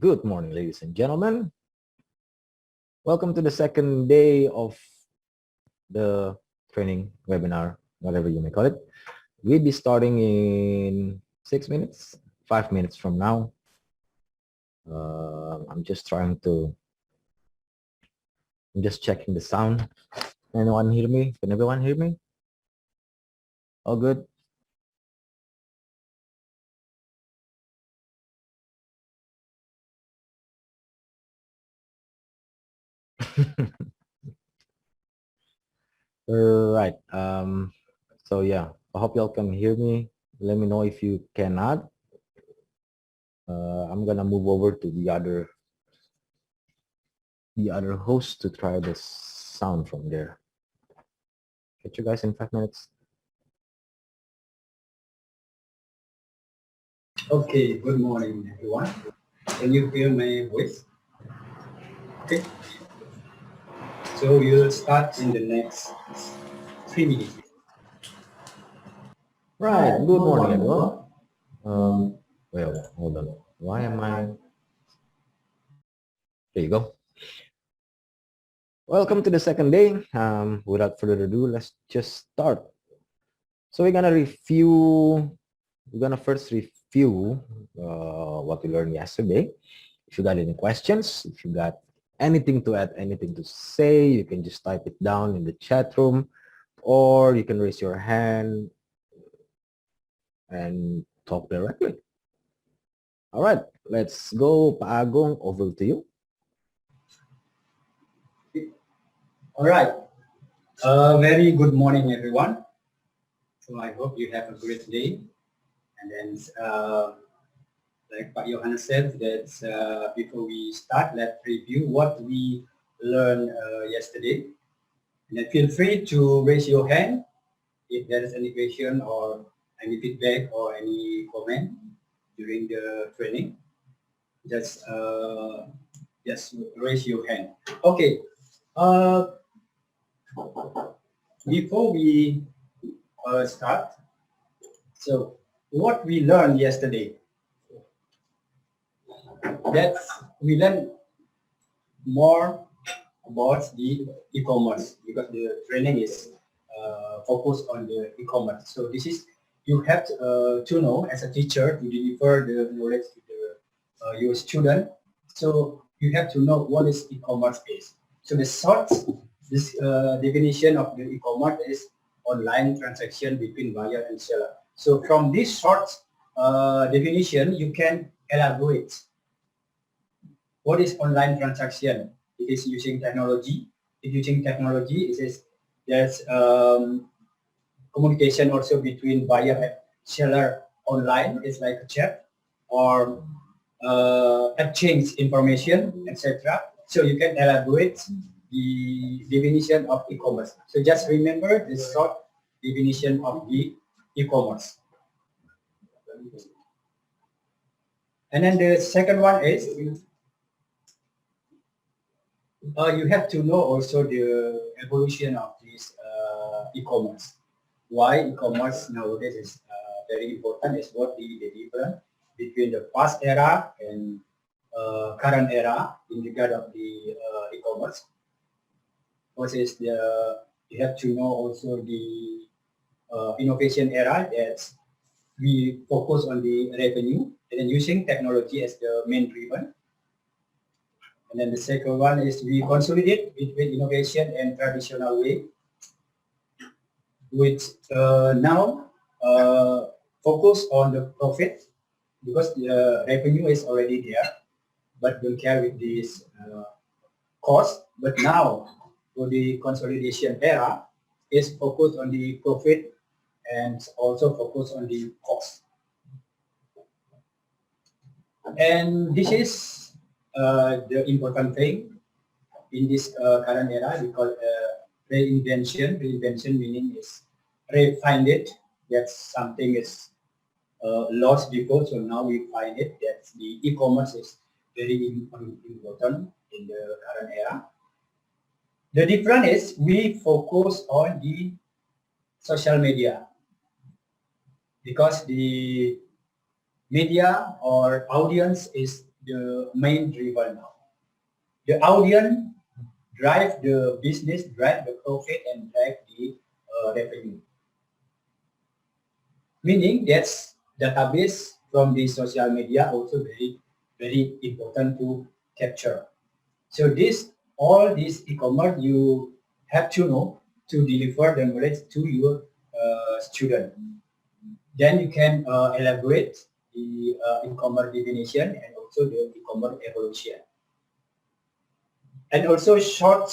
Good morning, ladies and gentlemen. Welcome to the second day of the training webinar, whatever you may call it. We'll be starting in 6 minutes, 5 minutes from now. I'm just checking the sound. Anyone hear me? Can everyone hear me? All good? Right. So yeah, I hope y'all can hear me. Let me know if you cannot. I'm gonna move over to the other host to try the sound from there. Catch you guys in 5 minutes. Okay, good morning everyone. Can you hear my voice? Okay. So we will start in the next 3 minutes. Right. Good morning, everyone. Well, hold on. Why am I? There you go. Welcome to the second day. Without further ado, let's just start. So we're gonna first review what we learned yesterday. If you got any questions, if you got anything to add, anything to say, you can just type it down in the chat room, or you can raise your hand and talk directly. All right, let's go. Paagong, over to you. All right. Very good morning everyone. So I hope you have a great day. And then like Pak Johannes said, that before we start, let's review what we learned yesterday. And then feel free to raise your hand if there is any question or any feedback or any comment during the training. Just raise your hand. Okay. Before we start, so what we learned yesterday, that we learned more about the e-commerce because the training is focused on the e-commerce. So this is, you have to know as a teacher to deliver the knowledge to your student. So you have to know what is e-commerce is. So the short definition of the e-commerce is online transaction between buyer and seller. So from this short definition, you can elaborate. What is online transaction? It is using technology. If using technology, it is there's communication also between buyer and seller online. It's like a chat or exchange information, etc. So you can elaborate the definition of e-commerce. So just remember the short definition of the e-commerce. And then the second one is you have to know also the evolution of this e-commerce. Why e-commerce nowadays is very important is what the difference between the past era and current era in regard of the e-commerce. First is you have to know also the innovation era that we focus on the revenue and then using technology as the main driven. And then the second one is we consolidate between innovation and traditional way, which now focus on the profit because the revenue is already there, but don't care with this cost. But now for the consolidation era is focused on the profit and also focus on the cost. And this is the important thing in this current era. We call reinvention. Reinvention meaning is refind it. That something is lost before, so now we find it. That the e-commerce is very important in the current era. The difference is we focus on the social media because the media or audience is the main driver now. The audience drive the business, drive the profit, and drive the revenue. Meaning that's database from the social media also very important to capture. So all this e-commerce you have to know to deliver the knowledge to your student. Then you can elaborate the e-commerce definition and also the e-commerce evolution. And also short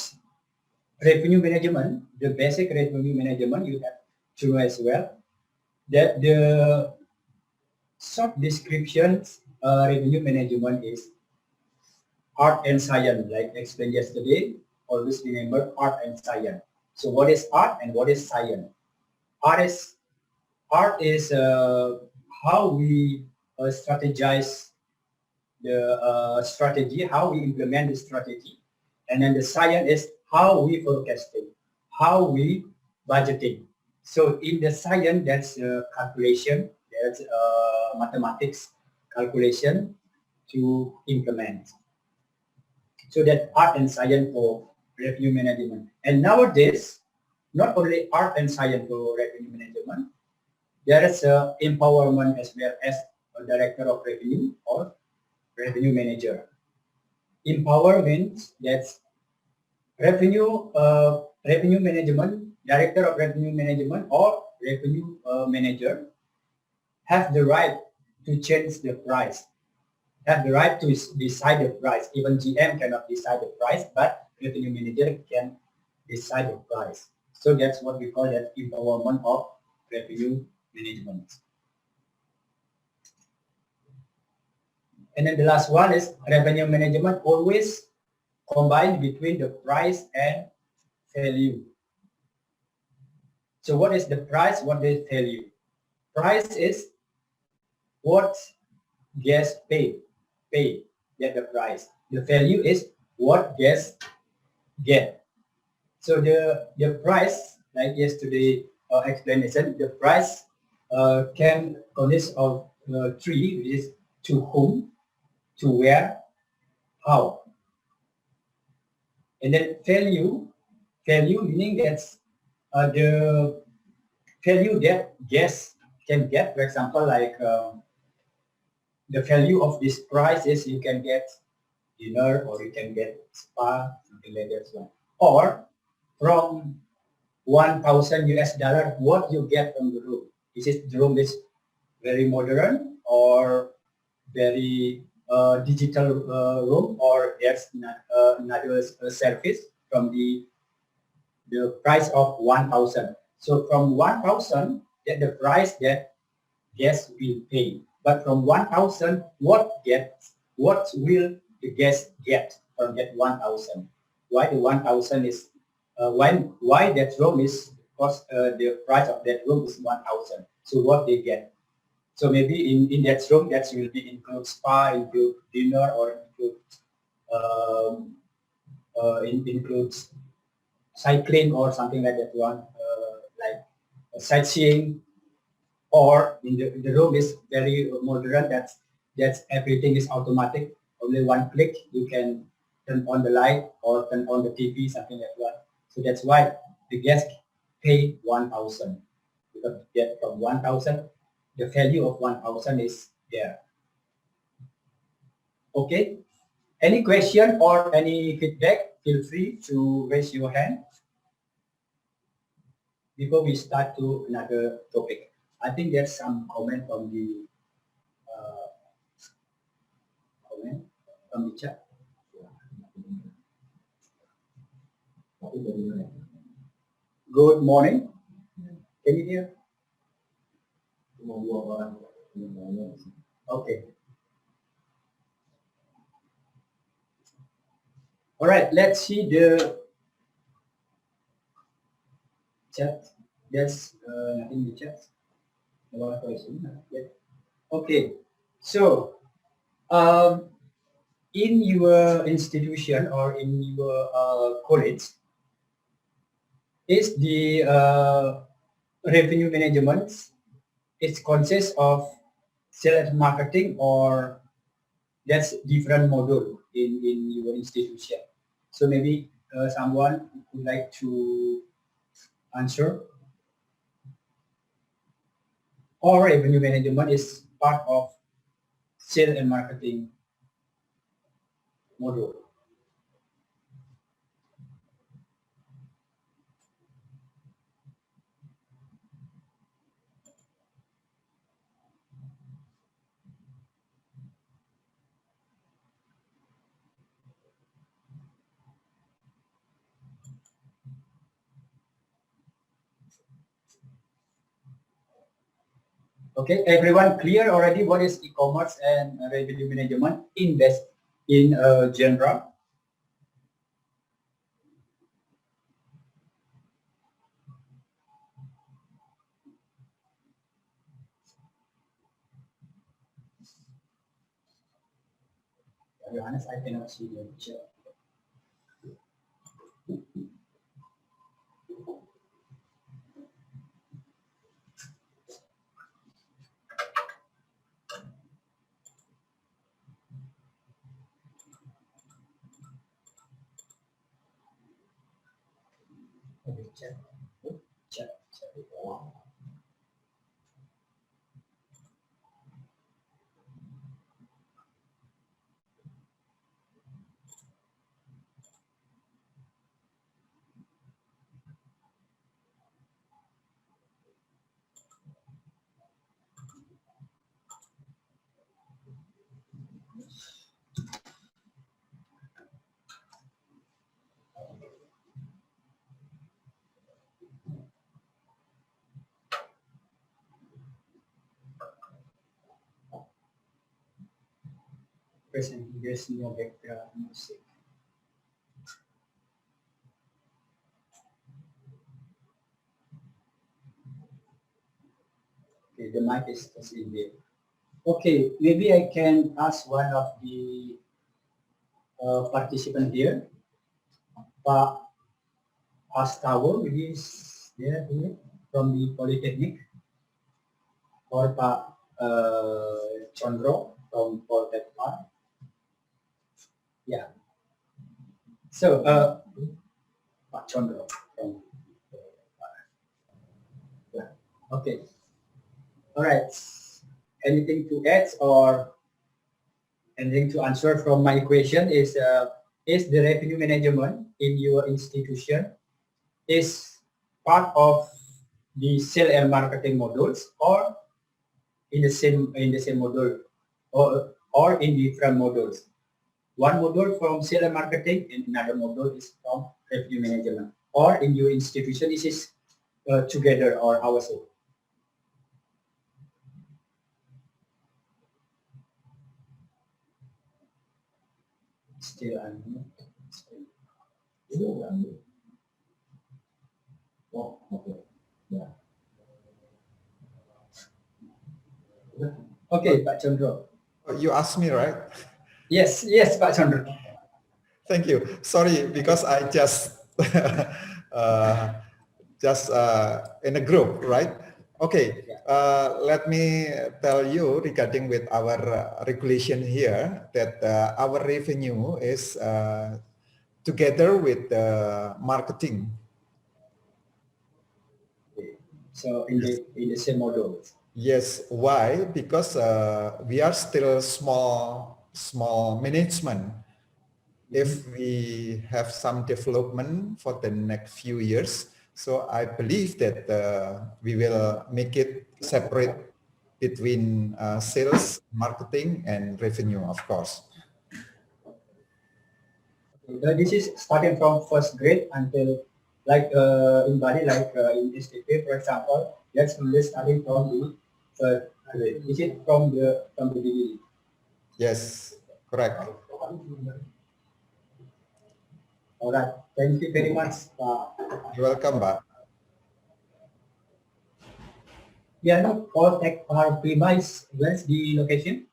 revenue management, the basic revenue management you have to know as well. That the short description revenue management is art and science, like explained yesterday. Always remember art and science. So what is art and what is science? Art is how we strategize the strategy, how we implement the strategy, and then the science is how we forecasting, how we budgeting. So in the science, that's calculation, that's mathematics calculation to implement. So that art and science for revenue management. And nowadays, not only art and science for revenue management, there is empowerment as well as a director of revenue or revenue manager. Empowerment, that's revenue management, director of revenue management or revenue manager have the right to change the price, have the right to decide the price. Even GM cannot decide the price, but revenue manager can decide the price. So that's what we call that empowerment of revenue management. And then the last one is revenue management always combined between the price and value. So what is the price? What is value? Price is what guests pay, get the price. The value is what guests get. So the price, like yesterday explanation, the price can consist of three, which is to whom, to where, how. And then value meaning that's the value that guests can get. For example, like the value of this price is you can get dinner or you can get spa, something like that. Or from 1,000 US dollar, what you get from the room. The room is very modern or very digital room, or there's another service from the price of 1,000. So from 1,000, that the price that guests will pay. But from 1,000, what will the guest get from that 1,000? Why the 1,000 is why that room is cost the price of that room is 1,000. So what they get? So maybe in that room that will be include spa, include dinner, or includes cycling or something like that one, like sightseeing. Or in the room is very modern, that's everything is automatic. Only one click you can turn on the light or turn on the TV, something like that. So that's why the guest pay 1,000, because get from 1,000, the value of 1,000 is there. Okay. Any question or any feedback? Feel free to raise your hand before we start to another topic. I think there's some comment from the chat. Good morning. Can you hear? Okay. All right. Let's see the chat. There's nothing in the chat. No question. Okay. So, in your institution or in your college, is the revenue management, it consists of sales marketing or that's different module in your institution. So maybe someone would like to answer. Or revenue management is part of sales and marketing module. Okay, everyone clear already what is e-commerce and revenue management in general? To be honest, I cannot see the picture. Okay, check. Check. Wow. Present, there's no background music. Okay, the mic is in there. Okay, maybe I can ask one of the participant here. Pak Astawa is there here from the Polytechnic, or Pak Chondro from Polytechnic. Yeah. So, Pak Chondro from yeah. Okay. All right. Anything to add or anything to answer from my question is the revenue management in your institution is part of the sales and marketing modules or in the same module or in different modules. One module from sales and marketing and another module is from revenue management. Or in your institution, this is together or how is it? Still unmute. Still unmute. Oh, okay. Yeah. Okay, Pak Chandra. You asked me, right? Yes, yes, Pak Chandra. Thank you. Sorry, because I just in a group, right? Okay. Let me tell you regarding with our regulation here that our revenue is together with the marketing. So in the same model. Yes. Why? Because we are still small management. If we have some development for the next few years, so I believe that we will make it separate between sales, marketing, and revenue, of course. This is starting from first grade until like in Bali, like in STP, for example, that's starting from the third grade. Is it from the beginning? Yes, correct. All right. Thank you very much. You're welcome, Pak. Yeah, no, all tech are premise. Where's the location?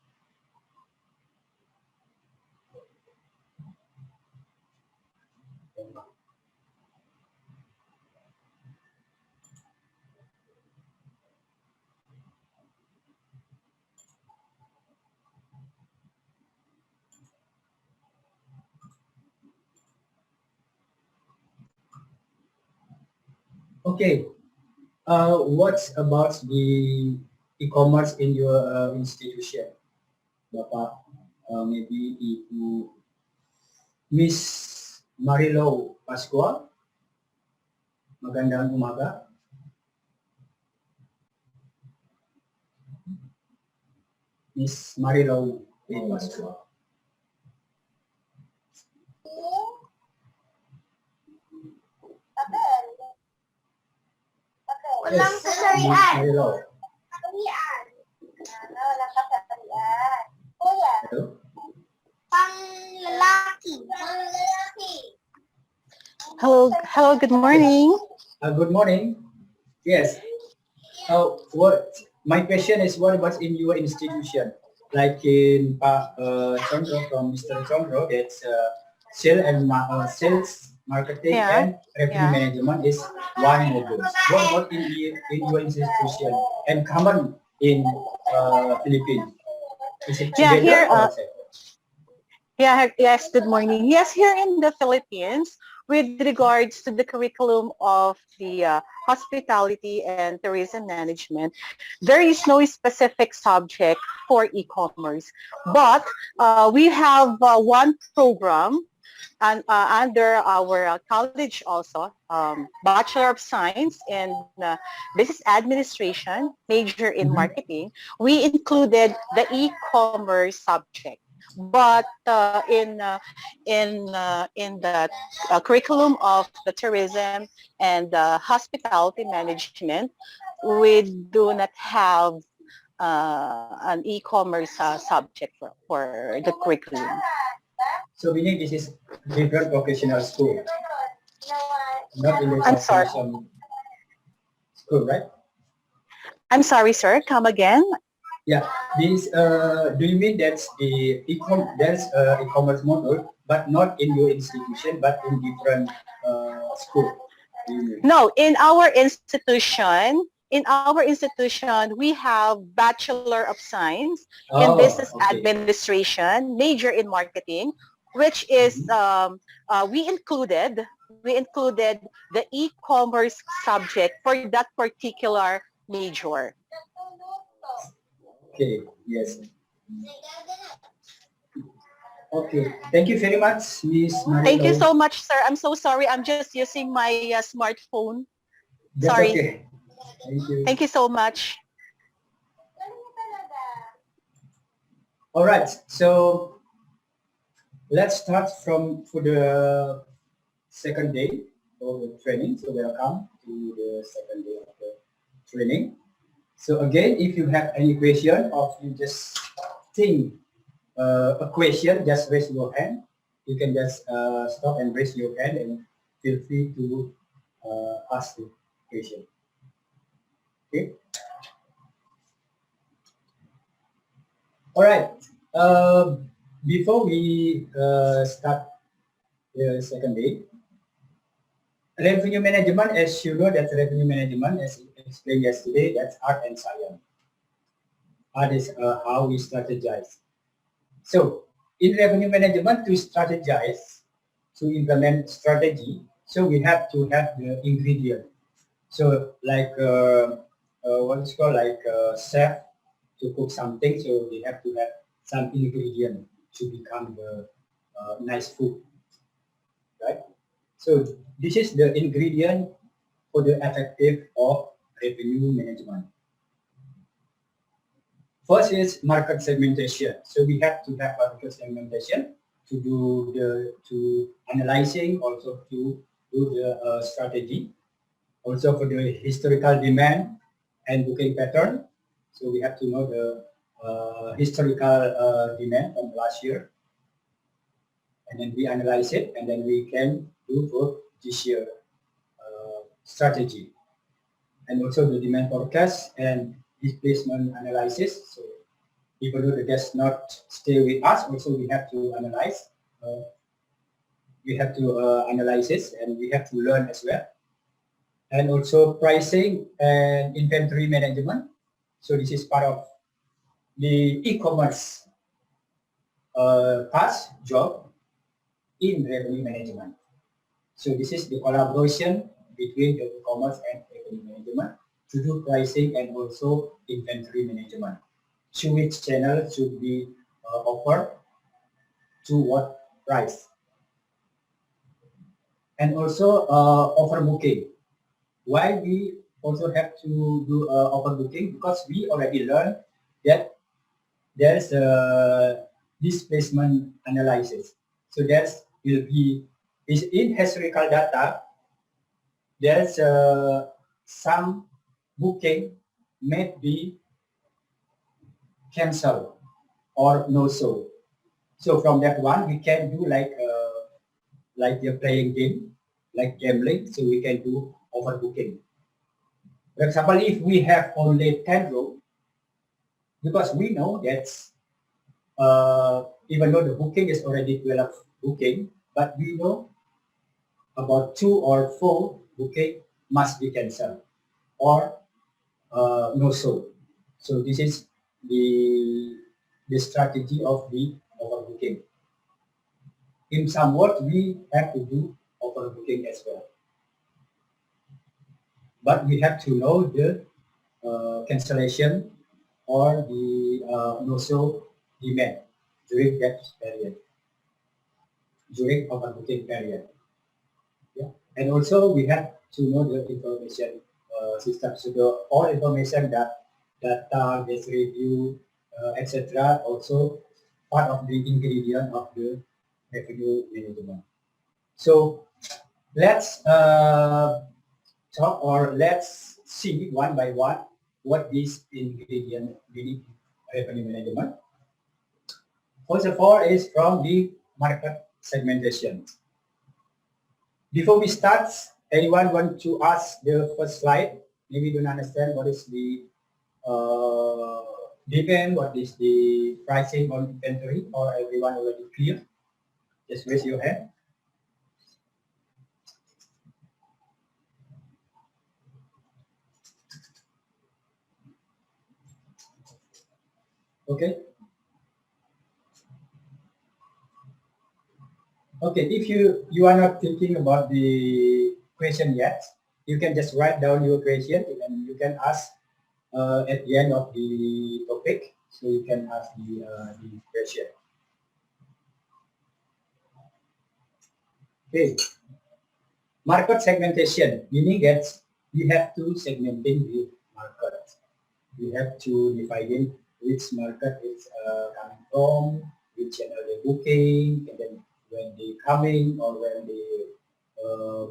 Okay. What's about the e-commerce in your institution, Bapak? Maybe Ibu Miss Marilo Pasqua, Magandang Umaga. Miss Marilo Pasqua. Walang Yes, Miss kasarian. Marilo. Kasarian. Walang kasarian. Kuya, Hello. pang lalaki. Pang lalaki. Hello, good morning. Good morning. Yes. What my question is, what about in your institution? Like in Chondro, from Mr. Chondro, that's sales, marketing, Yeah, and revenue yeah. management is one module. What about in your institution and common in Philippines? Is it Yeah, together here, or separate? yes, good morning. Yes, here in the Philippines, with regards to the curriculum of the hospitality and tourism management, there is no specific subject for e-commerce. But we have one program and under our college also, Bachelor of Science in Business Administration, major in Mhm. marketing, we included the e-commerce subject. But in the curriculum of the tourism and hospitality management, we do not have an e-commerce subject for the curriculum. So meaning this is different vocational school, not in the I'm sorry. tourism school, right? I'm sorry, sir. Come again. Yeah, this do you mean that's the e-commerce model, but not in your institution, but in different school? Do you mean? No, in our institution, we have Bachelor of Science in Oh, Business okay. Administration, major in marketing, which is Mhm. we included the e-commerce subject for that particular major. Okay. Yes. Okay. Thank you very much, Miss Thank you Marilo. so much, sir. I'm so sorry. I'm just using my smartphone. That's Sorry. okay. Thank you. Thank you so much. All right. So let's start from for the second day of the training. So welcome to the second day of the training. So again, if you have any question or you just think a question, just raise your hand. You can just stop and raise your hand and feel free to ask the question. Okay. All right. Before we start the second day, revenue management, as you know, that revenue management, as explained yesterday, that's art and science. Art is how we strategize. So in revenue management, to strategize, to implement strategy, so we have to have the ingredient. So like what's called like chef to cook something, so we have to have some ingredient to become the nice food, right? So this is the ingredient for the effective of revenue management. First is market segmentation. So we have to have market segmentation to do to analyzing, also to do the strategy, also for the historical demand and booking pattern. So we have to know the historical demand from last year, and then we analyze it, and then we can do for this year strategy, and also the demand forecast and displacement analysis. So even though the guests not stay with us, also we have to analyze. We have to analyze it, and we have to learn as well. And also pricing and inventory management. So this is part of the e-commerce task job in revenue management. So this is the collaboration between the e-commerce and revenue management to do pricing and also inventory management. To which channel should be offered to what price, and also overbooking. Why we also have to do overbooking? Because we already learned that there's a displacement analysis. So there's will be is in historical data. There's some booking may be cancelled or no show. So from that one, we can do like you're playing game, like gambling. So we can do overbooking. For example, if we have only 10 rows, because we know that even though the booking is already 12 booking, but we know about 2 or 4 booking must be cancelled or no show. So this is the strategy of the overbooking. In some words, we have to do overbooking as well. But we have to know the cancellation or the no-show demand during that period, during overbooking period. Yeah. And also we have to know the information system. So the all information that data, this review, etc. also part of the ingredient of the revenue management. So let's talk or let's see one by one what this ingredient meaning revenue management. First of all is from the market segmentation. Before we start, anyone want to ask the first slide? Maybe don't understand what is the demand, what is the pricing on inventory, or everyone already clear? Just raise your hand. Okay. Okay, if you are not thinking about the question yet, you can just write down your question and you can ask at the end of the topic. So you can ask the question. Okay. Market segmentation, meaning that we have to segmenting the market. We have to define which market is coming from, which channel they're booking, and then when they coming or when they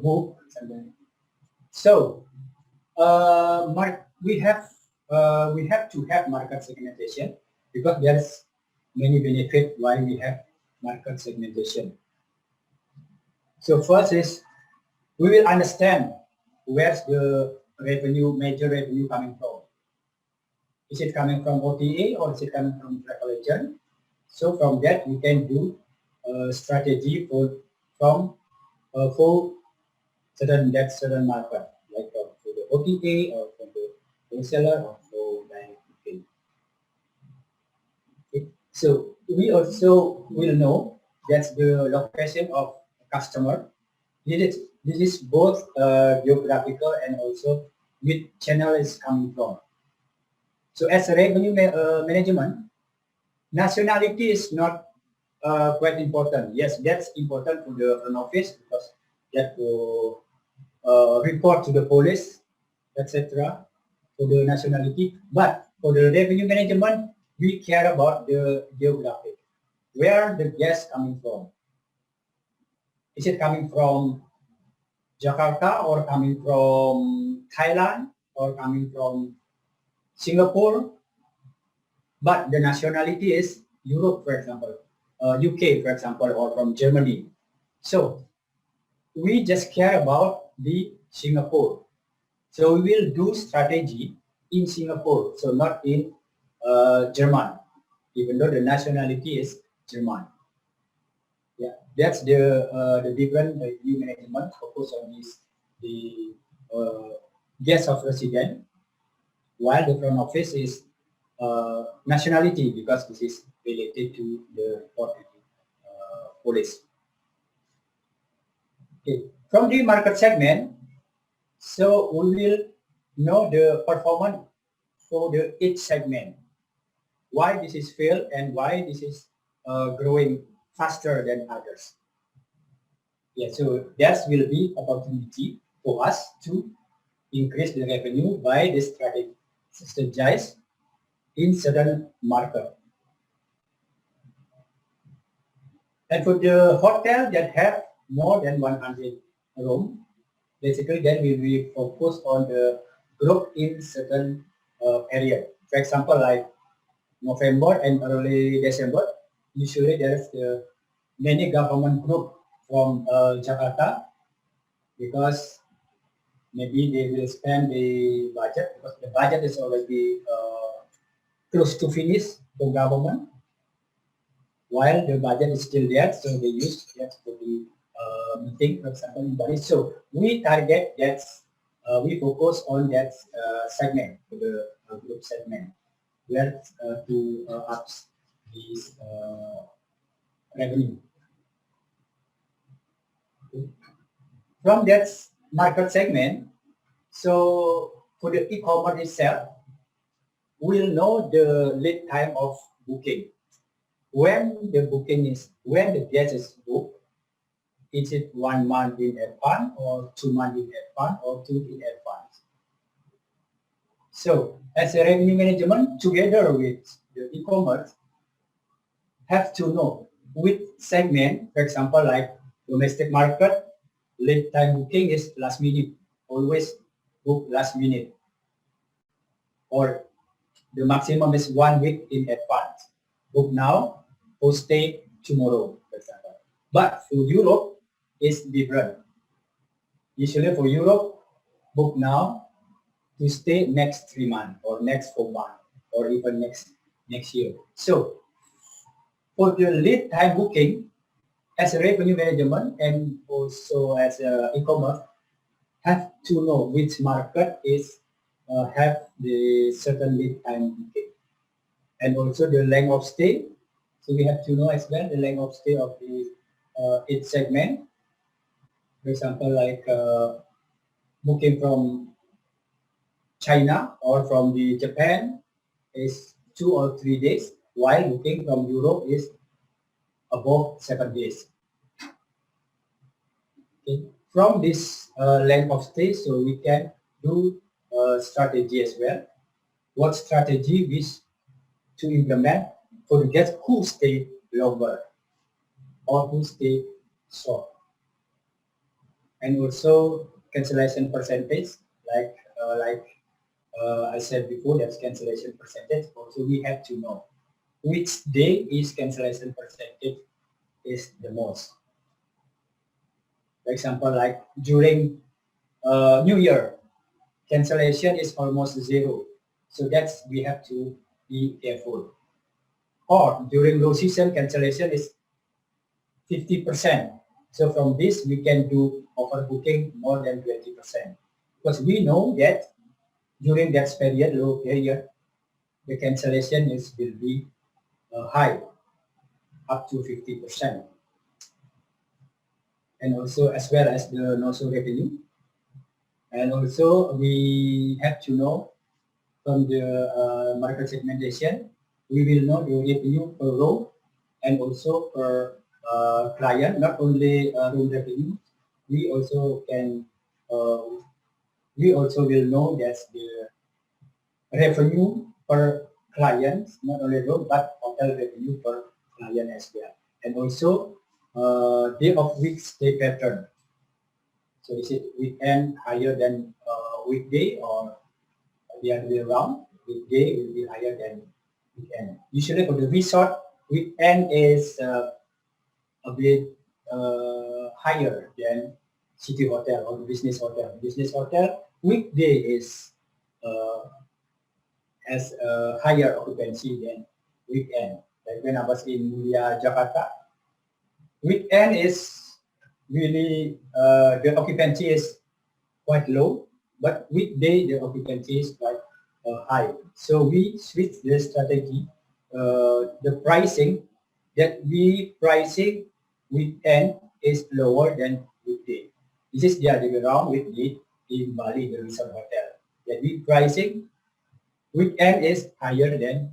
move. So we have to have market segmentation because there's many benefits why we have market segmentation. So first is we will understand where's the major revenue coming from. Is it coming from OTA or is it coming from travel agent? So from that we can do a strategy for certain market, like for the OTA or for the wholesaler or for direct booking. Okay. So we also will know that's the location of customer. This is both geographical and also which channel is coming from. So as a revenue management, nationality is not quite important. Yes, that's important for the front office because they have to report to the police, etc. for the nationality. But for the revenue management, we care about the geographic. Where the guest coming from? Is it coming from Jakarta or coming from Thailand or coming from Singapore? But the nationality is Europe, for example, UK, for example, or from Germany. So we just care about the Singapore. So we will do strategy in Singapore, so not in German, even though the nationality is German. Yeah, that's the different review management focus on is the guest of resident, while the front office is nationality because this is related to the police. Okay. From the market segment, So we will know the performance for the each segment. Why this is failed and why this is growing faster than others. Yeah, so that will be opportunity for us to increase the revenue by the strategize in certain market. And for the hotel that have more than 100 rooms, basically then we will focus on the growth in certain period. For example, like November and early December, usually there's the many government group from Jakarta because maybe they will spend the budget because the budget is already close to finish for government while the budget is still there, so they use that for the meeting, for example, in Bali. So we target that, we focus on that segment, the group segment, where to up this revenue. From that market segment, so for the e-commerce itself, we'll know the lead time of booking. When the guest is booked, is it 1 month in advance or 2 months in advance or 2 in advance? So as a revenue management, together with the e-commerce, have to know which segment, for example, like domestic market, lead time booking is last minute, always book last minute, or the maximum is 1 week in advance. Book now, or stay tomorrow, for example. But for Europe, it's different. Usually for Europe, book now to stay next 3 months or next 4 months or even next year. So for the lead time booking, as a revenue management and also as a e-commerce, have to know which market is have the certain lead time booking, and also the length of stay. So we have to know as well the length of stay of the each segment. For example, like booking from China or from the Japan is 2 or 3 days, while booking from Europe is above 7 days. Okay. From this length of stay, so we can do strategy as well. What strategy we to implement for the guests who stay longer or who stay short, and also cancellation percentage, like I said before, that's cancellation percentage. Also, we have to know which day is cancellation percentage is the most. For example, like during New Year, cancellation is almost zero. So that's we have to be careful. Or during low season, cancellation is 50%. So from this, we can do overbooking more than 20%. Because we know that during that period, low period, the cancellation will be high, up to 50%. And also as well as the no-show revenue. And also we have to know from the market segmentation, we will know the revenue per row and also per client, not only room revenue. We also can, we also will know that the revenue per client, not only room, but hotel revenue per client as well. And also day of week stay pattern. So is it weekend higher than weekday or the other way around? Weekday will be higher than weekend. Usually for the resort, weekend is a bit higher than city hotel or business hotel. Business hotel, weekday is has a higher occupancy than weekend. Like when I was in Mulia, Jakarta, weekend is really, the occupancy is quite low, but weekday the occupancy is quite high. So we switch the strategy, the pricing that we pricing weekend is lower than weekday. This is the other way around with the in Bali, the resort hotel. That we pricing weekend is higher than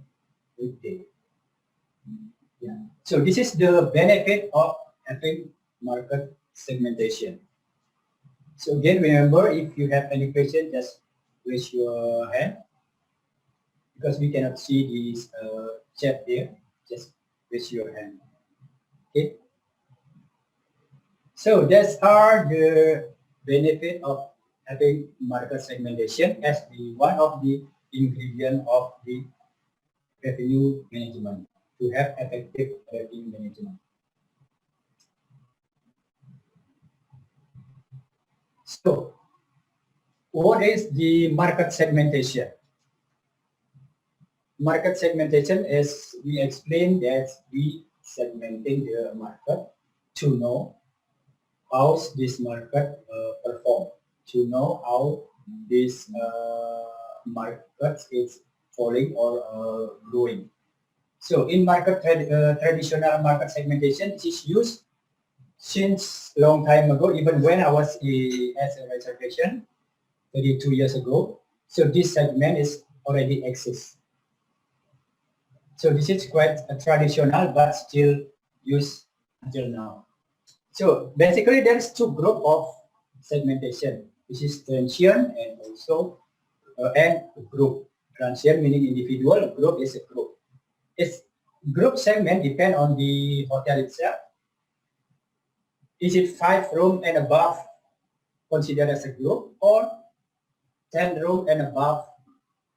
weekday. Yeah. So this is the benefit of having market segmentation. So again, remember, if you have any question, just raise your hand because we cannot see this chat here. Just raise your hand. Okay. So those are the benefit of having market segmentation as the one of the ingredient of the revenue management to have effective revenue management. So what is the market segmentation? Market segmentation is we explain that we segmenting the market to know how this market perform, to know how this market is falling or growing. So in traditional market segmentation, this is used since long time ago, even when I was as a reservation 32 years ago. So this segment is already exists. So this is quite traditional, but still used until now. So basically, there's two group of segmentation. This is transient and also and group. Transient meaning individual, group is a group. Its group segment depend on the hotel itself. Is it 5 room and above considered as a group, or 10 room and above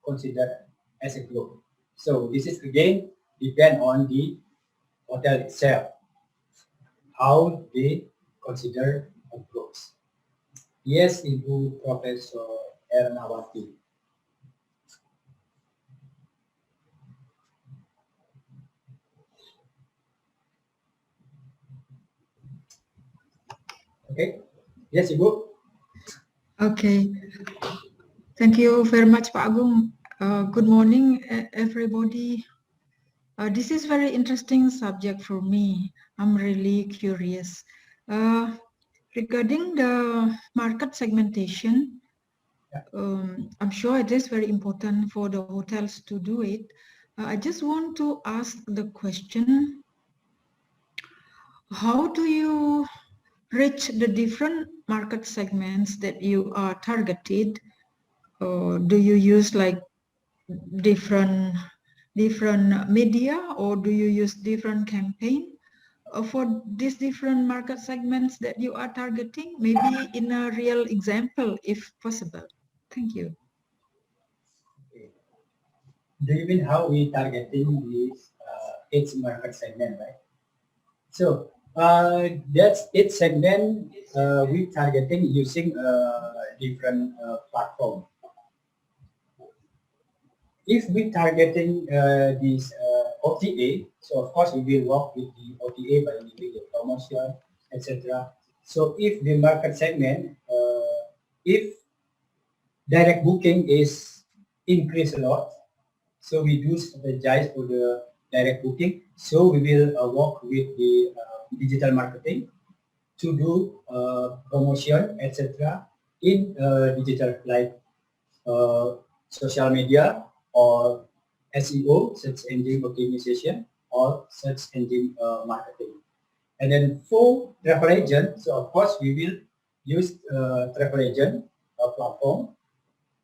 considered as a group? So this is again depend on the hotel itself, how they consider a group. Yes, Ibu Professor Ernawati. Okay. Yes, Ibu. Okay. Thank you very much, Pak Agung. Good morning, everybody. This is very interesting subject for me. I'm really curious. Regarding the market segmentation, I'm sure it is very important for the hotels to do it. I just want to ask the question, how do you reach the different market segments that you are targeted? Or do you use like different media, or do you use different campaign for these different market segments that you are targeting? Maybe in a real example, if possible. Thank you. Do you mean how we targeting this each market segment, right? So that's each segment we targeting using different platform. If we targeting this OTA, so of course we will work with the OTA by giving the promotion, etc. So if the market segment, if direct booking is increased a lot, so we do strategize for the direct booking. So we will work with the digital marketing to do promotion, etc. in digital, like social media or SEO, search engine optimization, or search engine marketing. And then for travel agent, so of course we will use travel agent platform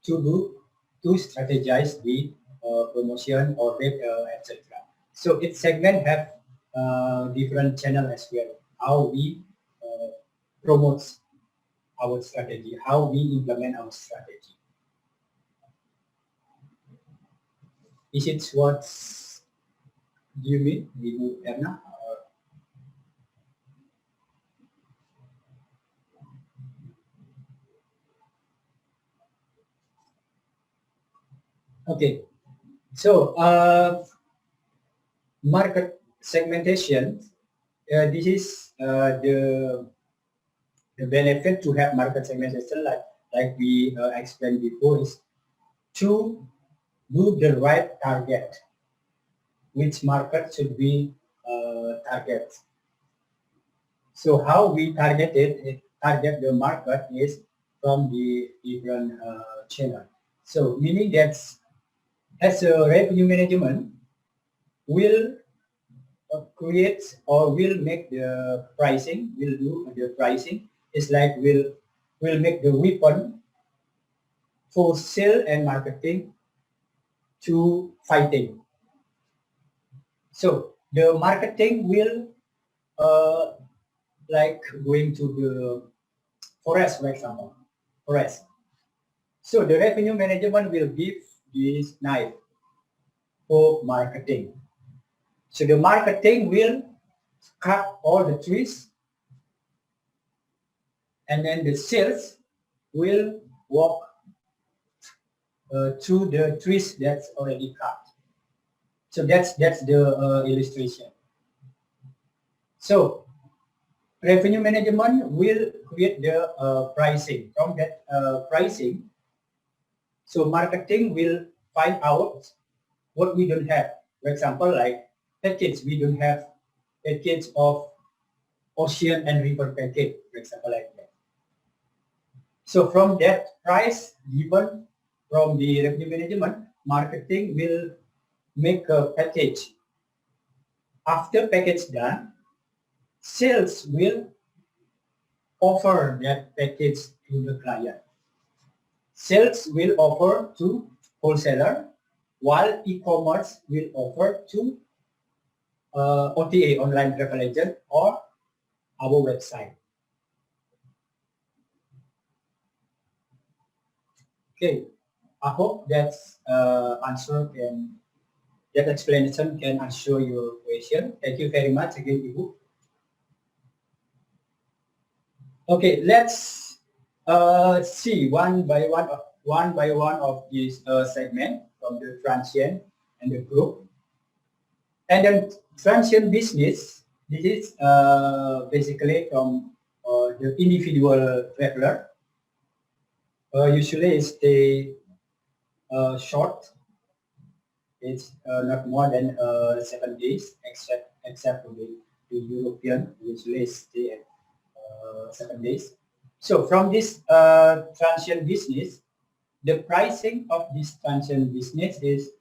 to strategize the promotion or rate, etc. So each segment have different channel as well. How we promote our strategy, how we implement our strategy. Is it what do you mean, Ibu Erna? Okay, so market segmentation. This is the benefit to have market segmentation, like we explained before, is to do the right target. Which market should we target? So how we target the market is, from the different channel. So meaning that as a revenue management will create or will make the pricing, will do the pricing. It's like will make the weapon for sale and marketing to fighting. So the marketing will like going to the forest, for example, forest. So the revenue management will give this knife for marketing. So the marketing will cut all the trees, and then the sales will walk through the trees that's already cut. So that's the illustration. So revenue management will create the pricing. From that pricing, so marketing will find out what we don't have. For example, like package, we don't have package of ocean and river package, for example, like that. So from that price given from the revenue management, marketing will make a package. After package done, sales will offer that package to the client. Sales will offer to wholesaler, while e-commerce will offer to OTA, online travel agent, or our website. Okay, I hope that answer can, that explanation can answer your question. Thank you very much again, Ibu. Okay, let's see one by one of these segment from the transient and the group. And then transient business, this is basically from the individual traveler. Usually stay short. It's not more than 7 days, except for the European, usually stay at 7 days. So from this transient business, the pricing of this transient business is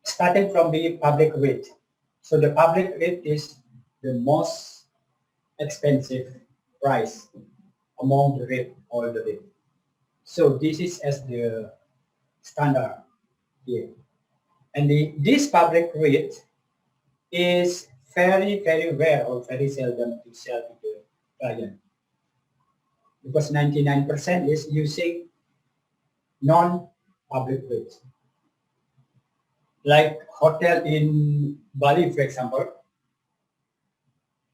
starting from the public rate. So the public rate is the most expensive price among the rate, all the rate. So this is as the standard here. And this public rate is very, very rare or very seldom to sell to the client, because 99% is using non-public rates. Like hotel in Bali, for example,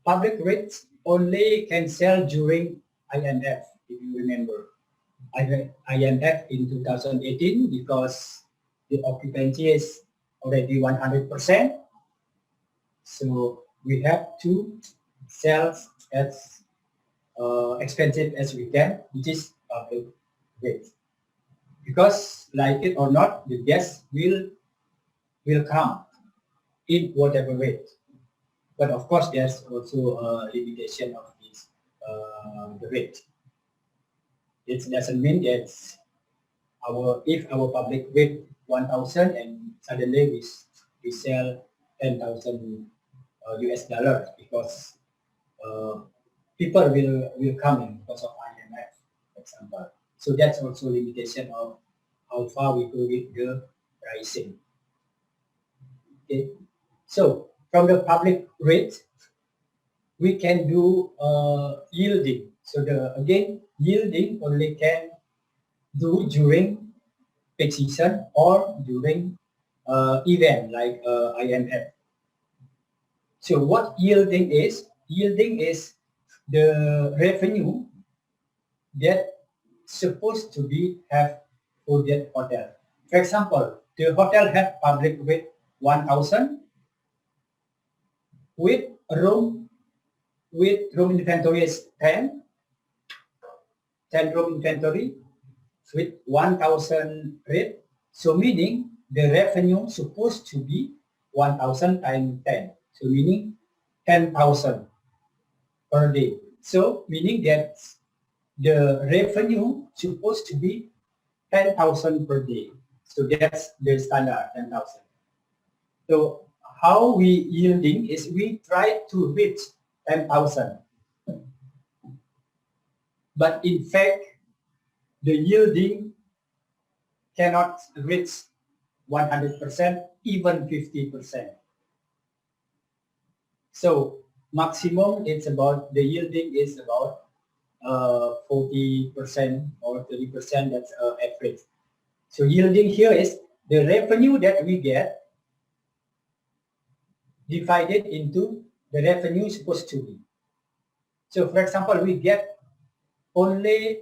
public rates only can sell during IMF, if you remember. IMF in 2018, because the occupancy is already 100%. So we have to sell as expensive as we can, which is public rate. Because like it or not, the guests will come in whatever rate. But of course, there's also a limitation of this the rate. It doesn't mean that if our public rate 1,000 and suddenly we sell 10,000 US dollars, because people will come in because of IMF, for example. So that's also limitation of how far we go with the pricing. Okay, so from the public rate, we can do yielding. So again, yielding only can do during peak season or during event like IMF. So what yielding is? Yielding is the revenue that supposed to be have for that hotel. For example, the hotel have public rate 1,000 with room inventory is 10 room inventory with 1,000 rate. So meaning the revenue supposed to be 1,000 times 10. So meaning 10,000 per day. So meaning that the revenue supposed to be 10,000 per day. So that's the standard, 10,000. So how we yielding is we try to reach 10,000. But in fact, the yielding cannot reach 100%, even 50%. So maximum it's about, the yielding is about 40% or 30%, that's average. So yielding here is the revenue that we get divided into the revenue supposed to be. So for example, we get only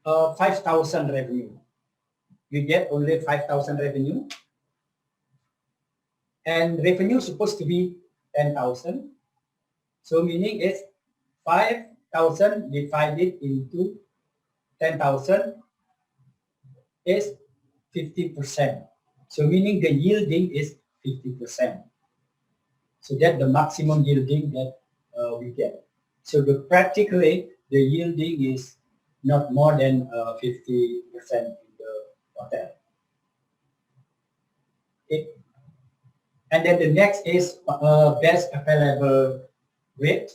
5,000 revenue. We get only 5,000 revenue, and revenue supposed to be 10,000. So meaning is 5,000 divided into 10,000 is 50%. So meaning the yielding is 50%. So that's the maximum yielding that we get. So practically the yielding is not more than 50% in the hotel. And then the next is best available rate.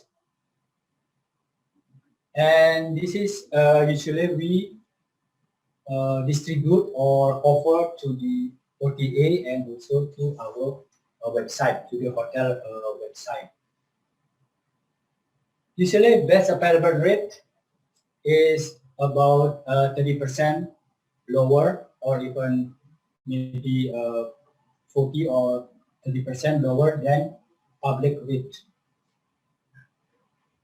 And this is usually we distribute or offer to the OTA and also to our website, to the hotel website. Usually best available rate is about 30% lower, or even maybe 40 or 30% lower than public rate.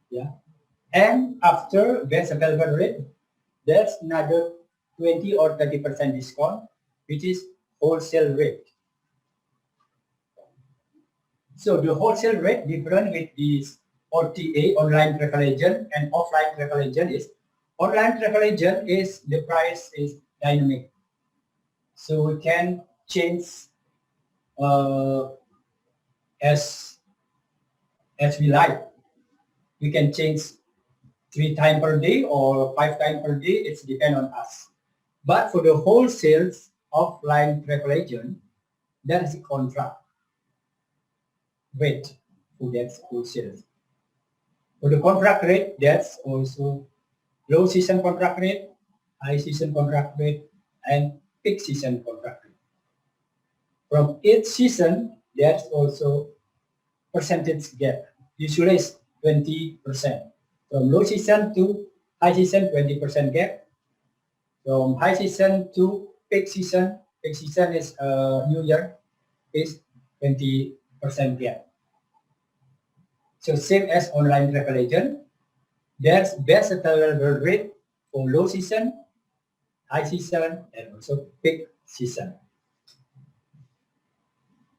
Yeah. And after best available rate, there's another 20 or 30% discount, which is wholesale rate. So the wholesale rate different with this OTA, online travel agent, and offline travel agent is, online travel agent is, the price is dynamic. So we can change as we like. We can change 3 times per day or 5 times per day. It's depend on us. But for the wholesale offline travel agent, that is a contract rate for that wholesale. For the contract rate, that's also low season contract rate, high season contract rate, and peak season contract rate. From each season, there's also percentage gap. Usually it's 20%. From low season to high season, 20% gap. From high season to peak season is New Year, is 20% gap. So same as online travel agent, there's best available rate for low season, high season, and also peak season.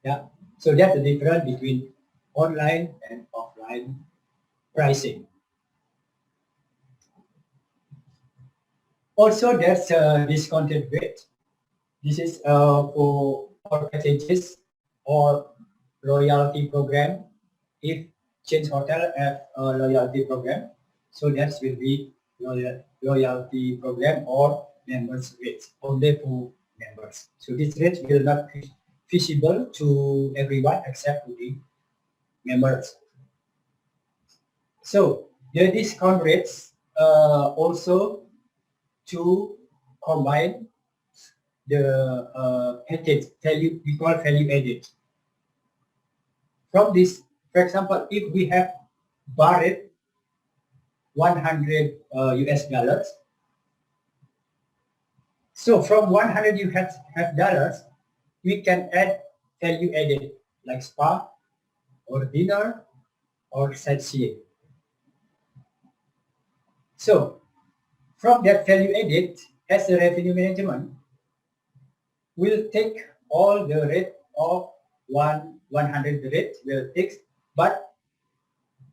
Yeah, so that's the difference between online and offline pricing. Also, there's a discounted rate. This is for packages or loyalty program. If change hotel have a loyalty program, so that will be loyalty program or members rates, only for members. So this rate will not be feasible to everyone except to the members. So the discount rates also to combine the package value, we call value added. From this, for example, if we have bar rate 100 US dollars, so from 100 US dollars, we can add value added like spa or dinner or sightseeing. So from that value added, as the revenue management, will take all the rate of 100 rate will take, but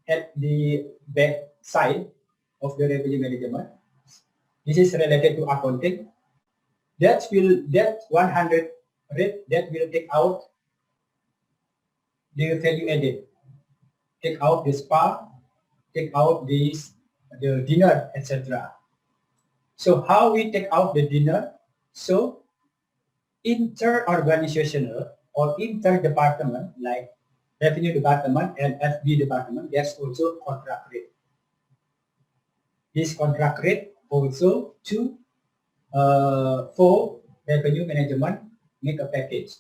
at the back side of the revenue management, this is related to accounting. That 100 rate that will take out the value added, take out the spa, take out this the dinner, etc. So how we take out the dinner? So inter-organizational or inter-department, like revenue department and FB department, there's also contract rate. This contract rate also to for revenue management make a package.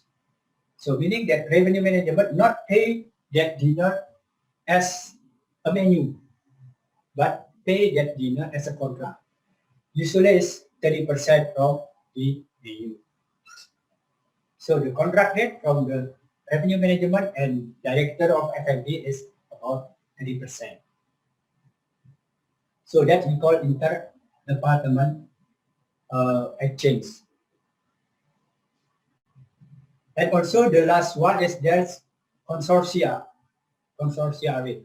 So meaning that revenue management not pay that dinner as a menu, but pay that dinner as a contract. Usually is 30% from the menu. So the contract rate from the revenue management and director of F&B is about 30%. So that we call inter-department exchange. And also the last one is there's consortia rate.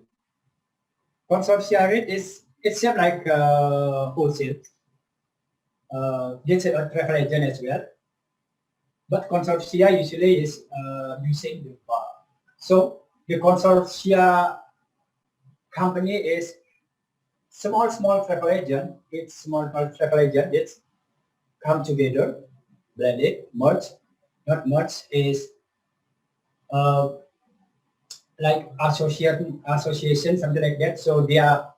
Consortia rate is it's just like wholesale. It's a travel agent as well. But consortia usually is using the bar. So the consortia company is small travel agent. It's small travel agent. It's come together, blended, merge. Not merge is like association, something like that. So they are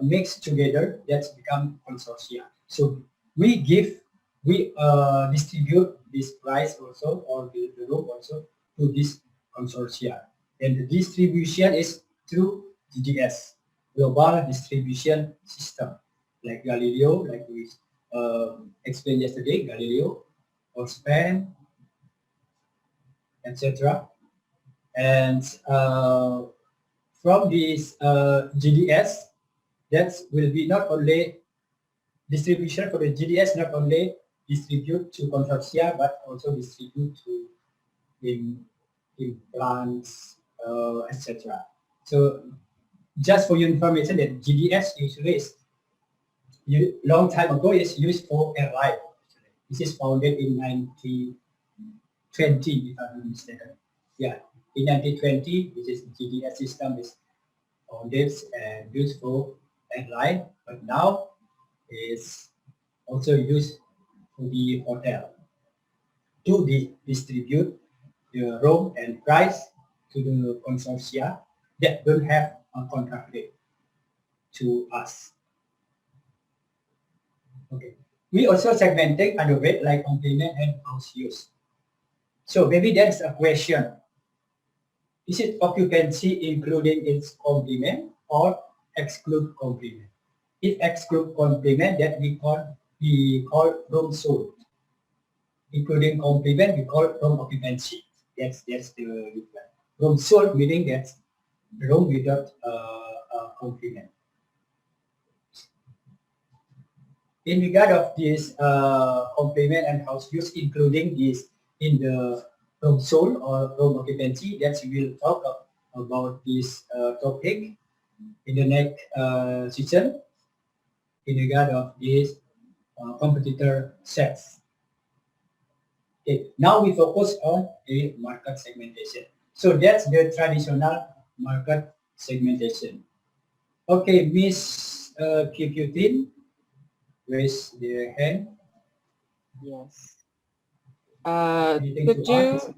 mixed together. That's become consortia. So we distribute this price also or the room also to this consortia. And the distribution is through GDS, Global Distribution System, like Galileo, like we explained yesterday, Galileo or Span, etc. And from this GDS, that will be not only distribution for the GDS, not only distribute to consortia, but also distribute to implants, etc. So just for your information, that GDS usually is long time ago is used for airline. This is founded in 1920, if I'm not mistaken. Yeah, in 1920, which is GDS system is founded and used for airline, but now is also used for the hotel to distribute the room and price to the consortia that don't have a contract rate to us. Okay. We also segmenting other rate like complement and house use. So maybe that's a question. Is it occupancy including its complement or exclude complement? If exclude complement, that we call room sold. Including complement, we call room occupancy. That's the difference. Room sold meaning that's room without complement. In regard of this complement and house use, including this in the room sold or room occupancy, that we will talk about this topic in the next session in regard of this competitor sets. Okay, now we focus on the market segmentation. So that's the traditional market segmentation. Okay, Miss Q15, raise their hand. Yes. Anything Could to add? you,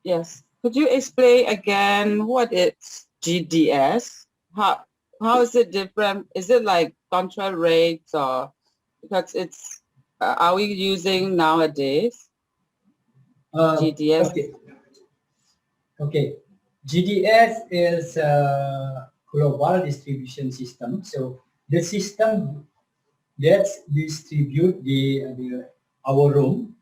yes, could you explain again what is GDS? How is it different? Is it like contract rates or because it's, are we using nowadays GDS? Okay. Okay. GDS is a global distribution system. So the system that distribute our room,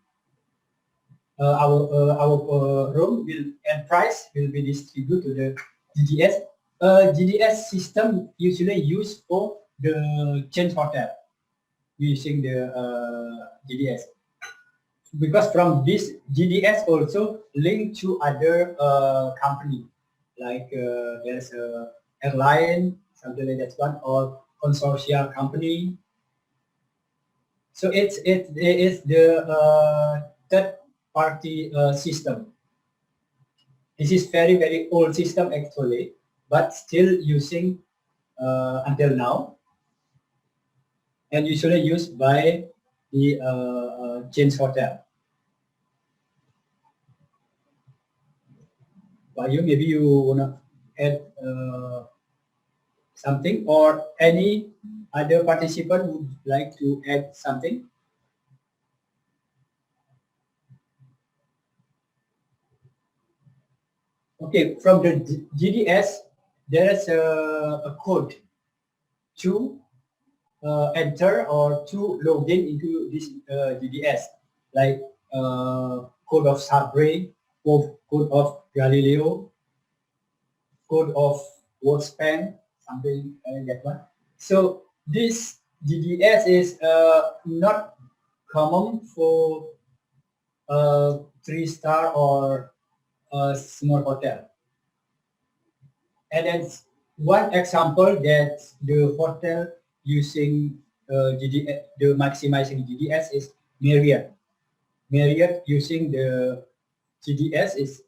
our room will and price will be distributed to the GDS. GDS system usually used for the chain hotel using the GDS. Because from this GDS also linked to other company like there's a airline, something like that one, or consortia company. So it is the third party system. This is very old system actually, but still using until now. and usually used by the chains hotel. But you maybe you wanna add something, or any other participant would like to add something? Okay, from the GDS, there is a code to enter or to log in into this GDS, like code of Sabre, code of Galileo, code of Wolfspan, something like that one. So this GDS is not common for 3-star or a small hotel. And then one example that the hotel using GDS, the maximizing GDS is Marriott. Marriott using the GDS is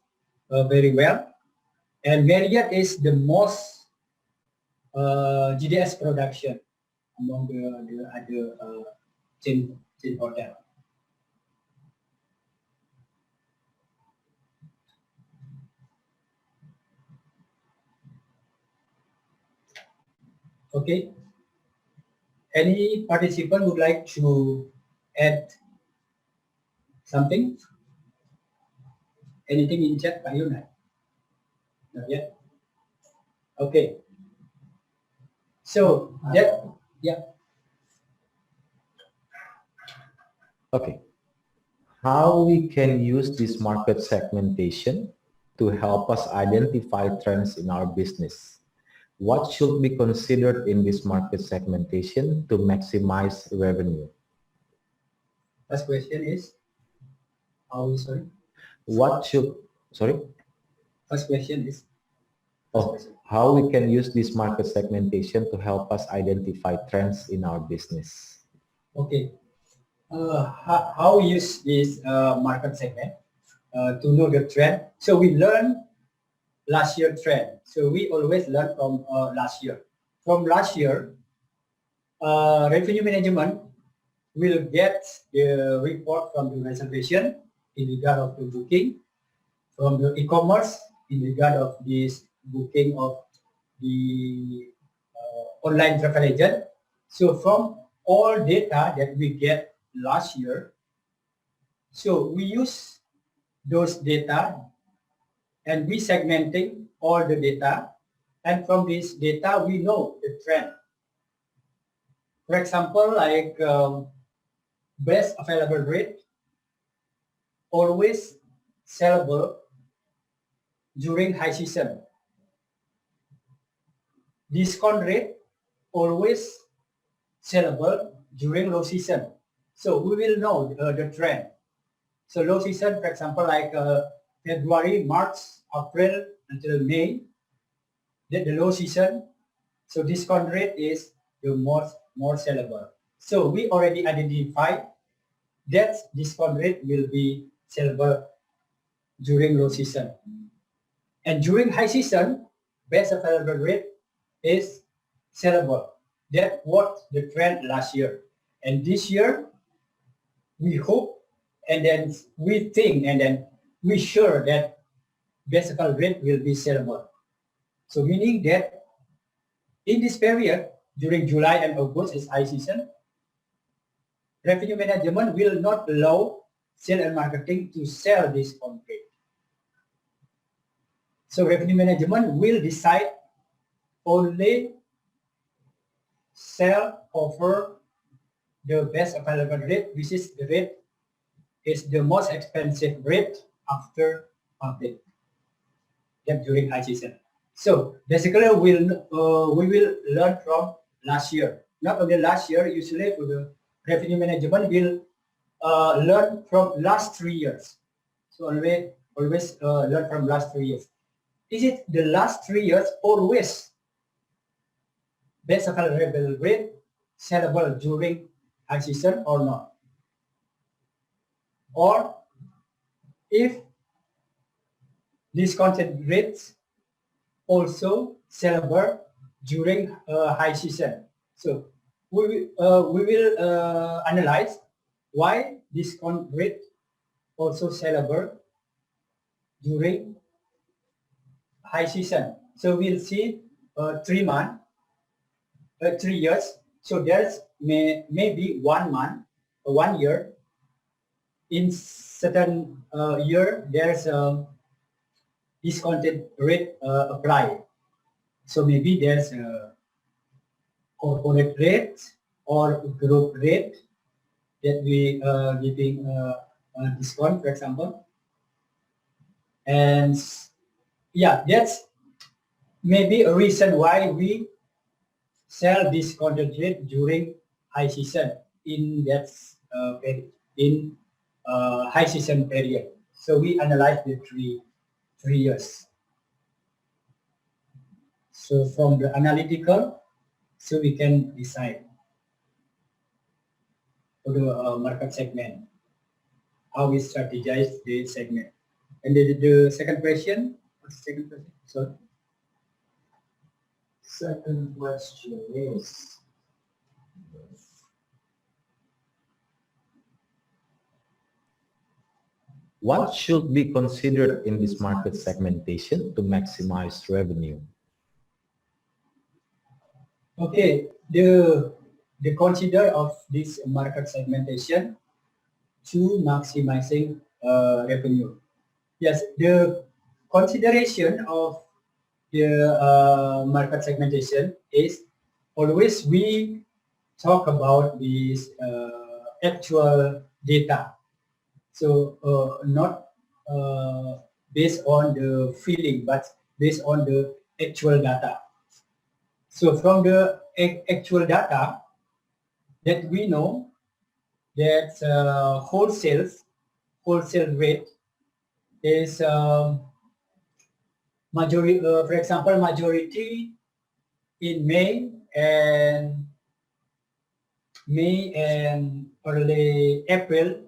very well, and Marriott is the most GDS production among the other chain hotel. Okay. Any participant would like to add something? Anything in chat, Pak Yunat? Not yet. Okay. So that, yeah. Okay. How we can use this market segmentation to help us identify trends in our business? What should be considered in this market segmentation to maximize revenue? First question is, sorry? What should, sorry? First question is, how we can use this market segmentation to help us identify trends in our business? Okay. How we use this market segment to know the trend? So we learn last year trend. So we always learn from last year. From last year, revenue management will get the report from the reservation in regard of the booking, from the e-commerce in regard of this booking of the online travel agent. So from all data that we get last year, so we use those data and we segmenting all the data, and from this data we know the trend. For example, like best available rate, always sellable during high season. Discount rate, always sellable during low season. So we will know the trend. So low season, for example, like February, March, April until May, the low season. So discount rate is the more sellable. So we already identified that discount rate will be sellable during low season. And during high season, best available rate is sellable. That was the trend last year. And this year, we hope, and then we think, and then we sure that best available rate will be sellable. So meaning that in this period, during July and August is high season, revenue management will not allow sales and marketing to sell this contract. So revenue management will decide only sell offer the best available rate, which is the rate is the most expensive rate after public during high season. So basically we will learn from last year. Not only last year, usually for the revenue management will learn from last 3 years. So always learn from last 3 years. Is it the last 3 years always best available rate sellable during high season or not? Or if discounted rates also sellable during high season. So we will analyze why discount rate also sellable during high season. So we'll see 3 months, 3 years. So there's maybe 1 month, 1 year. In certain year, there's a discounted rate applied. So maybe there's a corporate rate or group rate that we giving a discount, for example. And yeah, that's maybe a reason why we sell discounted rate during high season in that in high season period. So we analyze the three years. So from the analytical, so we can decide for the market segment, how we strategize the segment. And the second question, what's the second question? Sorry. Second question is, what should be considered in this market segmentation to maximize revenue? Okay, the consider of this market segmentation to maximizing revenue. Yes, the consideration of the market segmentation is always we talk about this actual data. So not based on the feeling, but based on the actual data. So from the actual data that we know that wholesale rate is majority, for example, majority in May and early April,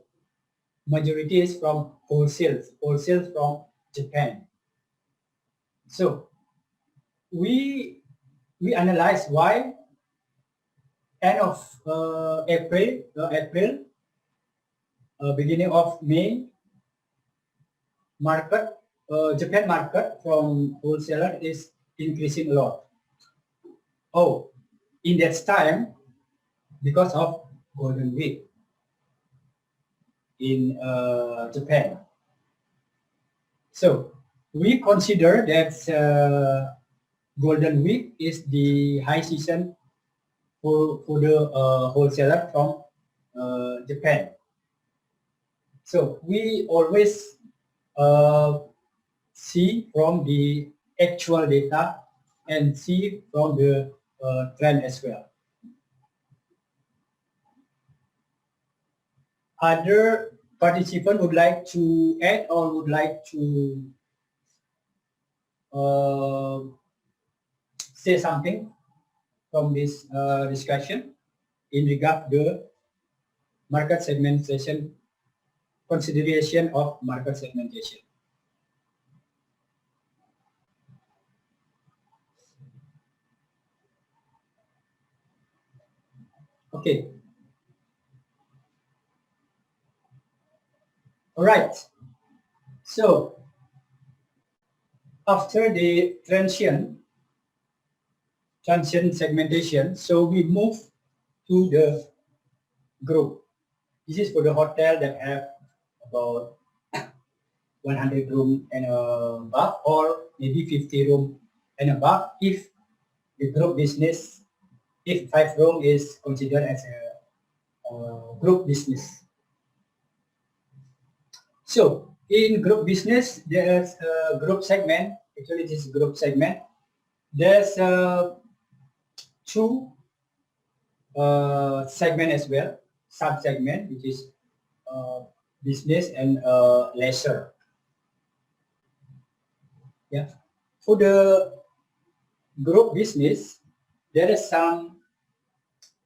majority is from wholesale from Japan. So we analyze why end of April, beginning of May, market, Japan market from wholesaler is increasing a lot. Oh, in that time, because of Golden Week in Japan. So we consider that Golden Week is the high season for the wholesaler from Japan. So we always see from the actual data and see from the trend as well. Other participants would like to add or would like to say something from this discussion in regard to the market segmentation, consideration of market segmentation. Okay. All right. So after the transient segmentation, so we move to the group. This is for the hotel that have about 100 room and above, or maybe 50 room and above. If the group business, if 5 room is considered as a group business. So in group business, there's a group segment. Actually, this is group segment. There's two segment as well, sub-segment, which is business and leisure. Yeah. For the group business, there is some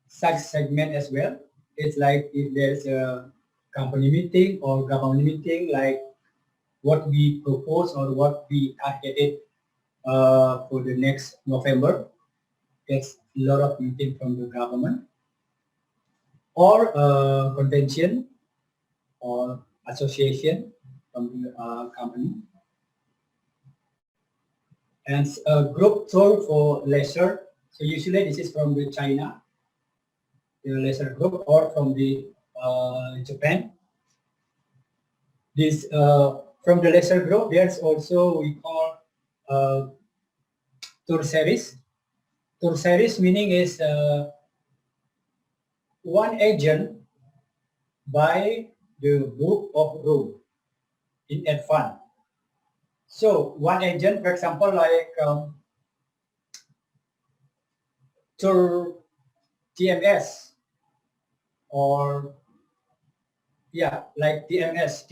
sub-segment as well. It's like if there's a company meeting or government meeting, like what we propose or what we targeted for the next November. There's a lot of meeting from the government. or convention or association from the company. And a group tour for leisure. So usually this is from the China, the leisure group, or from the Japan. This from the leisure group, there's also we call tour series. Tour series meaning is one agent buy the book of room in advance. So one agent, for example, like tour TMS or like TMS.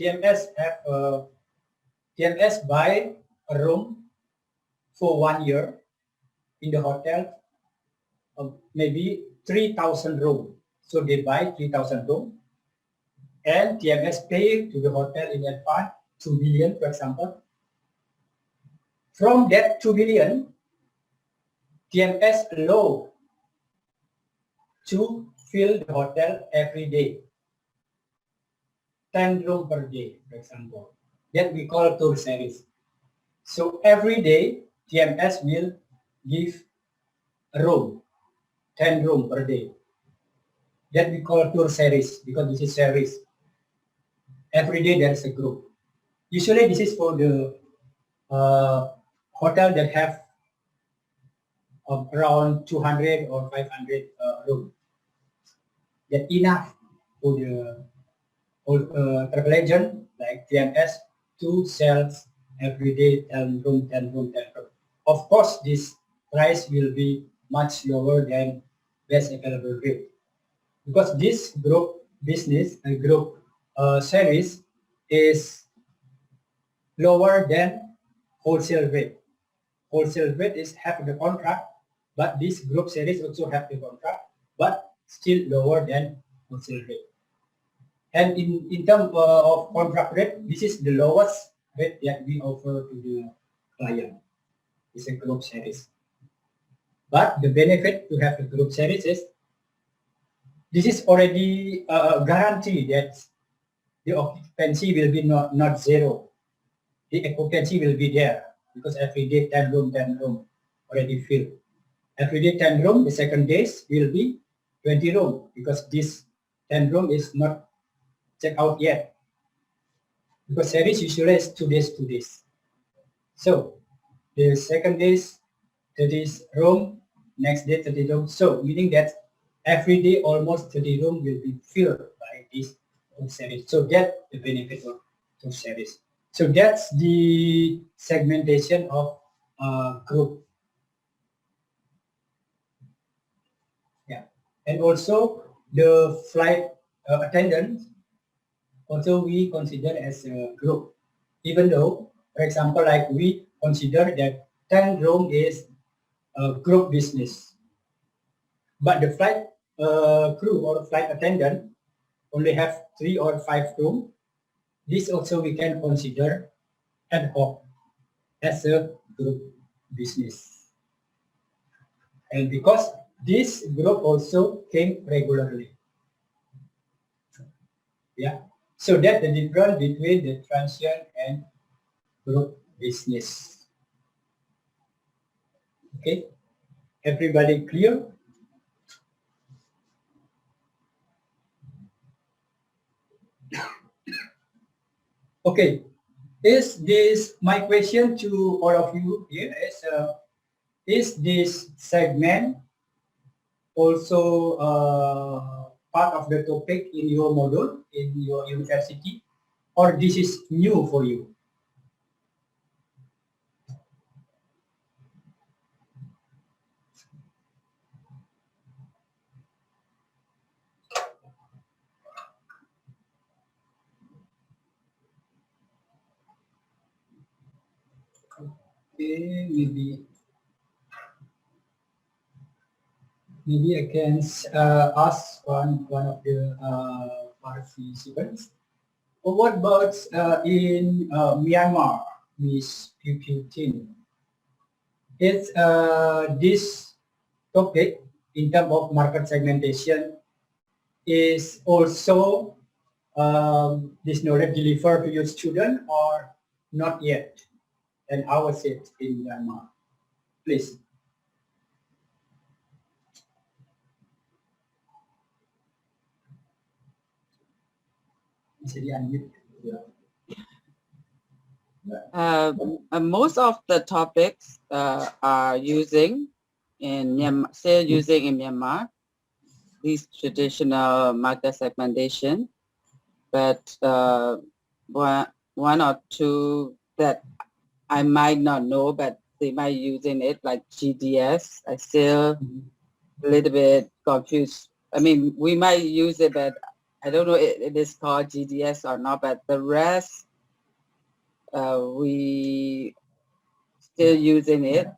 TMS buy a room for 1 year in the hotel, maybe 3,000 room. So they buy 3,000 room, and TMS pay to the hotel in advance 2 billion, for example. From that 2 billion, TMS allow to fill the hotel every day, 10 room per day, for example. That we call tour series. So every day, TMS will give a room, 10 room per day. That we call tour series because this is series. Every day there is a group. Usually this is for the hotel that have around 200 or 500 room. That enough for the travel agent like TMS to sell every day 10 room, 10 room, 10 room. Of course, this price will be much lower than best available rate because this group business and group service is lower than wholesale rate. Wholesale rate is have the contract, but this group series also have the contract, but still lower than wholesale rate. And in terms of contract rate, this is the lowest rate that we offer to the client. It's a group series. But the benefit to have the group series is this is already a guarantee that the occupancy will be not zero. The occupancy will be there because every day 10 room already filled. Every day 10 room, the second days will be 20 room because this 10 room is not checked out yet. Because series usually is 2 days, 2 days. So the second days 30 room, next day 30 room. So meaning that every day almost 30 room will be filled by this series. So get the benefit of two series. So that's the segmentation of group. Yeah, and also the flight attendant also we consider as a group, even though, for example, like we consider that 10 room is a group business, but the flight crew or flight attendant only have 3 or 5 room. This also we can consider ad hoc as a group business. And because this group also came regularly. Yeah. So that's the difference between the transient and group business. Okay. Everybody clear? Okay. Is this my question to all of you here is this segment also part of the topic in your module in your university, or this is new for you? Okay, maybe I can ask one of the participants. What about in Myanmar, Miss Putin? Is this topic in terms of market segmentation is also this knowledge delivered to your student or not yet? And how was it in Myanmar? Please. Bisa di-unmute. Most of the topics are using in Myanmar, still using in Myanmar, these traditional market segmentation, but one or two that I might not know, but they might using it like GDS. I still a little bit confused. I mean, we might use it, but I don't know if it is called GDS or not, but the rest, we still using it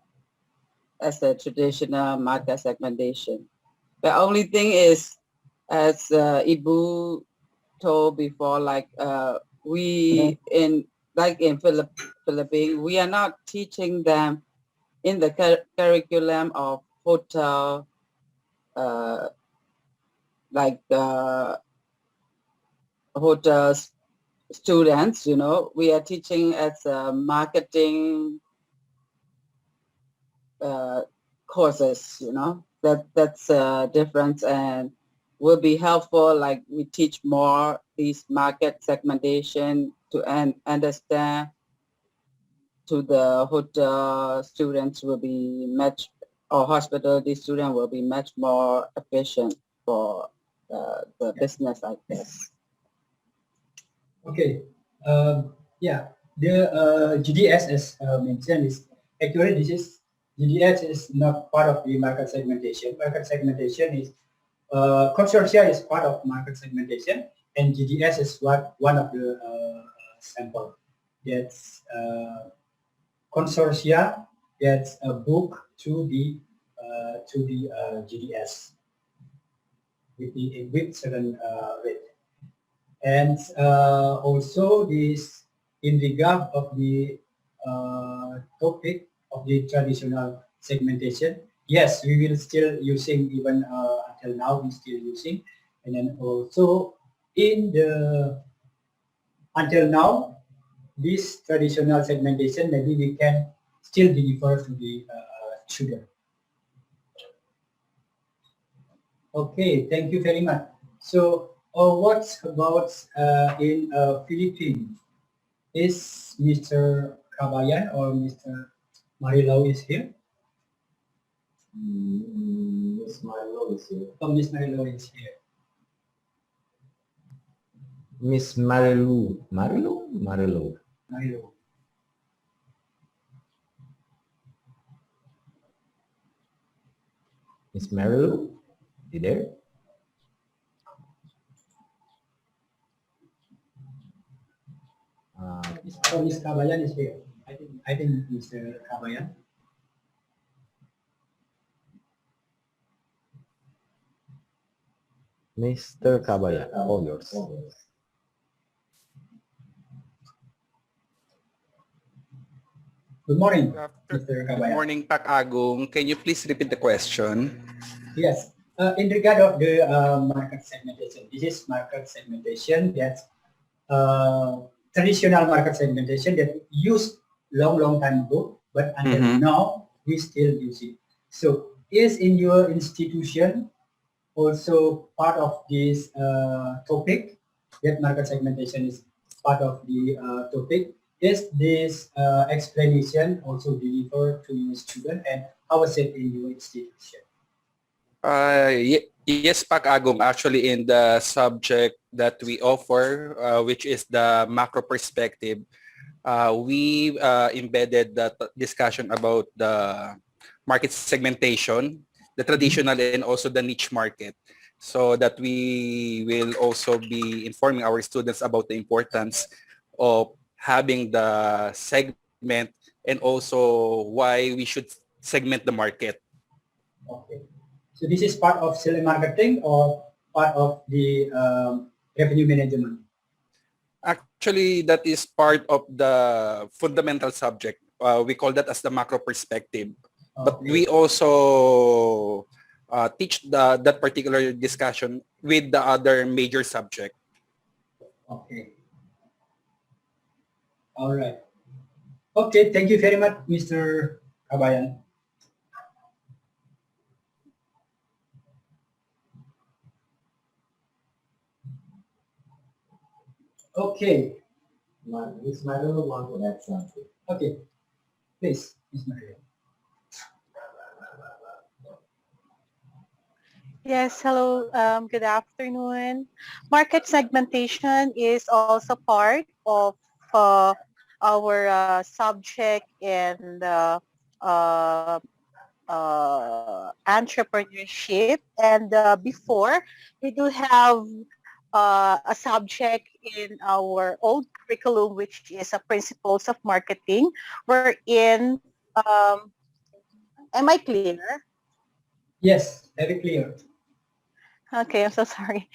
as a traditional market segmentation. The only thing is, as Ibu told before, like we in Philippines, we are not teaching them in the curriculum of hotel, like hotels students. You know, we are teaching as marketing courses. You know, that's a difference and will be helpful. Like we teach more these market segmentation to understand to the hotel students will be much, or hospitality student will be much more efficient for the business, I guess. Okay. Yeah, the GDS as mentioned is actually GDS is not part of the market segmentation. Market segmentation is consortia is part of market segmentation, and GDS is one of the sample. That's consortia gets a book to the GDS with certain rate. And also this in regard of the topic of the traditional segmentation, yes, we will still using even until now we still using, and then also in the until now this traditional segmentation maybe we can still deliver to the student. Okay, thank you very much. So what about in Philippines? Is Mr. Kabayan or Mr. Marilo is here? Miss Marilo is here. Oh, Miss Marilo is here. Miss Marilu. Marilu? Marilu. Marilo. Miss Marilu? You there? Oh, Miss Kabayan is here. I think Mr. Kabayan. Mr. Kabayan, all yours. Good morning, Good Mr. Kabayan. morning, Pak Agong. Can you please repeat the question? Yes. In regard of the market segmentation, this is market segmentation that traditional market segmentation that used long time ago, but until now we still use it. So is in your institution also part of this topic that market segmentation is part of the topic? Is this explanation also delivered to your student, and how is it in your institution? Yes, Pak Agong. Actually, in the subject that we offer, which is the macro perspective, we embedded the discussion about the market segmentation, the traditional and also the niche market, so that we will also be informing our students about the importance of having the segment and also why we should segment the market. Okay. So this is part of sales and marketing or part of the revenue management? Actually, that is part of the fundamental subject. We call that as the macro perspective. But we also teach that particular discussion with the other major subject. Okay. All right. Okay. Thank you very much, Mr. Kabayan. Okay. Miss Mario want to add something. Okay. Please, Ms. Maria. Yes, hello, good afternoon. Market segmentation is also part of our subject in the uh, entrepreneurship. And before, we do have a subject in our old curriculum, which is a principles of marketing, wherein, am I clear? Yes, very clear. Okay, I'm so sorry.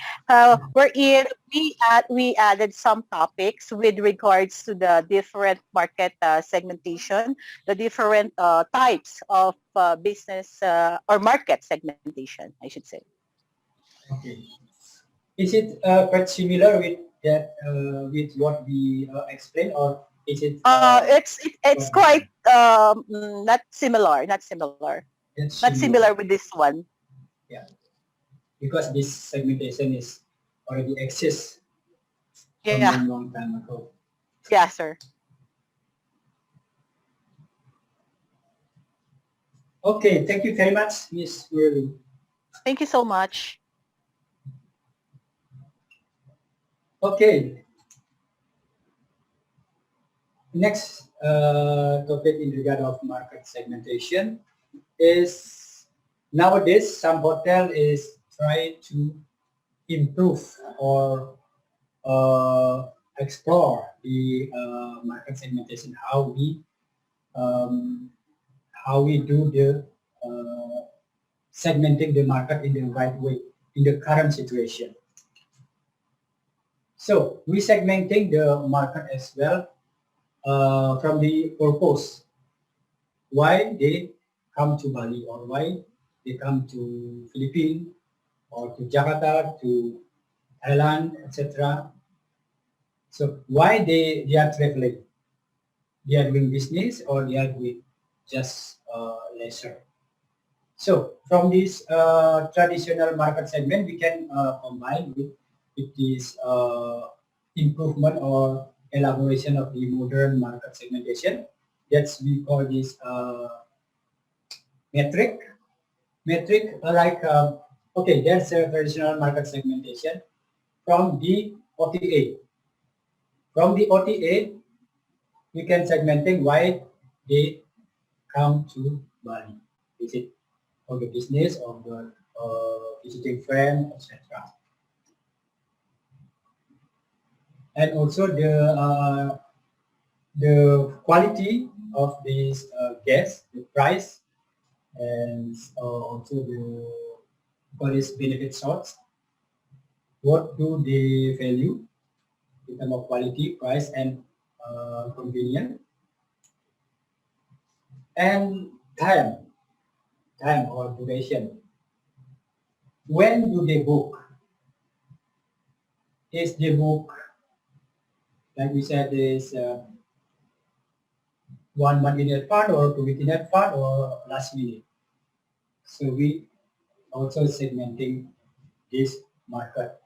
Wherein we added some topics with regards to the different market segmentation, the different types of business or market segmentation, I should say. Okay. Is it quite similar with that with what we explained, or is it It's quite different? quite not similar, It's not similar. similar with this one. Yeah, because this segmentation is already exists from Yeah, long, long time ago. yeah, sir. Okay, thank you very much, Miss Murli. Thank you so much. Okay, next topic in regard of market segmentation is nowadays some hotel is trying to improve or explore the market segmentation, um, how we do the segmenting the market in the right way in the current situation. So we segmenting the market as well from the purpose why they come to Bali or why they come to Philippines or to Jakarta, to Thailand, etc. So why they are traveling? They are doing business or they are doing just leisure. So from this traditional market segment, we can combine with this improvement or elaboration of the modern market segmentation. That's we call this metric. Metric okay, there's a traditional market segmentation from the OTA. From the OTA, we can segmenting why they come to Bali. Is it for the business or the visiting friend, etc. And also the quality of these guests, the price, and also the police benefit sorts. What do they value in terms of quality, price, and convenience, and time or duration. When do they book? Is the book, like we said, is 1 month in advance or 2 weeks in advance or last minute? So we also segmenting this market.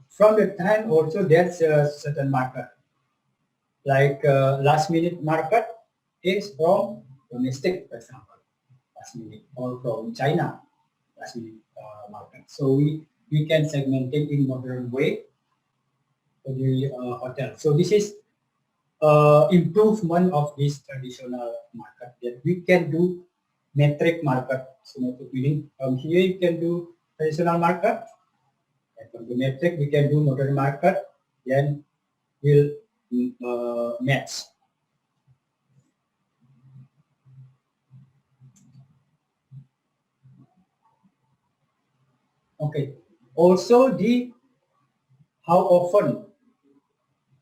From the time also there's a certain market, like last minute market is from domestic, for example, last minute, or from China, last minute market. So we can segment it in modern way for the hotel. So this is improvement of this traditional market that we can do metric market. So metric meaning from here you can do traditional market, and from the metric we can do modern market, then we'll match. Okay. Also the how often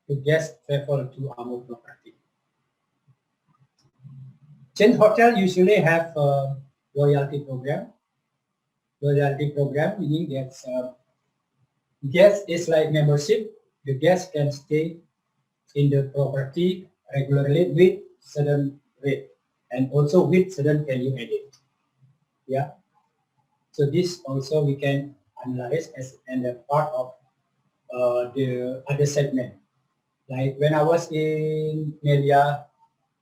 the guests travel to our property. Chain hotel usually have a loyalty program. Loyalty program, meaning that guest is like membership. The guest can stay in the property regularly with certain rate and also with certain value added. Yeah. So this also we can analyze as and a part of the other segment. Like when I was in Melia,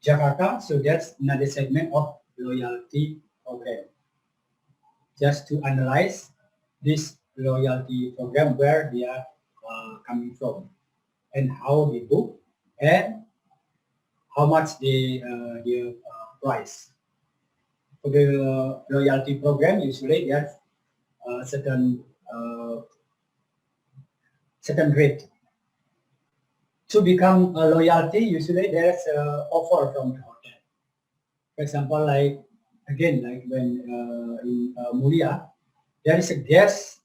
Jakarta, so that's another segment of loyalty program. Just to analyze this loyalty program, where they are coming from and how they book and how much their price. For the loyalty program, usually there's certain certain rate. To become a loyalty, usually there's a offer from the hotel. For example, like again, like when in Mulia, there is a guest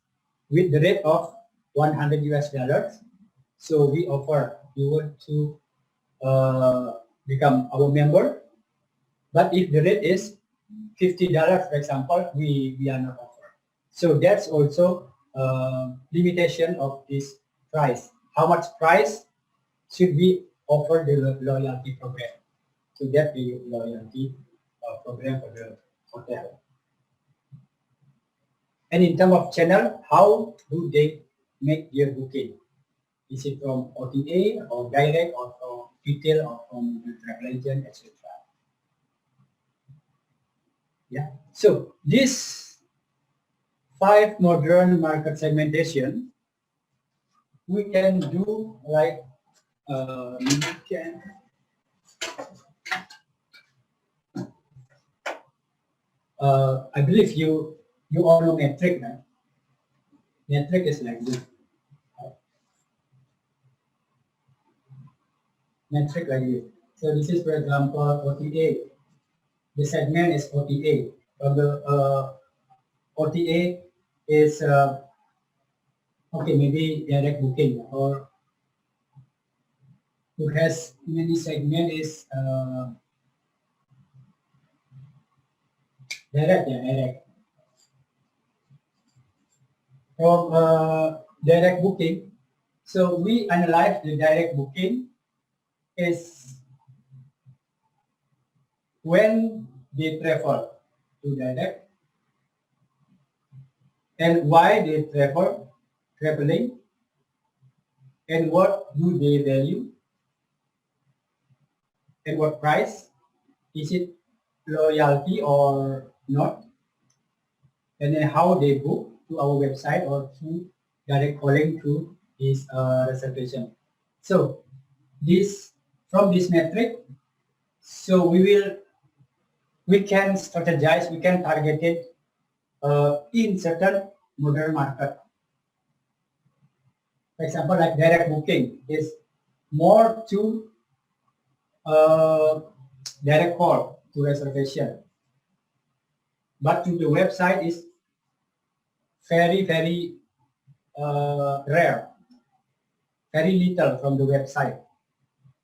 with the rate of 100 US dollars. So we offer you want to become our member, but if the rate is $50, for example, we are not offer. So that's also limitation of this price. How much price should we offer the loyalty program to get the loyalty program for the hotel? And in terms of channel, how do they make their booking? Is it from OTA or direct or from retail or from the travel agent, etc.? Yeah. So this 5 modern market segmentation, we can do like we can I believe you all know metric, right? Metric is like this. Metric like this. So this is, for example, OTA. The segment is OTA. From the OTA is okay, maybe direct booking, or who has many segment is direct, yeah, direct. From direct booking, so we analyze the direct booking is when they travel to direct and why they traveling, and what do they value and what price, is it loyalty or not, and then how they book to our website or through direct calling to this reservation. So this, from this metric, so we can strategize, we can target it in certain modern market. For example, like direct booking is more to direct call to reservation, but to the website is very rare, very little from the website.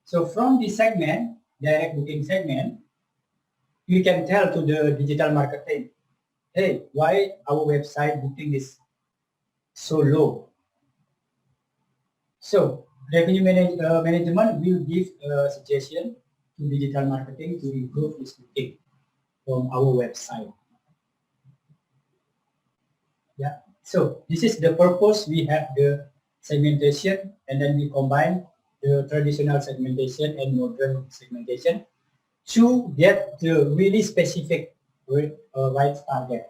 So from this segment, direct booking segment, we can tell to the digital marketing, hey, why our website booking is so low? So revenue management will give a suggestion to digital marketing to improve this booking from our website. Yeah. So this is the purpose. We have the segmentation, and then we combine the traditional segmentation and modern segmentation to get the really specific right target.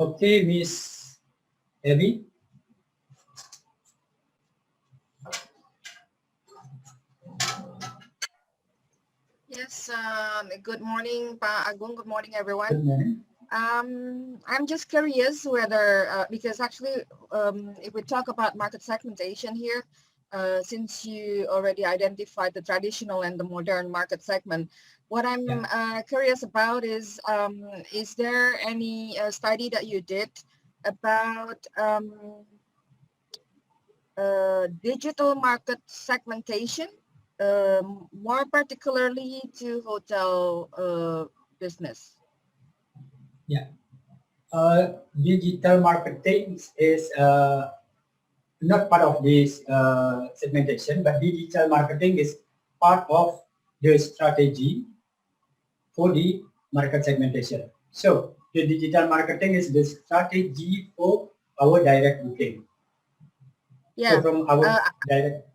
Okay, Miss Evie. Yes, good morning, Pa Agung. Good morning, everyone. Good morning. I'm just curious whether, because actually, if we talk about market segmentation here, since you already identified the traditional and the modern market segment, what I'm curious about is there any study that you did about digital market segmentation, more particularly to hotel business? Digital marketing is not part of this segmentation, but digital marketing is part of the strategy for the market segmentation. So the digital marketing is the strategy for our direct booking. Yeah. So from our direct,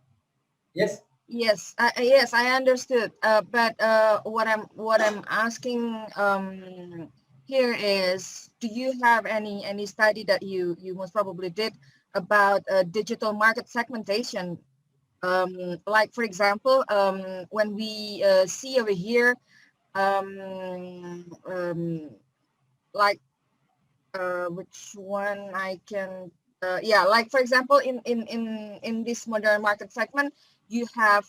yes. Yes, yes, I understood. But what I'm asking here is, do you have any study that you most probably did about digital market segmentation? Like for example, when we see over here, like which one I can, yeah, like for example, in this modern market segment, you have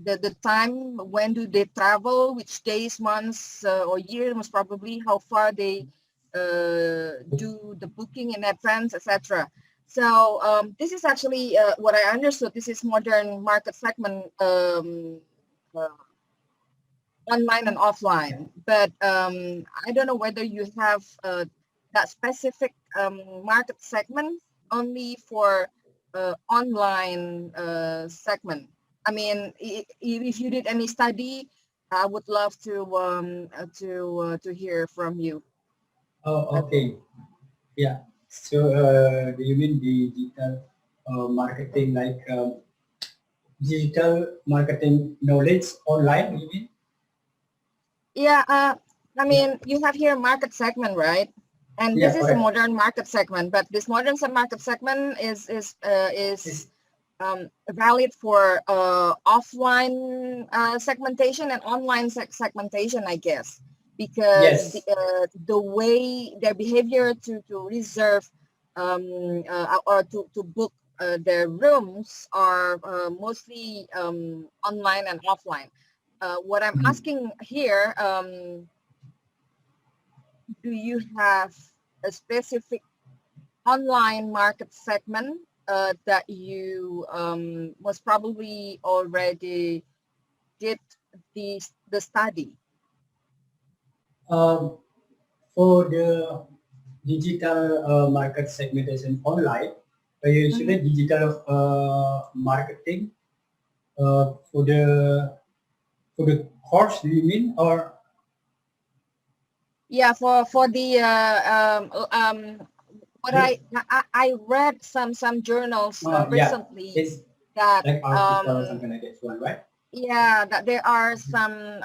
the time, when do they travel, which days, months, or year, most probably how far they do the booking in advance, etc. So this is actually what I understood. This is modern market segment, online and offline. But I don't know whether you have that specific market segment only for online segment. I mean, if you did any study, I would love to hear from you. Oh, okay. Yeah. So do you mean digital marketing, like digital marketing knowledge online, you mean? Yeah, I mean, you have here market segment, right? And Yeah, this is a correct. modern market segment, but this modern market segment is valid for offline segmentation and online segmentation, I guess, because Yes. the way their behavior to reserve or to book their rooms are mostly online and offline. What I'm asking here, do you have a specific online market segment that you most probably already did the study? For the digital market segmentation online, usually digital marketing for the course, do you mean, or Yeah, for the what I read some journals yeah, recently it's that like article or something like that one, right? yeah, that there are some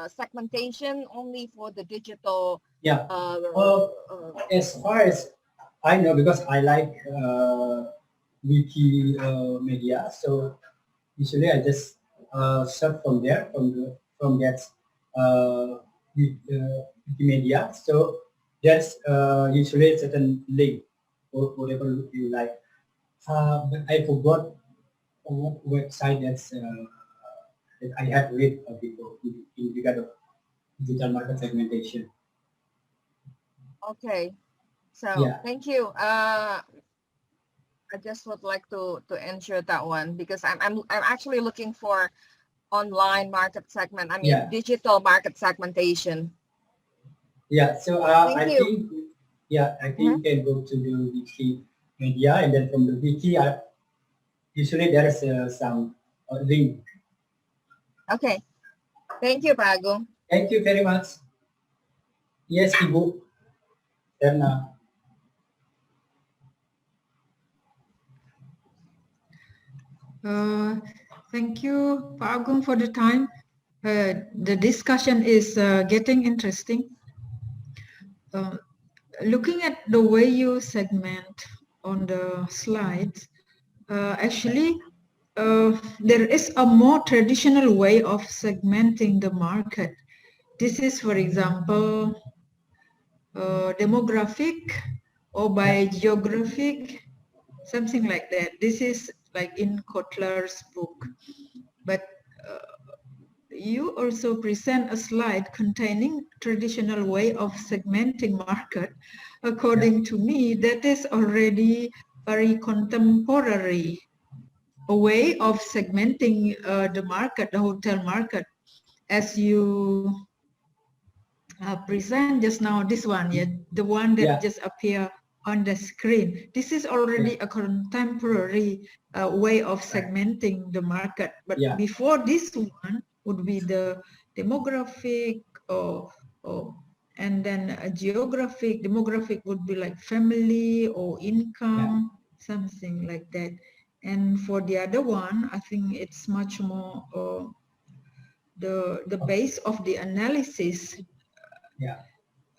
segmentation only for the digital. Yeah. As far as I know, because I like wiki media, so usually I just search from there, from that Wikimedia. So there's usually a certain link or whatever you like. But I forgot what website that I had read before in regard of digital market segmentation. Okay, so Yeah. thank you. I just would like to ensure that one, because I'm actually looking for online market segment. I mean, Yeah. digital market segmentation. Yeah. So Thank I you. think, yeah, I think you can go to the Wikimedia, and then from the wiki, usually there is some link. Okay. Thank you, Pak Agung. Thank you very much. Yes, Ibu. Then Thank you, Pak Agung, for the time. The discussion is getting interesting. Looking at the way you segment on the slides, actually, there is a more traditional way of segmenting the market. This is, for example, demographic or by geographic, something like that. This is like in Kotler's book. But you also present a slide containing traditional way of segmenting market. According to me, that is already very contemporary, a way of segmenting the market, the hotel market. as you present just now, this one, yeah, the one that Yeah. just appear on the screen. This is already a contemporary way of segmenting the market. But Yeah. before this one would be the demographic and then a geographic. Demographic would be like family or income, something like that. And for the other one, I think it's much more the base of the analysis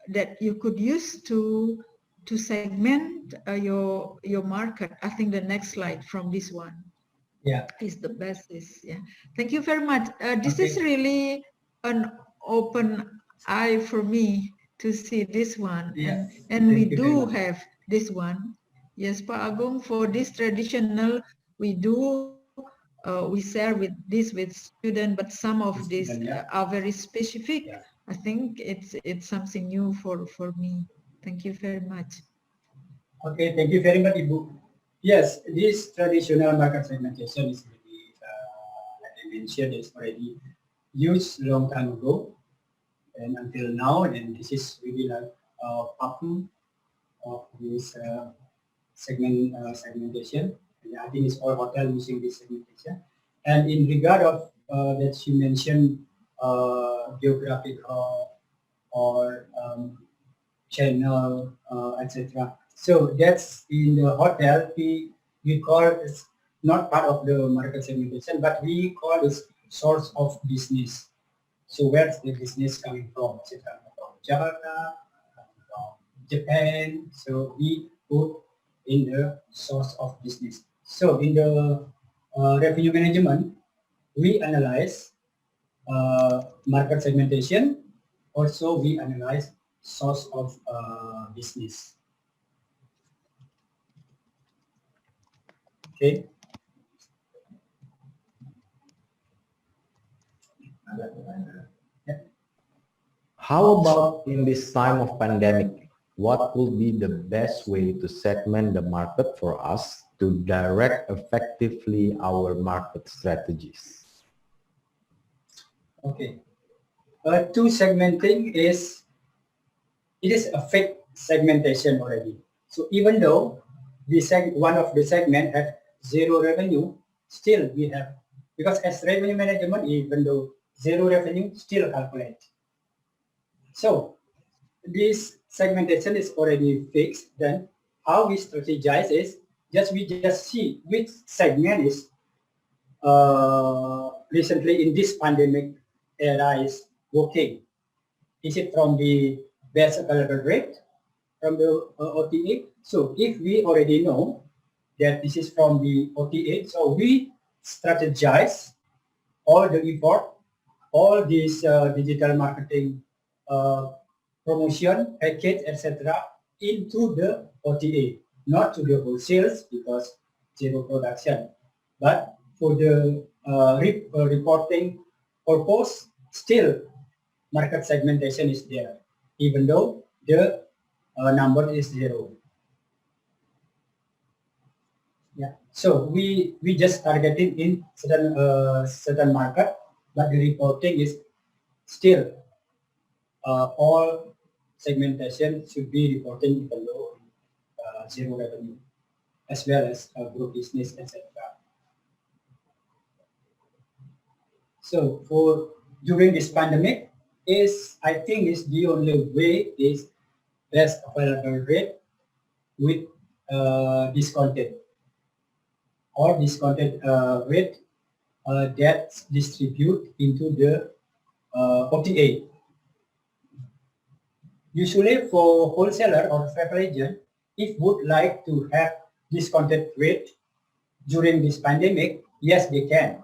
that you could use to segment your market. I think the next slide from this one is the basis. Yeah, thank you very much. This is really an open eye for me to see this one, and we do have this one. Yes, Pak Agung, for this traditional we do we share with students, but some of these are very specific. I think it's something new for me. Thank you very much. Okay, thank you very much, Ibu. Yes, this traditional market segmentation is really, like I mentioned, is already used long time ago, and until now, and this is really like a pattern of this segmentation. And I think it's all hotel using this segmentation. And in regard of that you mentioned geographic or channel, etc. So that's in the hotel we call it's not part of the market segmentation, but we call this source of business. So where's the business coming from? Is it coming from Jakarta, from Japan? So we put in the source of business. So in the revenue management, we analyze market segmentation. Also, we analyze source of business. Okay. How about in this time of pandemic? What will be the best way to segment the market for us to direct effectively our market strategies? Okay. To segmenting it is a fake segmentation already. So even though one of the segment have zero revenue, still we have, because as revenue management, even though zero revenue, still calculate. So this segmentation is already fixed. Then how we strategize is we just see which segment is recently in this pandemic era is working. Is it from the best available rate from the OTA? So if we already know that this is from the OTA, so we strategize all the effort, all these digital marketing promotion, package, etc. into the OTA, not to the wholesales because zero production. But for the reporting purpose, still market segmentation is there, even though the number is zero. Yeah. So we just targeted in certain market, but the reporting is still all segmentation should be reporting even though zero revenue, as well as group business, etc. So for during this pandemic, I think is the only way is best available rate with discounted or discounted rate that distribute into the OTA. Usually for wholesaler or travel agent, if would like to have discounted rate during this pandemic, yes, they can.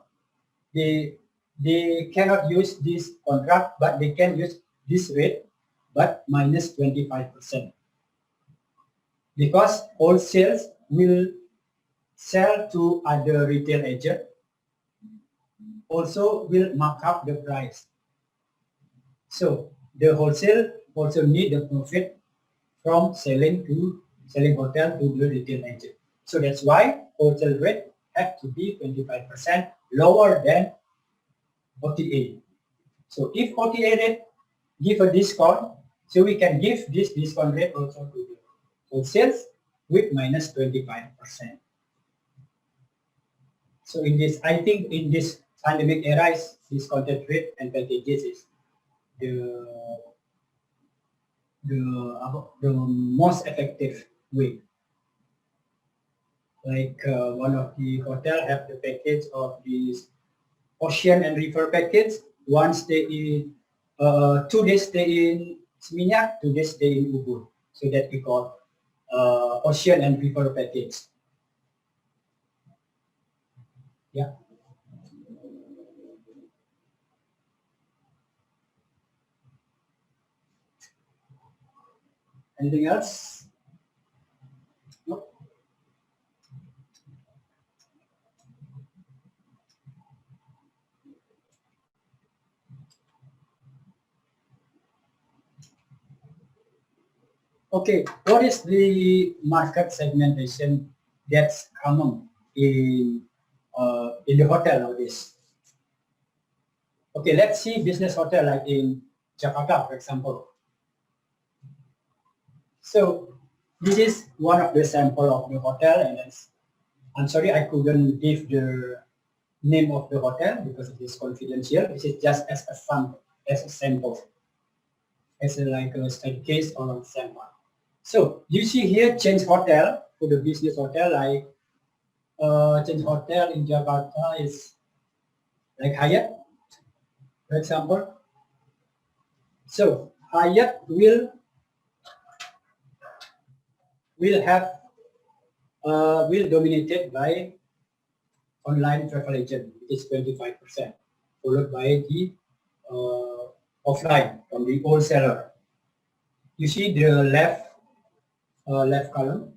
They cannot use this contract, but they can use this rate, but minus 25%. Because wholesales will sell to other retail agent, also will mark up the price. So the wholesale also need the profit from selling hotel to the retail agent. So that's why wholesale rate have to be 25% lower than OTA. So if OTA rate give a discount, so we can give this discount rate also to the wholesales with minus 25%. So in this, I think in this pandemic era, discounted rate and packages is the the most effective way. Like one of the hotel have the package of this ocean and river package. One stay in 2 days stay in Seminyak, 2 days stay in Ubud. So that we call ocean and river package. Yeah. Anything else? No. Okay, what is the market segmentation that's common in the hotel nowadays? Okay, let's see business hotel like in Jakarta, for example. So this is one of the sample of the hotel, and I'm sorry I couldn't give the name of the hotel because it is confidential. This is just as a sample, as like a study case or a sample. So you see here change hotel for the business hotel, like change hotel in Jakarta is like Hyatt, for example. So Hyatt will have will dominated by online travel agent, which is 25%, followed by the offline from the wholesaler. You see the left column,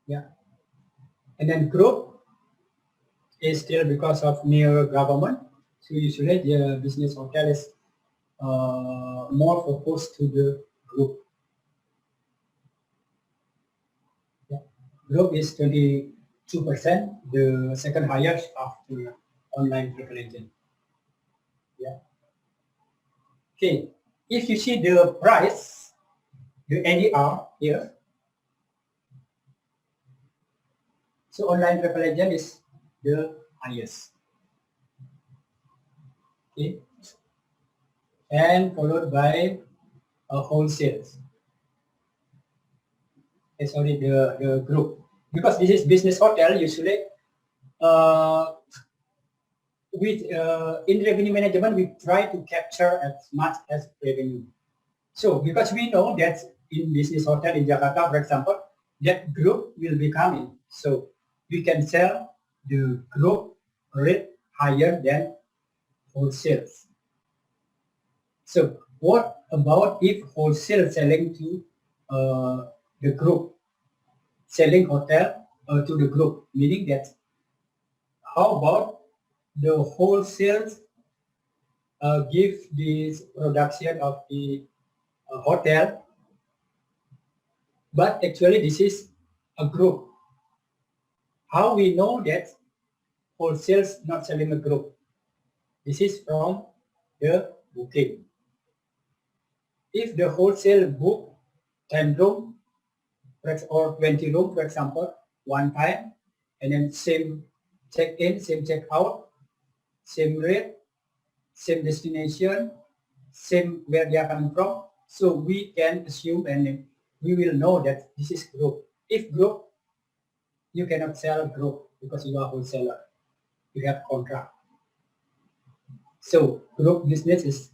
yeah, and then group is still because of near government. So usually the business hotel is more focused to the group. Yeah. Group is 22%, the second highest after online travel agent. Yeah. Okay, if you see the price, the ADR here, so online travel agent is the highest. Okay, and followed by wholesale. Sorry, the group, because this is business hotel. Usually, with in revenue management, we try to capture as much as revenue. So because we know that in business hotel in Jakarta, for example, that group will be coming. So we can sell the group rate higher than wholesale. So what about if wholesale selling to the group, selling hotel to the group, meaning that how about the wholesale give this production of the hotel, but actually this is a group. How we know that wholesale not selling a group? This is from the booking. If the wholesale book 10 room or 20 room, for example, one time, and then same check-in, same check-out, same rate, same destination, same where they are coming from. So we can assume and we will know that this is group. If group, you cannot sell group because you are wholesaler. You have contract. So group business is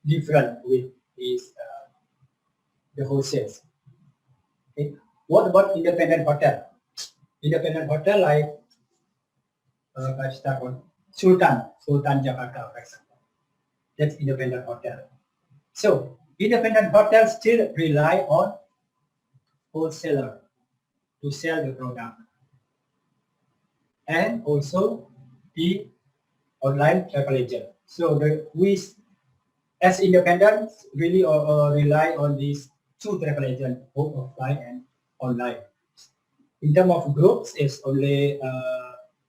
different with these the wholesales. Okay. What about independent hotel? Independent hotel like Sultan Jakarta, for example. That's independent hotel. So independent hotels still rely on wholesaler to sell the product, and also the online travel agent. So we as independents really rely on these two travel agents, both offline and online. In terms of groups, it's only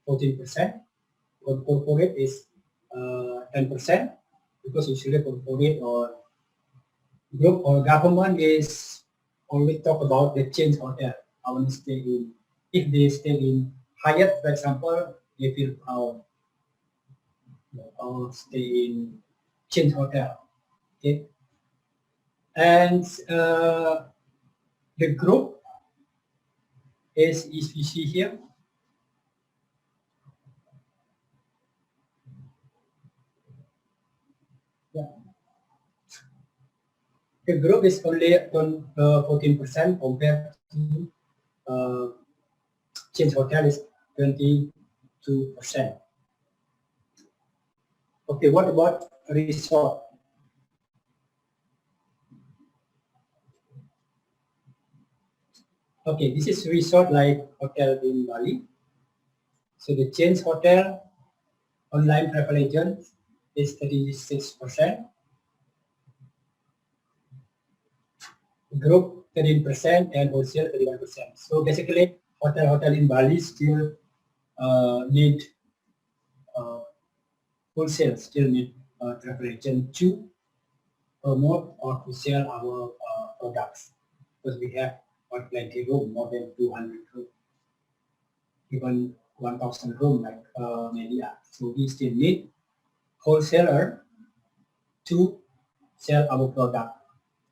14%, corporate is 10%, because usually corporate or group or government is always talk about the change hotel. I want to stay in. If they stay in Hyatt, for example, they feel proud. Or stay in change hotel. Okay, and the group is you see here. Yeah. The group is only 14% compared to change hotel is 22%. Okay, what about resort? Okay, this is resort like hotel in Bali. So the change hotel online travel agent is 36%. Group 13% and wholesale 31%. So basically, hotel in Bali still need wholesale, still need travel agent to promote or to sell our products, because we have plenty room, more than 200 room, even 1,000 room like media. So we still need wholesaler to sell our product.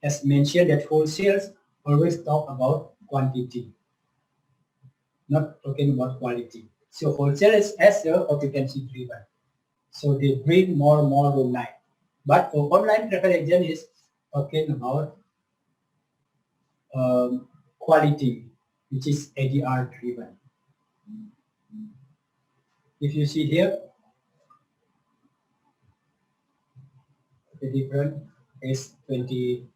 As mentioned, that wholesalers always talk about quantity, not talking about quality. So wholesalers as a occupancy driven. So they bring more and more room night. But for online travel agent is talking about quality, which is ADR driven. If you see here, the difference is $20.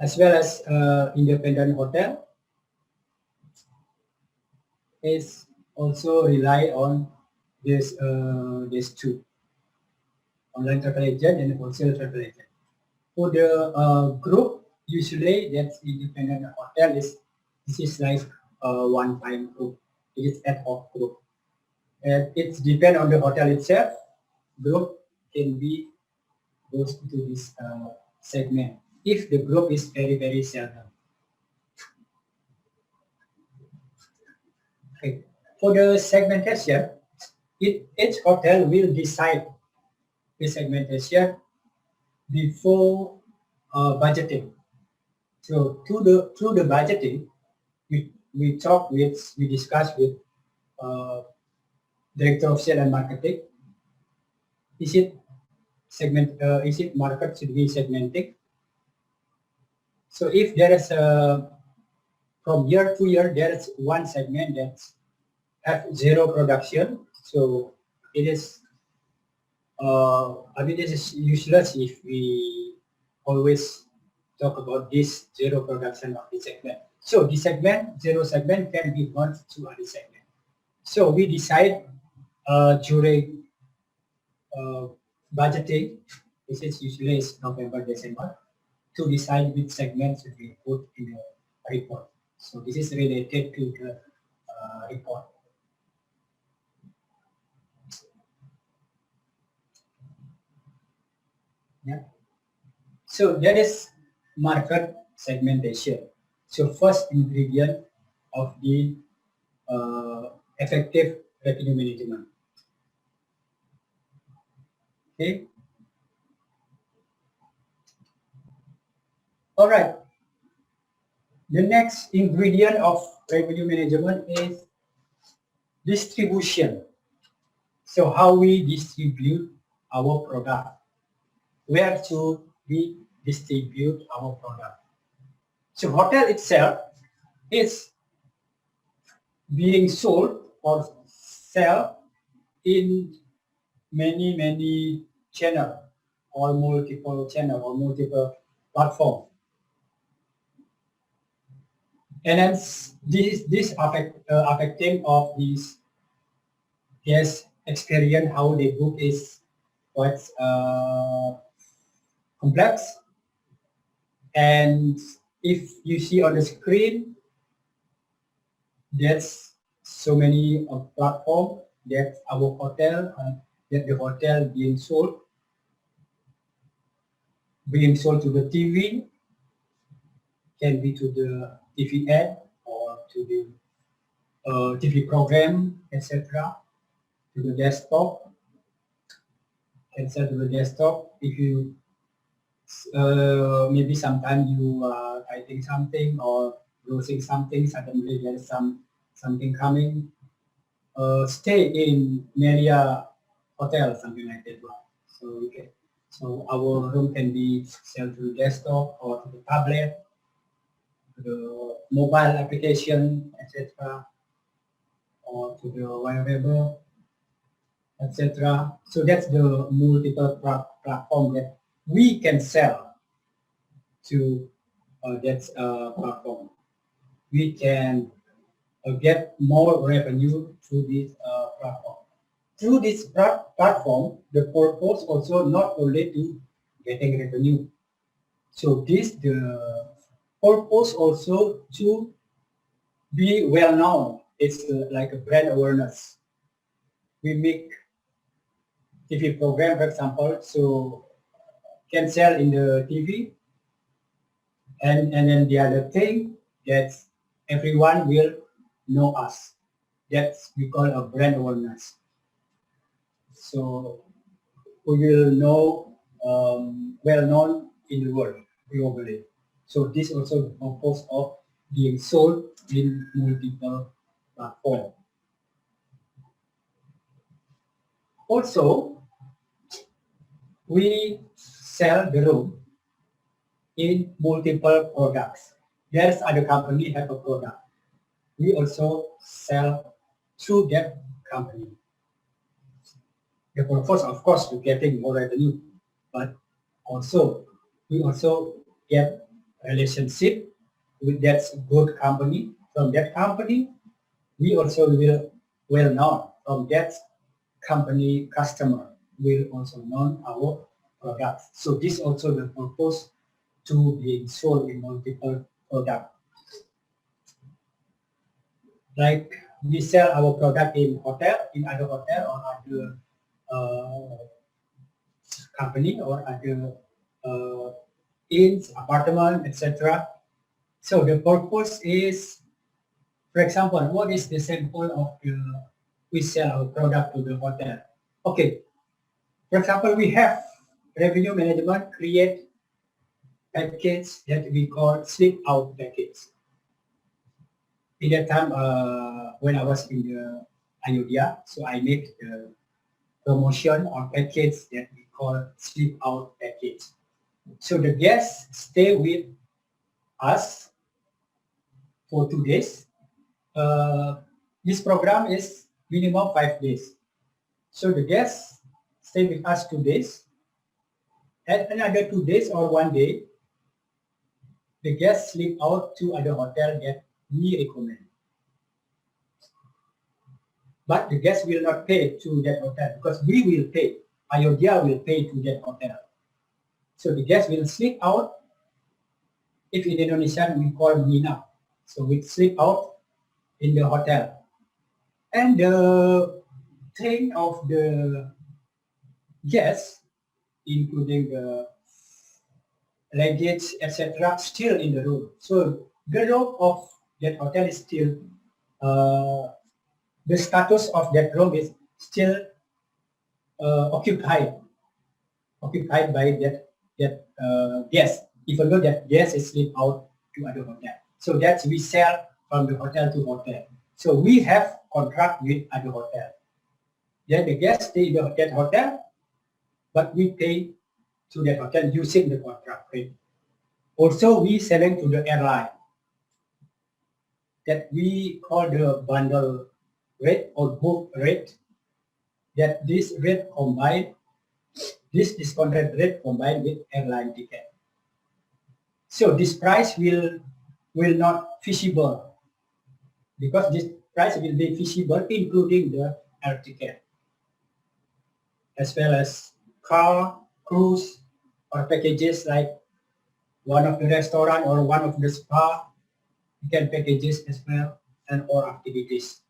As well as independent hotel is also rely on this these two, online travel agent and wholesale travel agent. For the group, usually that's independent hotel is this is like one-time group. It is ad hoc group, and it depends on the hotel itself. Group can be goes into this segment if the group is very seldom. Okay. For the segmentation, each hotel will decide the segmentation before budgeting. So through the budgeting, we discuss with director of sales and marketing. Is it is it market should be segmented? So if there is from year to year there is one segment that have zero production, so it is I mean, this is useless if we always talk about this zero production of the segment. So the segment, zero segment can be merged to other segment. So we decide during budgeting, this is usually is November, December, to decide which segment should be put in the report. So this is related to the report. Yeah. So that is market segmentation. So first ingredient of the effective revenue management. Okay. All right. The next ingredient of revenue management is distribution. So how we distribute our product. Where to we distribute our product. So hotel itself is being sold or sell in many channel or multiple channel or multiple platform. And then this affecting of these guest experience, how they book is quite complex. And if you see on the screen, that's so many platform that our hotel that the hotel being sold to the TV, can be to the TVET or to the TV program, etc. To the desktop, can sell to the desktop. If you maybe sometimes you are typing something or browsing something, suddenly there's something coming. Stay in Melia hotel, something like that. So you can, so our room can be sell to the desktop or to the tablet, to the mobile application, etc., or to the wearable, etc. So that's the multiple platform that we can sell to that platform. We can get more revenue through this platform. Through this platform, the purpose also not only to getting revenue. So this the purpose also to be well known. It's like a brand awareness. We make TV program, for example, so can sell in the TV, and then the other thing that everyone will know us. That's we call a brand awareness. So we will know well known in the world globally. So this also the purpose of being sold in multiple platforms. Also, we sell the room in multiple products. There's other company have a product. We also sell through that company. The purpose, of course, to getting more revenue, but also we also get relationship with that good company. From that company, we also will well known. From that company, customer will also know our products. So this also the purpose to being sold in multiple products. Like we sell our product in hotel, in other hotel or other company or other inns, apartment, etc. So the purpose is, for example, what is the sample of the we sell our product to the hotel? Okay, for example, we have revenue management create package that we call sleep out package. In that time, when I was in the Ayodhya, so I made the promotion or package that we call sleep out package. So the guests stay with us for 2 days. This program is minimum 5 days. So the guests stay with us 2 days. And another 2 days or 1 day, the guests sleep out to other hotel that we recommend. But the guests will not pay to that hotel because we will pay. Ayodhya will pay to that hotel. So the guests will sleep out. If in Indonesian we call nginap. So we sleep out in the hotel. And the thing of the guests, including the luggage, etc., still in the room. So the room of that hotel is still the status of that room is still occupied by that guest, even though that guest is sleep out to other hotel. So that's we sell from the hotel to hotel. So we have contract with other hotel. Then the guest stay in that hotel, but we pay to that hotel using the contract rate. Also, we selling to the airline that we call the bundle rate or book rate. That this rate combined, this discounted rate combined with airline ticket. So this price will not feasible because this price will be feasible including the air ticket as well as car, cruise, or packages like one of the restaurant or one of the spa, you can packages as well and or activities.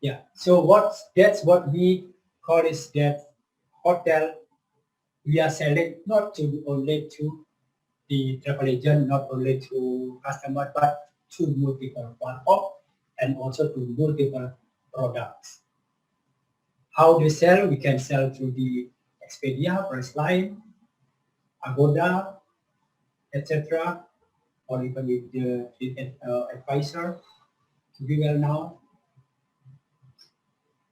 Yeah. So that's what we call is that hotel. We are selling not to only to the travel agent, not only to customer, but to multiple platform and also to multiple products. How they sell? We can sell through the Expedia, Priceline, Agoda, etc., or even with the advisor to be well now.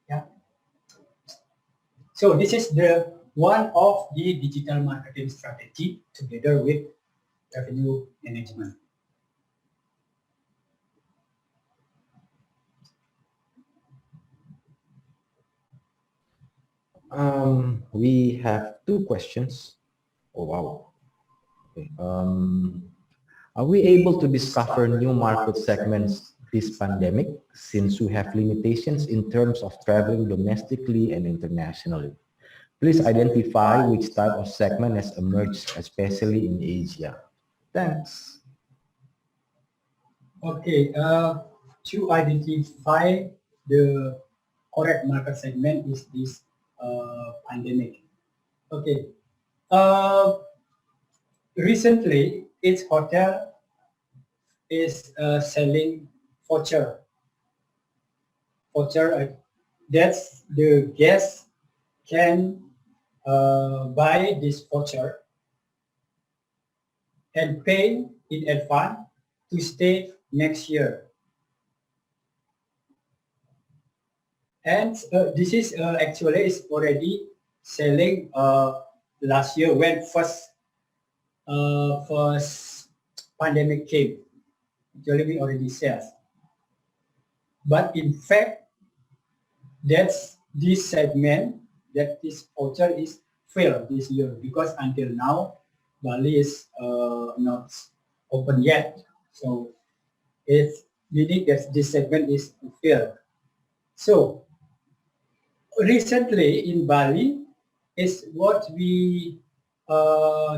Yeah. So this is the one of the digital marketing strategy together with revenue management. We have two questions. Oh, wow. Okay. Are we able to discover new market segments this pandemic since we have limitations in terms of traveling domestically and internationally? Please identify which type of segment has emerged, especially in Asia. Thanks. Okay, to identify the correct market segment is this pandemic. Okay, uh, recently its hotel is selling voucher. Voucher, that's the guest can buy this voucher and pay in advance to stay next year. And this is actually is already selling last year when first pandemic came. Actually, we already sell. But in fact, that's this segment that this voucher is failed this year because until now Bali is not open yet. So it's meaning that this segment is failed. So recently in Bali is what we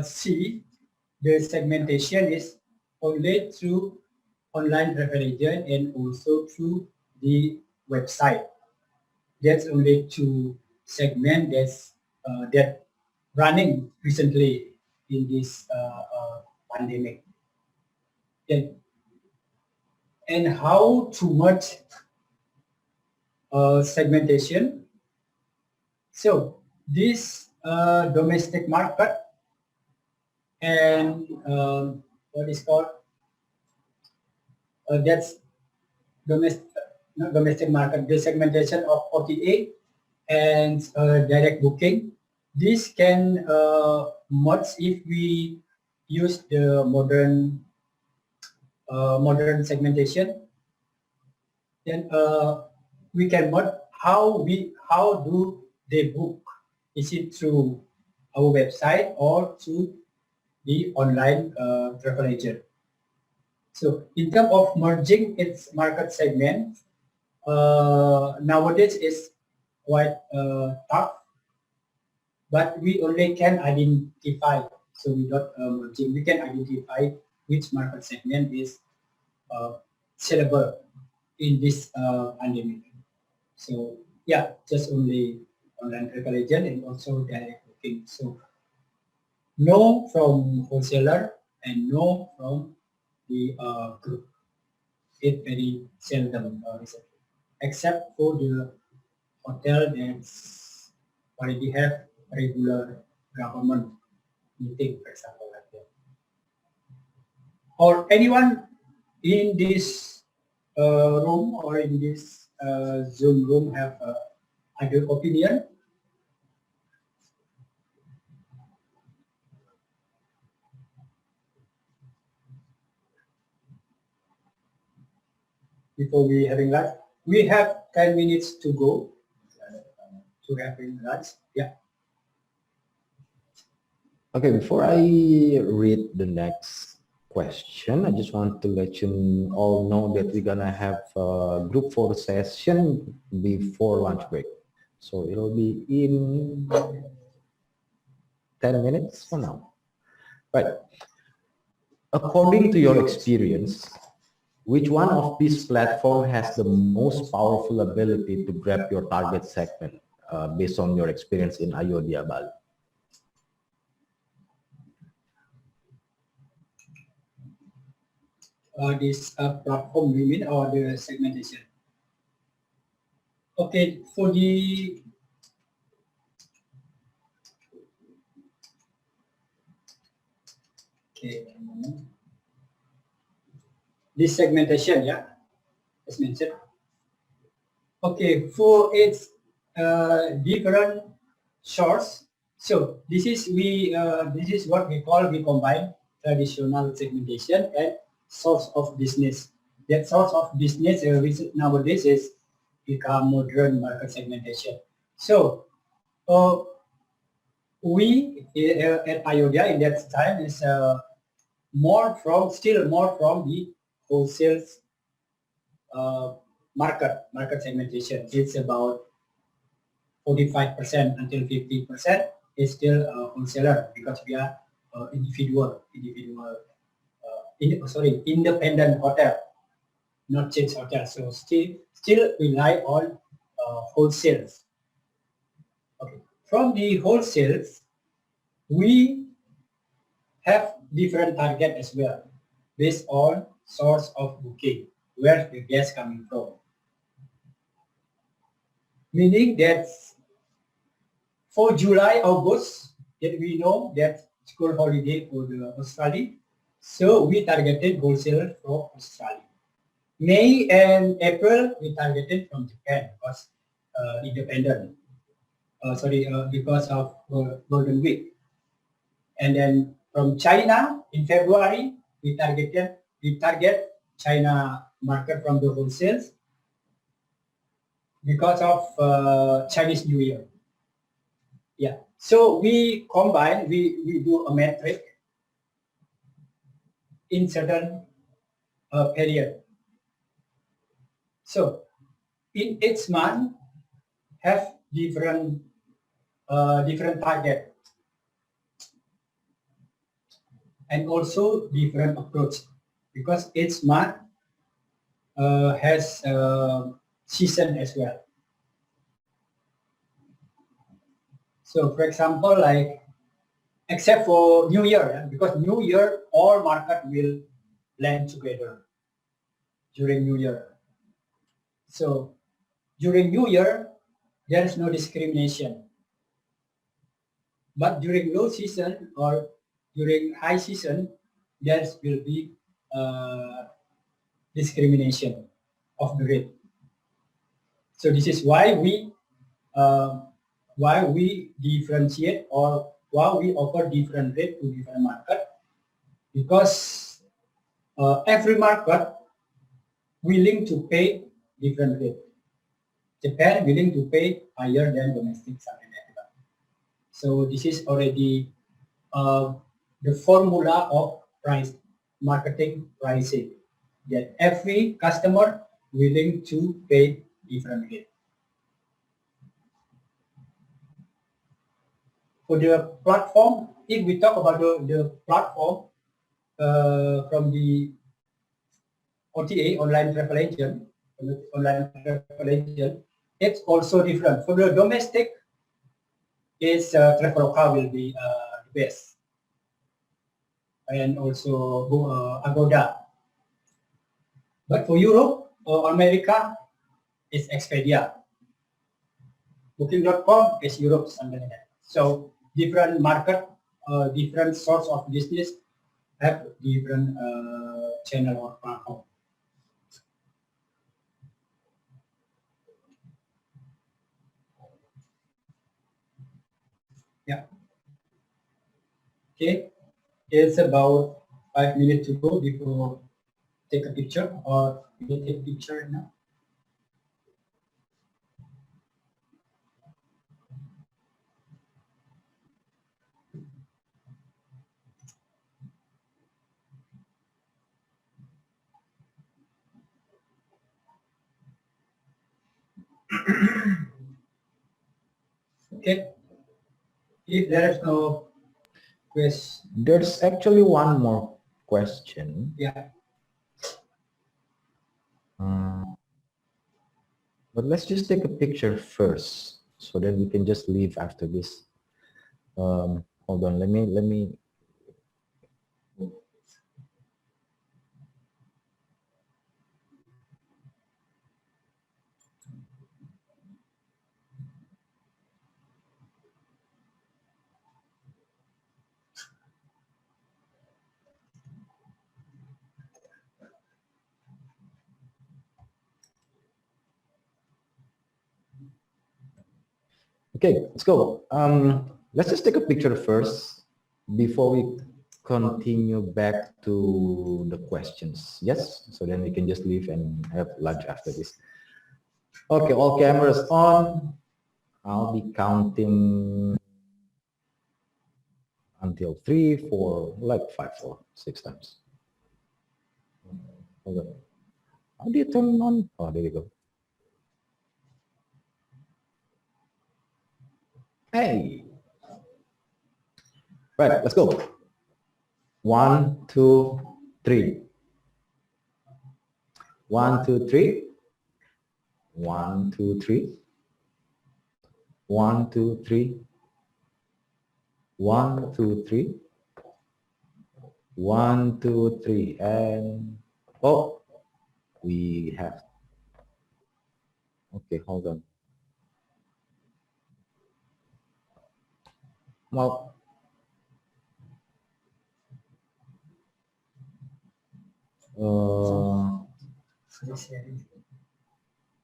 see the segmentation is only through online travel agent and also through the website. That's only two segment that running recently in this pandemic. And how too much segmentation. So this domestic market and what is called that's domestic not domestic market, the segmentation of OTA and direct booking. This can merge if we use the modern segmentation. Then we can merge how do they book? Is it through our website or through the online travel agent? So in terms of merging its market segment, nowadays is quite tough, but we only can identify. So we not merging. We can identify which market segment is sellable in this pandemic. So yeah, just only online travel agent and also direct booking. So no from wholesaler and no from the group. It very seldom recently, except for the hotel that's already have regular government meeting, for example, like that. Or anyone in this room or in this Zoom room have other opinion? Before we having lunch, we have 10 minutes to go to having lunch. Yeah. Okay, before I read the next question, I just want to let you all know that we're gonna have a group photo session before lunch break. So it'll be in 10 minutes from now. Right. According to your experience, which one of these platform has the most powerful ability to grab your target segment based on your experience in Ayodhya, Bali? This platform we mean or the segmentation? Okay, for the this segmentation, yeah, as mentioned. Okay, for its different source. So this is what we combine traditional segmentation and source of business. That source of business which nowadays is become modern market segmentation. So we at Ayodhya in that time is still more from the wholesale market segmentation. It's about 45% until 50% is still wholesaler because we are independent hotel, not chain hotel. So still rely on wholesales. Okay. From the wholesales, we have different target as well based on source of booking, where the guest coming from. Meaning that for July, August, that we know that school holiday for the Australia, so we targeted wholesaler from Australia. May and April, we targeted from Japan because independent. Because of Golden Week. And then from China in February, we target China market from the wholesales because of Chinese New Year. Yeah. So we combine, we do a metric in certain period. So in each month have different target and also different approach because each month has season as well. So for example, like except for New Year, because New Year all market will blend together during New Year. So during New Year, there is no discrimination. But during low season or during high season, there will be discrimination of the rate. So this is why we differentiate or why we offer different rate to different market, because every market willing to pay different rate. Japan willing to pay higher than domestic, something like that. So this is already the formula of marketing pricing, that every customer willing to pay different rate. For the platform, if we talk about the platform from the OTA, online travel agent, it's also different. For the domestic, is Traveloka will be the best, and also Agoda. But for Europe or America, it's Expedia. Booking.com is Europe, something like that. So different market, different source of business have different channel or platform. Yeah. Okay. It's about 5 minutes to go before take a picture, or you take a picture now. Okay. If there is no question. There's actually one more question. Yeah. But let's just take a picture first, so then we can just leave after this. Hold on, let me. Okay, let's go. Let's just take a picture first before we continue back to the questions. Yes, so then we can just leave and have lunch after this. Okay, all cameras on. I'll be counting until 3, 4, like 5 or 6 times. Hold on. How do you turn on? Oh, there you go. Hey. Right, let's go. 1, 2, 3. 1, 2, 3. 1, 2, 3. 1, 2, 3. 1, 2, 3. 1, 2, 3. And oh, we have. Okay, hold on. Well,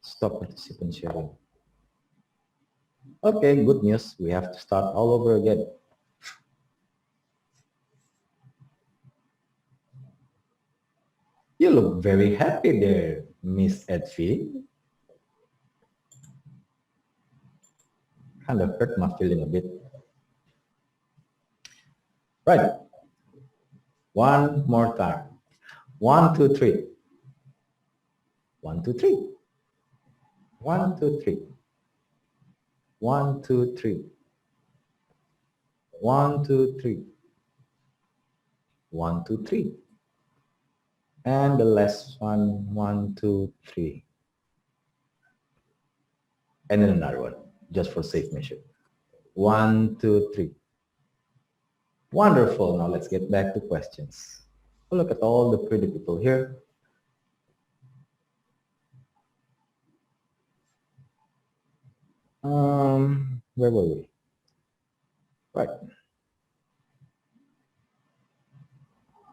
stop participant sharing. Okay, good news. We have to start all over again. You look very happy there, Miss Edfi. Kind of hurt my feeling a bit. Right. One more time. 1, 2, 3. 1, 2, 3. 1, 2, 3. 1, 2, 3. 1, 2, 3. 1, 2, 3. And the last one, 1, 2, 3. And then another one, just for safe measure. 1, 2, 3. Wonderful. Now let's get back to questions. Look at all the pretty people here. Where were we? Right.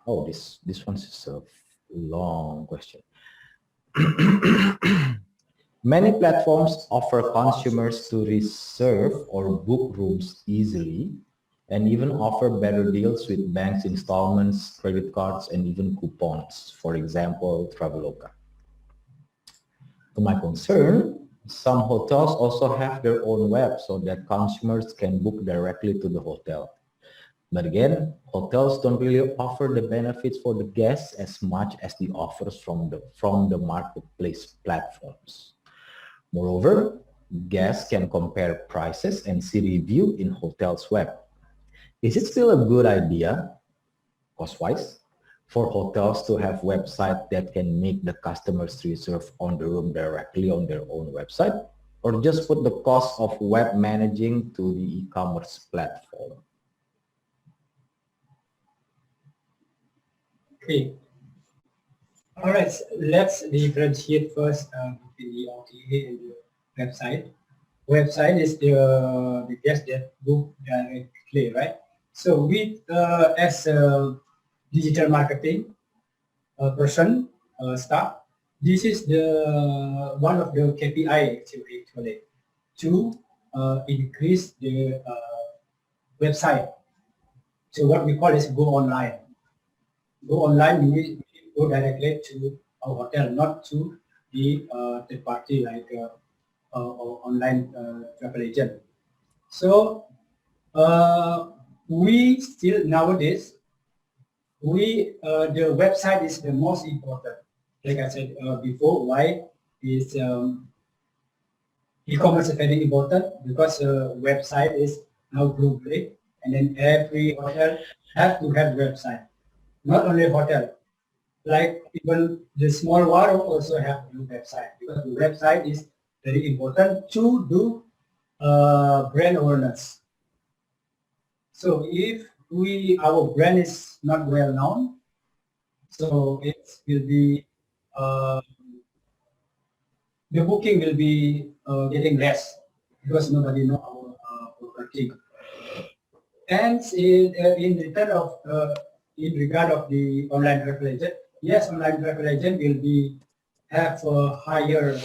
Oh, this one's is a long question. Many platforms offer consumers to reserve or book rooms easily and even offer better deals with banks, installments, credit cards, and even coupons. For example, Traveloka. To my concern, some hotels also have their own web so that consumers can book directly to the hotel. But again, hotels don't really offer the benefits for the guests as much as the offers from the marketplace platforms. Moreover, guests can compare prices and see review in hotels' web. Is it still a good idea, cost-wise, for hotels to have websites that can make the customers reserve on the room directly on their own website, or just put the cost of web managing to the e-commerce platform? Okay. All right, let's differentiate first between the OTA and the website. Website is the guest that book directly, right? So we, as a digital marketing person, staff, this is the one of the KPI actually to increase the website. So what we call is go online. Go online means go directly to a hotel, not to the third party like or online travel agent. So we still nowadays the website is the most important. Like I said before, why is e-commerce is very important because website is now globally, and then every hotel has to have website. Not only hotel, Like even the small warung also have the website, because the website is very important to do brand awareness. So if our brand is not well known, so it will be uh, the booking will be getting less because nobody know our property. And in return of in regard of the online travel agent, yes, online travel agent will be have a higher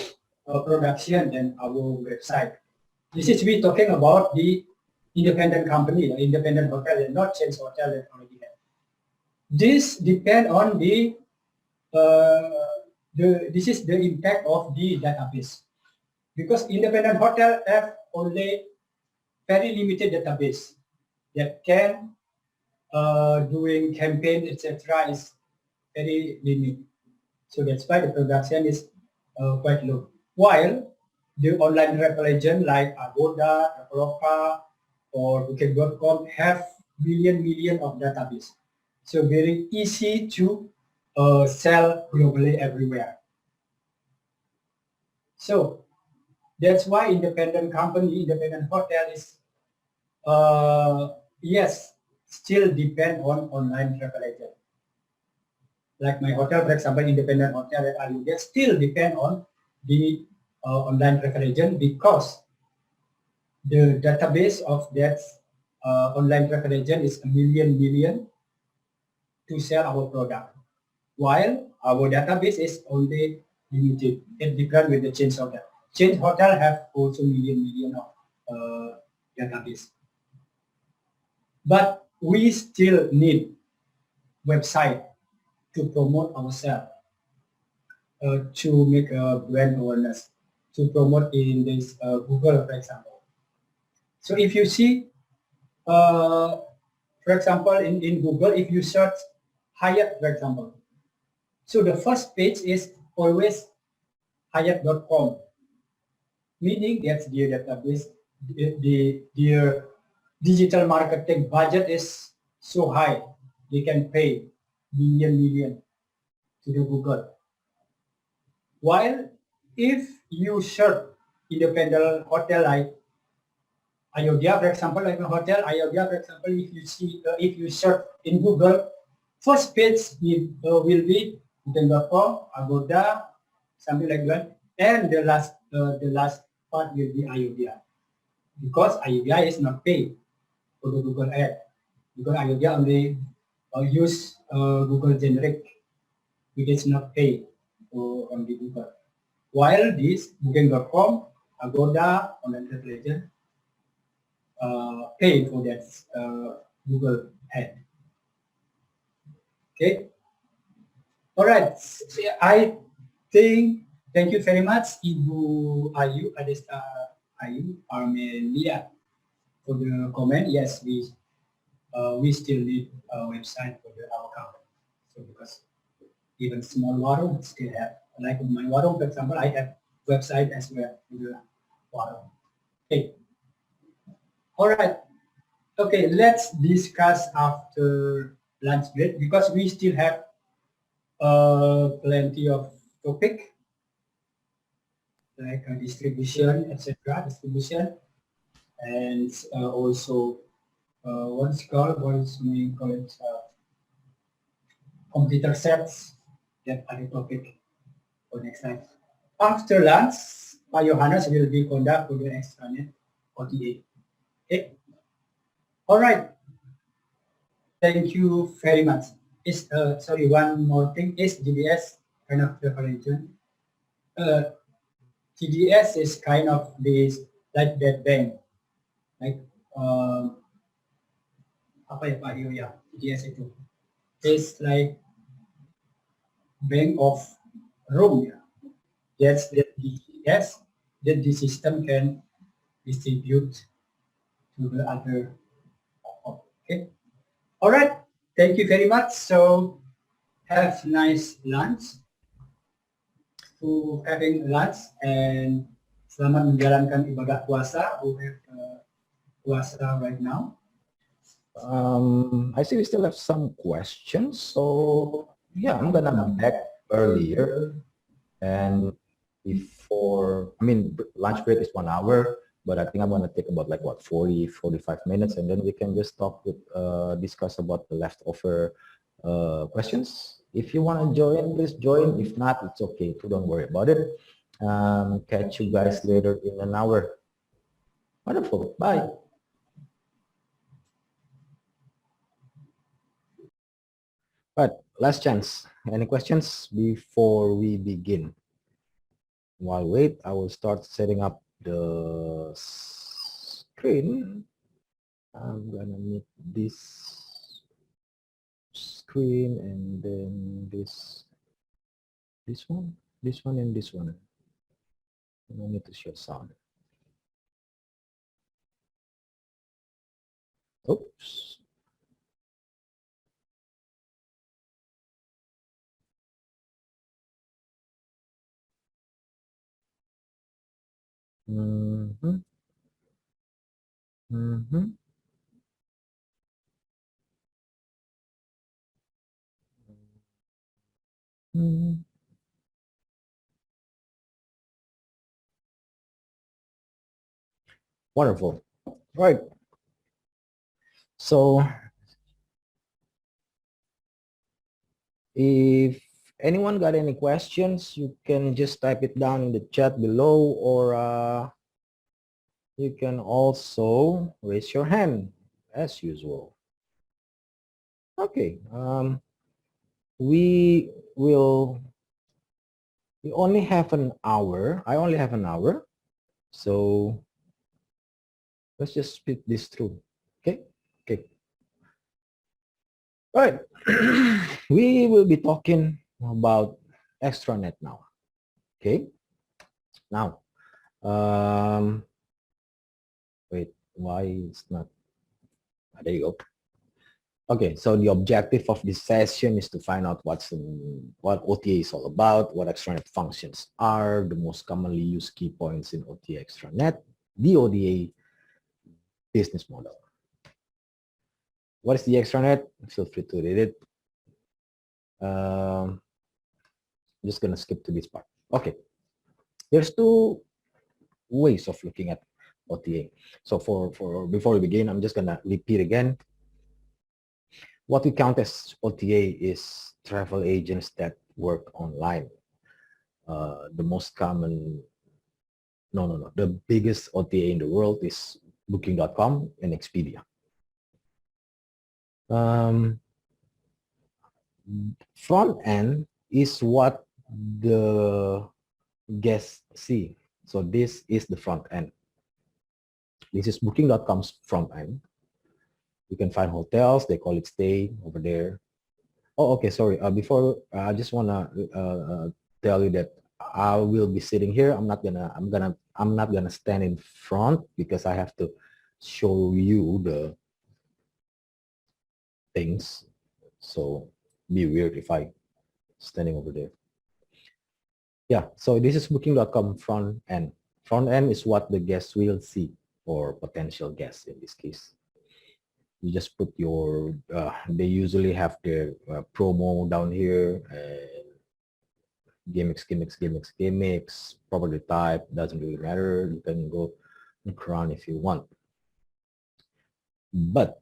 production than our website. This is we talking about the independent company, independent hotel, and not chain hotel that already have. This depend on uh, this is the impact of the database, because independent hotel have only very limited database that can doing campaign, etc. is very limited. So that's why the production is quite low. While the online travel agent like Agoda, Traveloka, or Booking.com have million of database. So very easy to sell globally everywhere. So that's why independent company, independent hotel is yes, still depend on online travel agent. Like my hotel, for example, independent hotel at Aludia still depend on the online travel agent, because the database of that online travel agent is a million to sell our product, while our database is only limited. It different with the chain hotel. Chain hotel have also million of database, but we still need website to promote ourselves, to make a brand awareness, to promote in this Google, for example. So if you see, for example, in Google, if you search Hyatt, for example, so the first page is always Hyatt.com, meaning that's their database, their digital marketing budget is so high, they can pay million to the Google. While if you search independent hotel like Ayodhya, for example, like a hotel Ayodhya, for example, if you see, if you search in Google, first page will be Booking.com, Agoda, something like that, and the last part will be Ayodhya, because Ayodhya is not paid for the Google ad, because Ayodhya only use Google generic, which is not paid on the Google. While this Booking.com, Agoda, online travel agent pay for that Google ad. Okay. All right. I think, thank you very much, Ibu Ayu Adesta Ayu Armelia, for the comment. Yes, we still need a website for our company. So because even small warung still have, like my warung, for example, I have website as well for the warung. Okay. All right. Okay, let's discuss after lunch break, because we still have plenty of topic like distribution, etc. Distribution, and also what's called, what is we call it, computer sets. That are the topic for next time. After lunch, Pak Johannes will be conduct for the extranet OTA. Okay. All right. Thank you very much. Is sorry, one more thing. Is GDS kind of preparation? GDS is kind of this, like that bank, like apa ya Pak Yu ya, GDS itu is like bank of Rome ya. That's the GDS that the system can distribute to the other. Okay. All right. Thank you very much. So have nice lunch. To having lunch, and selamat menjalankan ibadah puasa. Who have puasa right now? I see we still have some questions, so yeah, I'm gonna back earlier, and before, I mean, lunch break is 1 hour, but I think I'm gonna take about like what 45 minutes, and then we can just talk with discuss about the leftover questions. If you want to join, please join. If not, it's okay too. Don't worry about it. Catch you guys later in an hour. Wonderful. Bye. Right, last chance. Any questions before we begin? While wait, I will start setting up the screen. I'm gonna need this screen and then this one and this one. I need to share sound. Oops. Mm-hmm. Mm-hmm. Mm-hmm. Wonderful. Right. So if anyone got any questions, you can just type it down in the chat below, or you can also raise your hand as usual. Okay. We will, we only have an hour. I only have an hour. So let's just speed this through. Okay. Okay. All right. We will be talking about extranet now. Okay. Now, wait, why it's not, there you go. Okay, so the objective of this session is to find out what OTA is all about, what extranet functions are, the most commonly used key points in OTA extranet, the ODA business model. What is the extranet? Feel free to read it. I'm just gonna skip to this part. Okay, there's two ways of looking at OTA. So for before we begin, I'm just gonna repeat again. What we count as OTA is travel agents that work online. The most common, no, the biggest OTA in the world is Booking.com and Expedia. Front end is what the guests see. So this is the front end. This is Booking.com's front end. You can find hotels. They call it stay over there. Oh, okay. Sorry. Before I just wanna tell you that I will be sitting here. I'm not gonna stand in front because I have to show you the things. So be weird if I standing over there. Yeah. So this is Booking.com front end. Front end is what the guests will see, or potential guests in this case. You just put your, they usually have their promo down here, and gimmicks, property type, doesn't really matter. You can go and cron if you want. But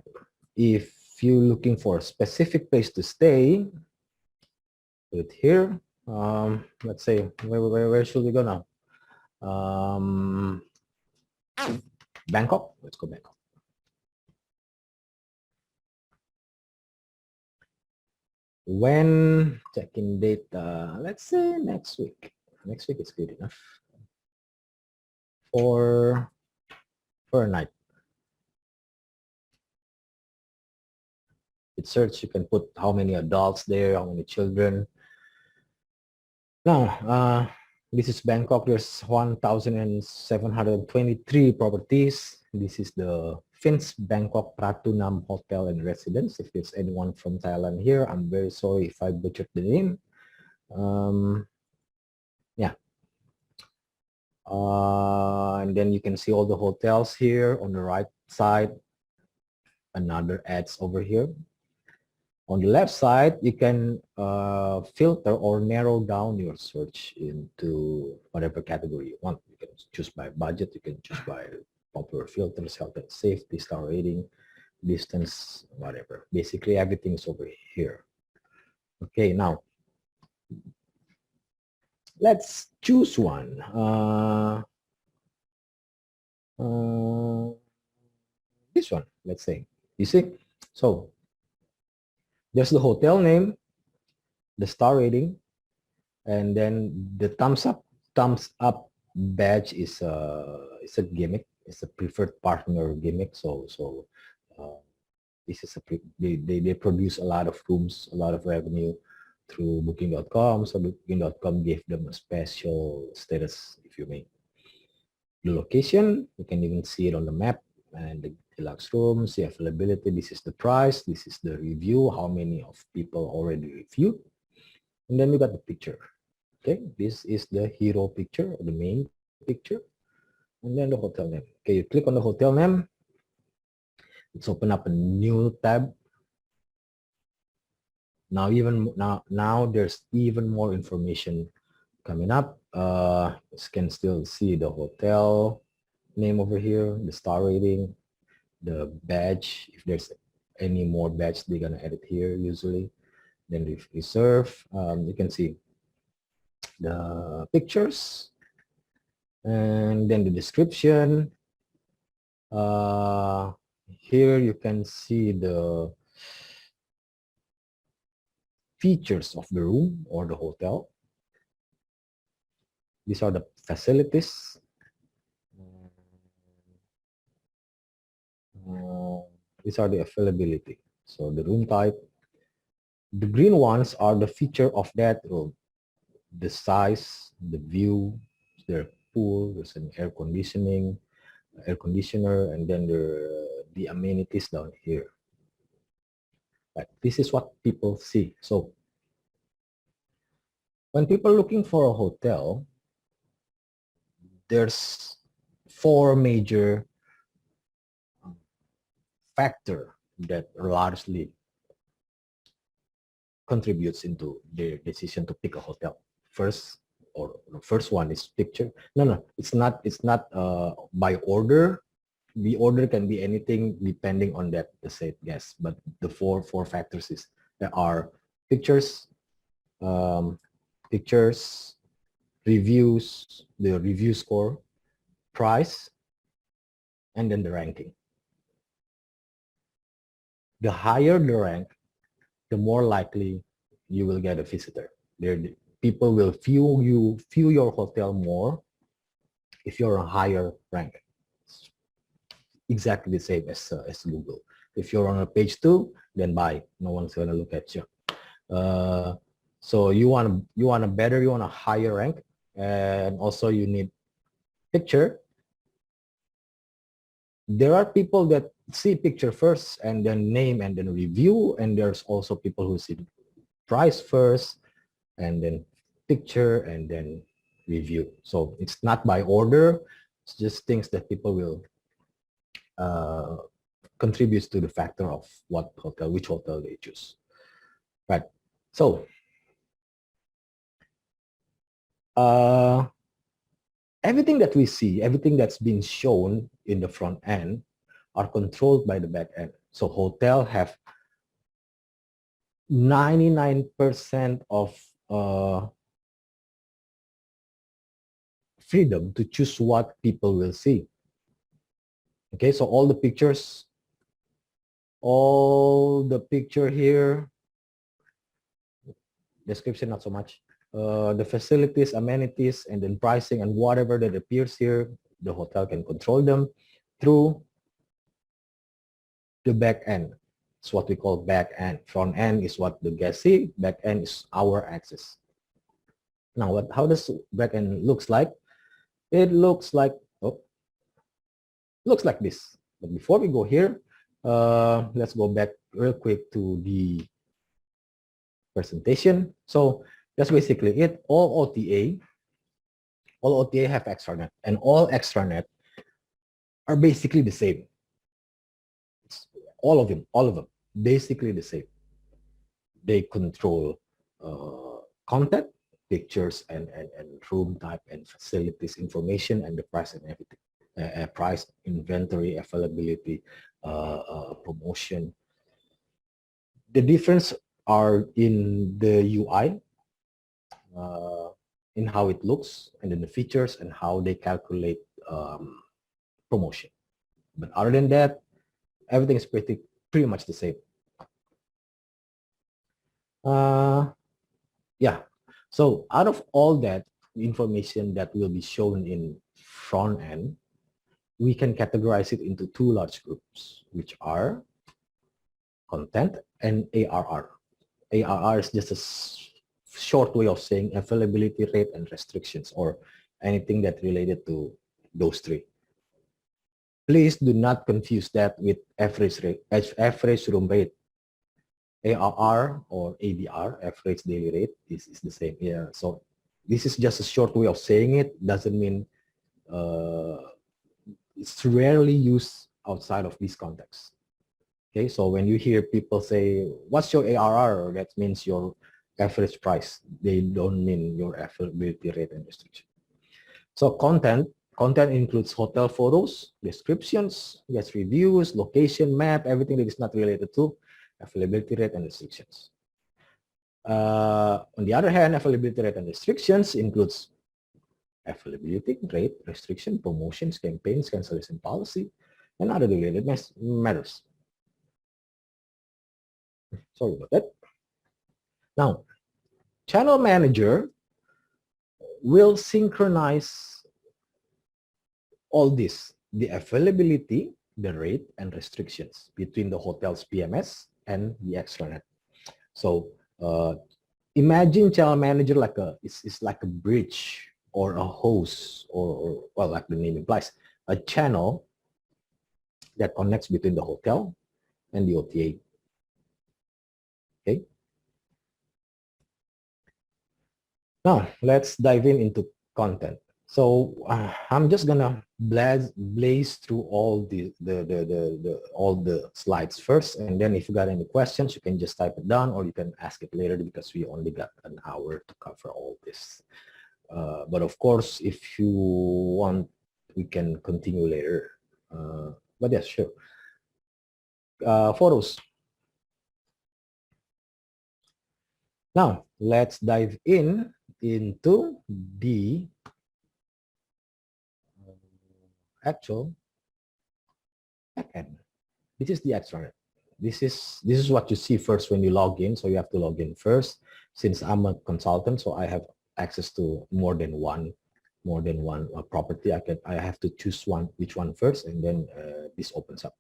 if you're looking for a specific place to stay, put it here. Let's say, where should we go now? Bangkok, let's go Bangkok. When check-in date, let's say next week. Next week is good enough for a night. With search, you can put how many adults there, how many children. Now, this is Bangkok. There's 1,723 properties. This is the Fins Bangkok Pratunam Hotel and Residence. If there's anyone from Thailand here, I'm very sorry if I butchered the name. Yeah. And then you can see all the hotels here on the right side. Another ads over here. On the left side, you can filter or narrow down your search into whatever category you want. You can choose by budget, you can choose by popular filters, health and safety, star rating, distance, whatever. Basically, everything is over here. Okay, now let's choose one. This one, let's say. You see? So there's the hotel name, the star rating, and then the thumbs up badge is a gimmick. It's a preferred partner gimmick. So this is they produce a lot of rooms, a lot of revenue through booking.com. So booking.com gave them a special status, if you may. The location, you can even see it on the map, and the deluxe rooms, the availability, this is the price, this is the review, how many of people already reviewed. And then you got the picture. Okay, this is the hero picture, the main picture, and then the hotel name. Okay, you click on the hotel name. Let's open up a new tab. Now there's even more information coming up. You can still see the hotel name over here, the star rating, the badge. If there's any more badge, they're gonna edit here usually. Then reserve. You can see the pictures, and then the description. Here you can see the features of the room or the hotel. These are the facilities. These are the availability. So the room type. The green ones are the feature of that room. The size, the view, their pool, there's an air conditioner, and then the amenities down here. Right. This is what people see. So when people are looking for a hotel, there's 4 major factors that largely contributes into their decision to pick a hotel. First, or the first one is picture. No, it's not by order. The order can be anything depending on that the said guess. But the four factors is there are pictures, pictures, reviews, the review score, price, and then the ranking. The higher the rank, the more likely you will get a visitor. People will view your hotel more if you're a higher rank. It's exactly the same as Google. If you're on a page 2, then buy. No one's gonna look at you. So you want a higher rank, and also you need picture. There are people that see picture first and then name and then review, and there's also people who see price first and then picture and then review. So it's not by order, it's just things that people will contributes to the factor of which hotel they choose. Right. So everything that we see, everything that's been shown in the front end are controlled by the back end. So hotel have 99% of freedom to choose what people will see. Okay, so all the picture here, description not so much, the facilities, amenities, and then pricing and whatever that appears here, the hotel can control them through the back end. It's what we call back end. Front end is what the guests see, back end is our access. Now, how does back end looks like? It looks like this. But before we go here, let's go back real quick to the presentation. So that's basically it. All OTA have extranet, and all extranet are basically the same. All of them, basically the same. they control content, pictures, and room type and facilities information and the price and everything. Price, inventory, availability, promotion. The difference are in the UI, in how it looks, and then the features and how they calculate promotion. But other than that, everything is pretty much the same. Yeah. So out of all that information that will be shown in front end, we can categorize it into two large groups, which are content and ARR. ARR is just a short way of saying availability rate and restrictions, or anything that related to those three. Please do not confuse that with average rate, average room rate. ARR or ADR, average daily rate, is the same. Yeah. So this is just a short way of saying it. Doesn't mean it's rarely used outside of this context. Okay. So when you hear people say, "What's your ARR?" that means your average price. They don't mean your availability rate and restriction. So content includes hotel photos, descriptions, guest reviews, location, map, everything that is not related to availability rate and restrictions. On the other hand, availability rate and restrictions includes availability rate, restriction, promotions, campaigns, cancellation policy, and other related matters. Sorry about that. Now, channel manager will synchronize all this, the availability, the rate, and restrictions between the hotel's PMS and the extranet. So imagine channel manager like it's like a bridge or a hose, or well, like the name implies, a channel that connects between the hotel and the OTA. Okay. Now let's dive into content. So I'm just gonna blaze through all all the slides first, and then if you got any questions, you can just type it down, or you can ask it later, because we only got an hour to cover all this. But of course, if you want, we can continue later. But yes, sure. Photos. Now let's dive into the actual backend. This is the extranet. This is what you see first when you log in. So you have to log in first. Since I'm a consultant, so I have access to more than one property. I have to choose which one first, and then this opens up.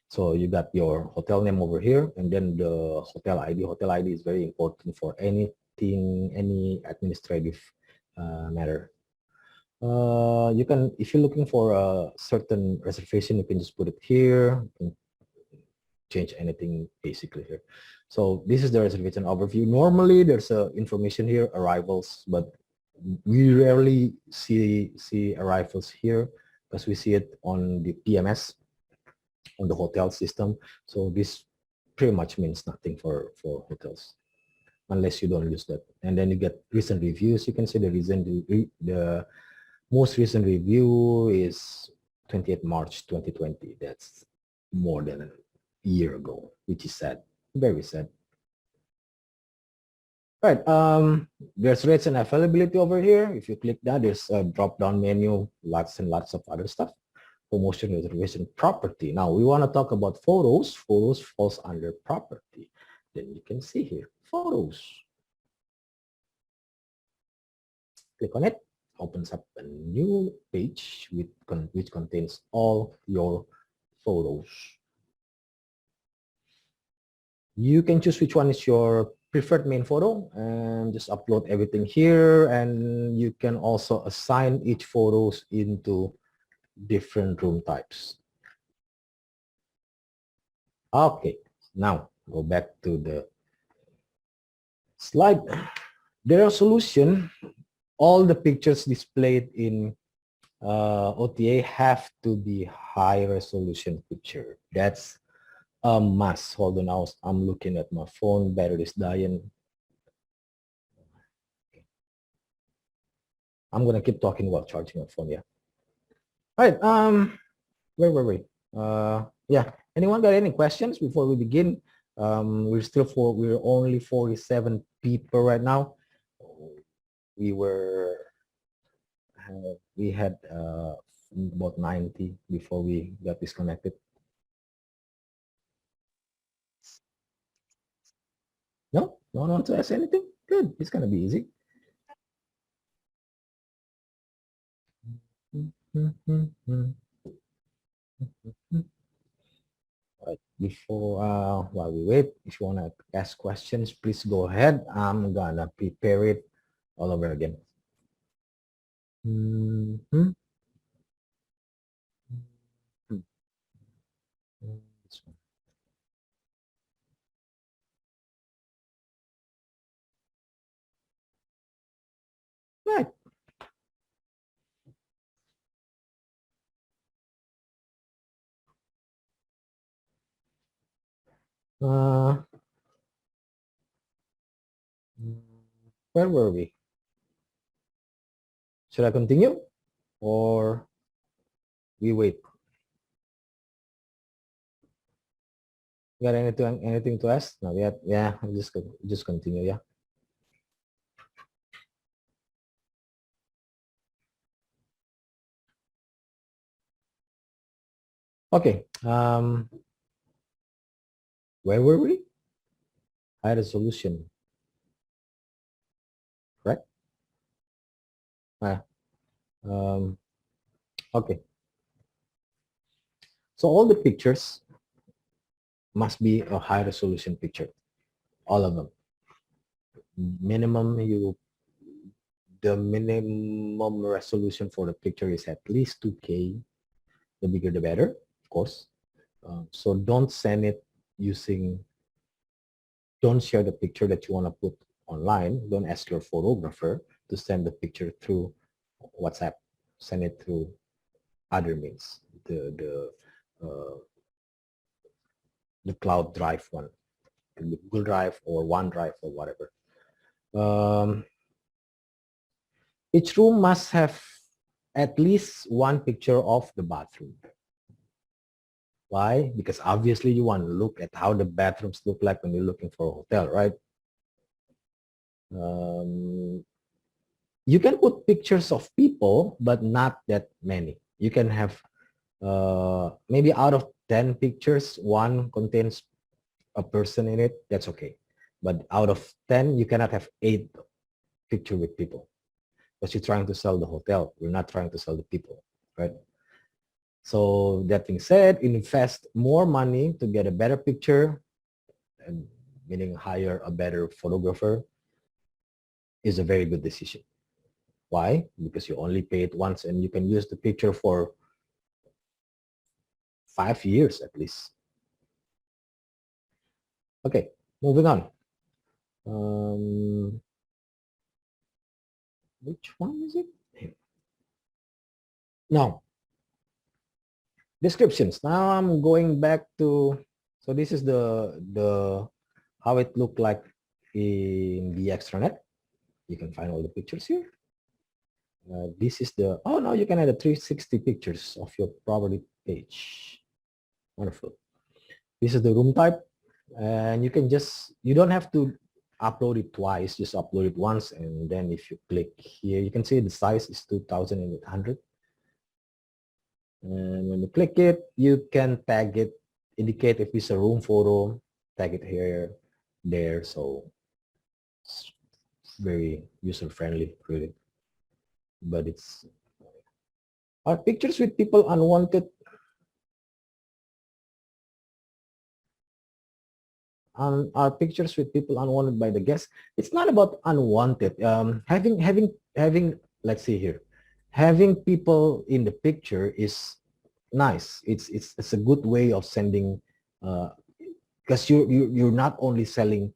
So you got your hotel name over here, and then the hotel ID. Hotel ID is very important for any administrative matter. You can, if you're looking for a certain reservation, you can just put it here. You can change anything basically here. So this is the reservation overview. Normally there's information here, arrivals, but we rarely see arrivals here, because we see it on the PMS, on the hotel system. So this pretty much means nothing for hotels, unless you don't use that. And then you get recent reviews. You can see the most recent review is 28th March 2020. That's more than a year ago, which is sad, very sad. All right, there's rates and availability over here. If you click that, there's a drop-down menu, lots and lots of other stuff. Promotion, reservation, property. Now we want to talk about photos. Photos falls under property. Then you can see here, photos. Click on it, opens up a new page which contains all your photos. You can choose which one is your preferred main photo and just upload everything here, and you can also assign each photos into different room types. Okay, now go back to the slide. The resolution, all the pictures displayed in OTA have to be high resolution picture. That's Mass. Hold on, I'm looking at my phone. Battery is dying. I'm gonna keep talking while charging my phone. Yeah. All right. Where were we? Yeah. Anyone got any questions before we begin? We're only 47 people right now. We had about 90 before we got disconnected. No one wants to ask anything. Good. It's gonna be easy. Right. Before while we wait, if you wanna ask questions, please go ahead. I'm gonna prepare it all over again. Mhm. This one. Right. Uh, where were we? Should I continue or we wait? You got anything to ask? No, yeah. Just continue. Yeah. Okay. Where were we? High resolution. Correct. Um, okay. So all the pictures must be a high resolution picture. All of them. The minimum resolution for the picture is at least 2K. The bigger the better, of course. So don't send it don't share the picture that you want to put online. Don't ask your photographer to send the picture through WhatsApp. Send it through other means, the cloud drive one, the Google Drive or OneDrive or whatever. Each room must have at least one picture of the bathroom. Why? Because obviously you want to look at how the bathrooms look like when you're looking for a hotel, right? You can put pictures of people, but not that many. You can have maybe out of 10 pictures, one contains a person in it. That's okay. But out of 10, you cannot have 8 picture with people because you're trying to sell the hotel. You're not trying to sell the people, right? So that being said, invest more money to get a better picture, and meaning hire a better photographer is a very good decision. Why? Because you only pay it once and you can use the picture for 5 years at least. Okay, moving on. Which one is it? Now, descriptions. Now I'm going back to, so this is the how it looked like in the extranet. You can find all the pictures here. This is the, oh no, you can add a 360 pictures of your property page. Wonderful. This is the room type, and you don't have to upload it twice, just upload it once, and then if you click here, you can see the size is 2,800. And when you click it, you can tag it, indicate if it's a room photo, tag it here, there, so it's very user-friendly, really. But it's, are pictures with people unwanted? Are pictures with people unwanted by the guests? It's not about unwanted. Having, let's see here, having people in the picture is nice. It's a good way of sending, because you're not only selling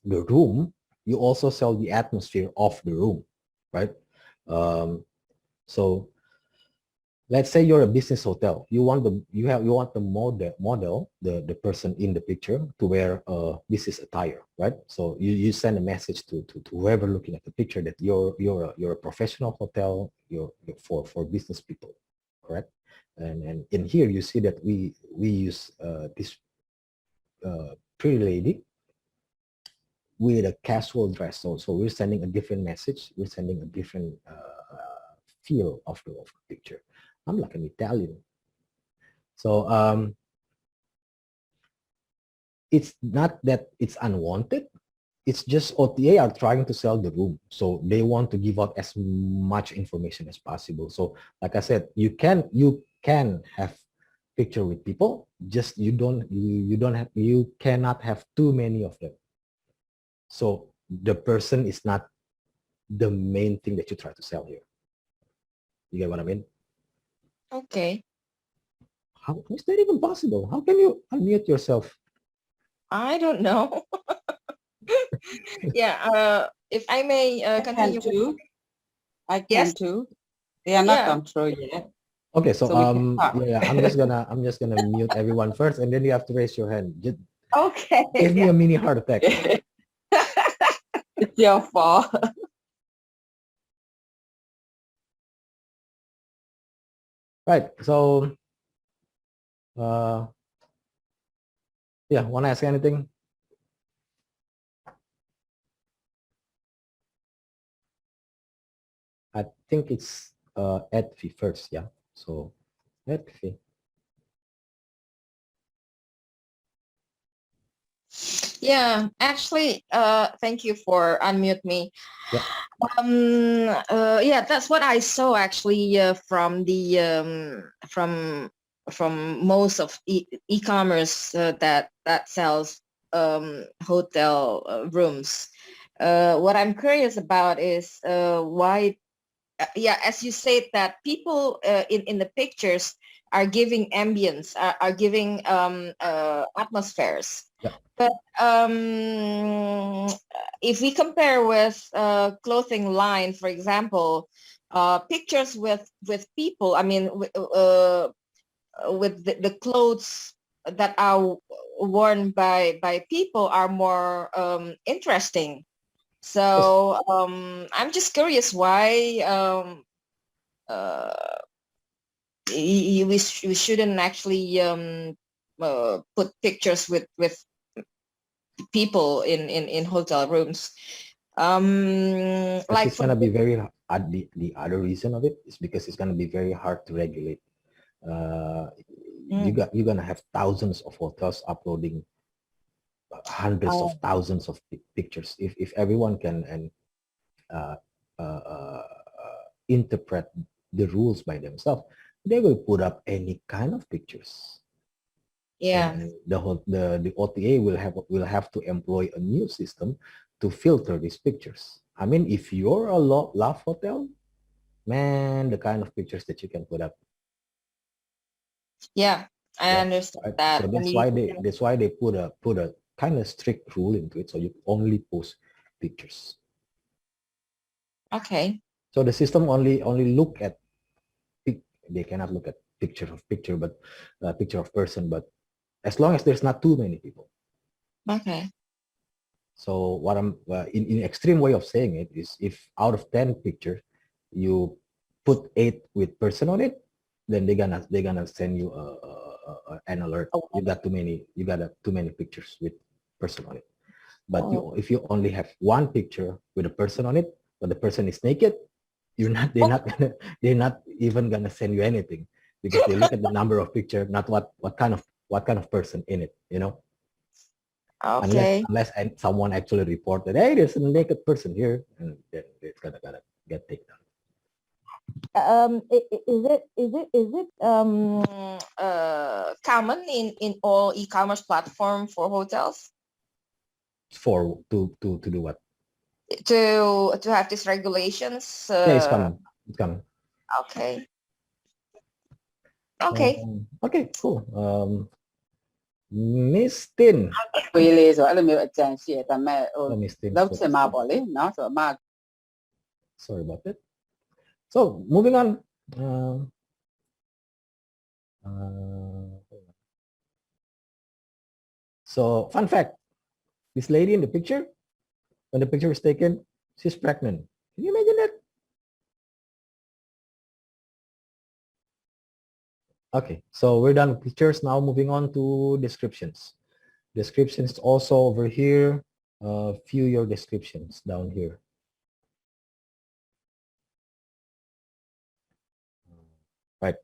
the room, you also sell the atmosphere of the room, right? So let's say you're a business hotel. You want the model, the person in the picture to wear business attire, right? So you send a message to whoever looking at the picture that you're a professional hotel, you're for business people, correct? And in here you see that we use this pretty lady with a casual dress. So we're sending a different message. We're sending a different feel of the picture. I'm like an Italian. So it's not that it's unwanted. It's just OTA are trying to sell the room. So they want to give out as much information as possible. So like I said, you can have picture with people, just you cannot have too many of them. So the person is not the main thing that you try to sell here. You get what I mean? Okay. How is that even possible? How can you unmute yourself? I don't know. Yeah. If I may I can continue. too. I can Yes. too. They are not Yeah. control yet. Okay, so So we can talk. yeah, I'm just gonna mute everyone first, and then you have to raise your hand. Just Okay. give me a mini heart attack. It's your fault. Right. So yeah, wanna ask anything? I think it's Edfi first, yeah. So Edfi. Yeah, actually, thank you for unmute me. Yep. Yeah, that's what I saw actually from the from most of e-commerce that sells hotel rooms. What I'm curious about is why, yeah, as you said that people in the pictures are giving ambience, are giving atmospheres. Yep. But if we compare with clothing line, for example, pictures with people, I mean, with the clothes that are worn by people are more interesting. So I'm just curious why we shouldn't actually put pictures with people in hotel rooms. Like It's gonna be very the other reason of it is because it's gonna be very hard to regulate. You're gonna have thousands of hotels uploading hundreds of thousands of pictures. If everyone can and uh, uh, uh, interpret the rules by themselves, they will put up any kind of pictures. yeah. And the OTA will have to employ a new system to filter these pictures. I mean, if you're a love hotel, man, the kind of pictures that you can put up. Yeah, I Yeah, understand right. that. So And you that's why they put a kind of strict rule into it. So you only post pictures. okay. So the system only look at they cannot look at picture of picture, but picture of person. But as long as there's not too many people. Okay. So what I'm in extreme way of saying it is, if out of 10 pictures you put 8 with person on it, then they're gonna send you an alert. You got too many pictures with person on it. But if you only have one picture with a person on it, but the person is naked, they're not even gonna send you anything, because they look at the number of picture, not what kind of person in it, you know. Okay. Unless someone actually reported, hey, there's a naked person here, and then it's gonna get taken down. Is it common in all e-commerce platform for hotels For to do what? to have these regulations? Yeah, it's coming. It's coming. Okay. Okay. Okay, cool. Miss Tin. ပေးလေးဆိုအဲ့လိုမျိုးအကြံရှိတယ်ဒါပေမဲ့ဟို Miss Tin. လောက်ချင်မှာပေါ့လေနော်ဆိုတော့အမ Sorry about that. So moving on. So fun fact, this lady in the picture, when the picture was taken, she's pregnant. Can you imagine that? Okay, so we're done with pictures. Now moving on to descriptions. Descriptions also over here. View your descriptions down here. Right.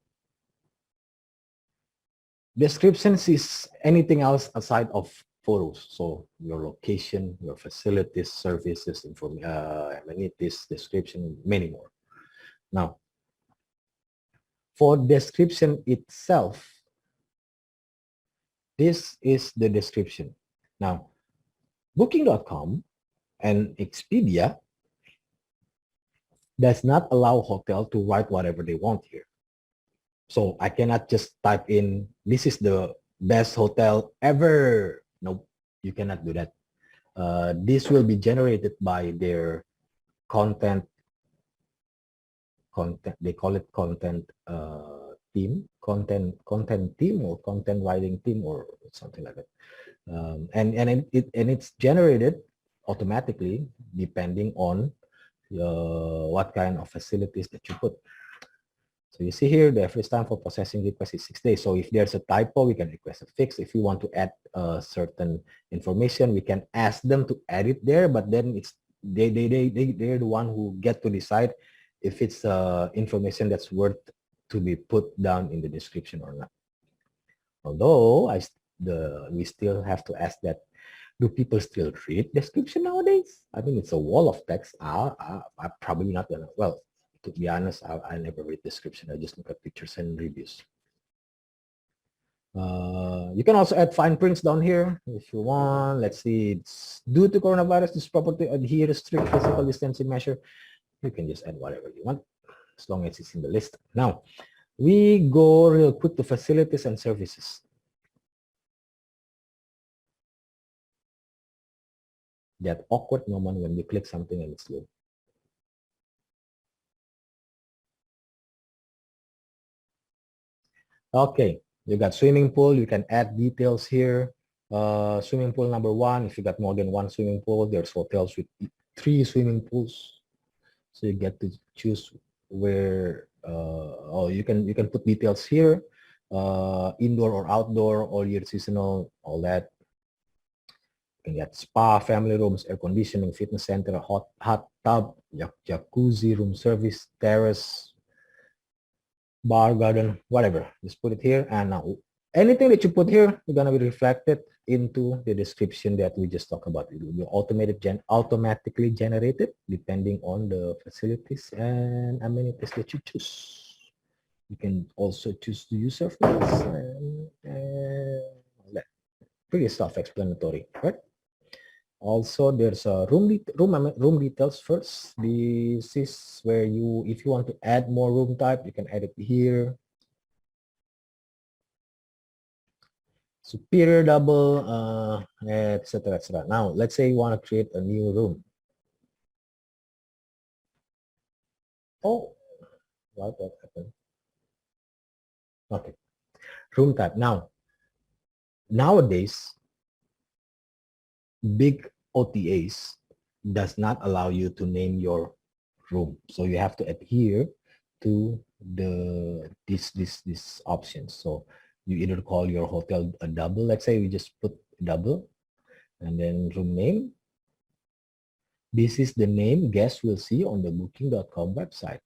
Descriptions is anything else aside of photos. So your location, your facilities, services, amenities, description, many more. Now, for description itself, this is the description. Now, Booking.com and Expedia does not allow hotel to write whatever they want here. So I cannot just type in, this is the best hotel ever. Nope, you cannot do that. This will be generated by their content, they call it content team, content team or content writing team or something like that. And it's generated automatically depending on what kind of facilities that you put. So you see here, the average time for processing request is 6 days. So if there's a typo, we can request a fix. If we want to add certain information, we can ask them to add it there, but then it's they're the one who get to decide if it's information that's worth to be put down in the description or not. Although we still have to ask that, do people still read description nowadays? I mean, it's a wall of text. I'm probably not gonna, well, to be honest, I never read description. I just look at pictures and reviews. You can also add fine prints down here if you want. Let's see, it's due to coronavirus, this property adhere to strict physical distancing measure. You can just add whatever you want as long as it's in the list. Now, we go real quick to facilities and services. That awkward moment when you click something and it's slow. Okay, you got swimming pool. You can add details here. Swimming pool number 1. If you got more than 1 swimming pool, there's hotels with 3 swimming pools. So you get to choose where. You can put details here. Indoor or outdoor, all year seasonal, all that. You can get spa, family rooms, air conditioning, fitness center, hot tub, jacuzzi, room service, terrace, bar, garden, whatever. Just put it here, and now anything that you put here is gonna be reflected into the description that we just talked about. It will be automatically generated depending on the facilities and amenities that you choose. You can also choose the user fields and all that. Pretty self-explanatory, right? Also, there's a room details first. This is where if you want to add more room type, you can add it here. Superior, double, etc., etc. Now, let's say you want to create a new room. Oh, what happened? Okay, room type. Now, nowadays, big OTAs does not allow you to name your room, so you have to adhere to these options. So you either call your hotel a double. Let's say we just put double, and then room name. This is the name guests will see on the Booking.com website.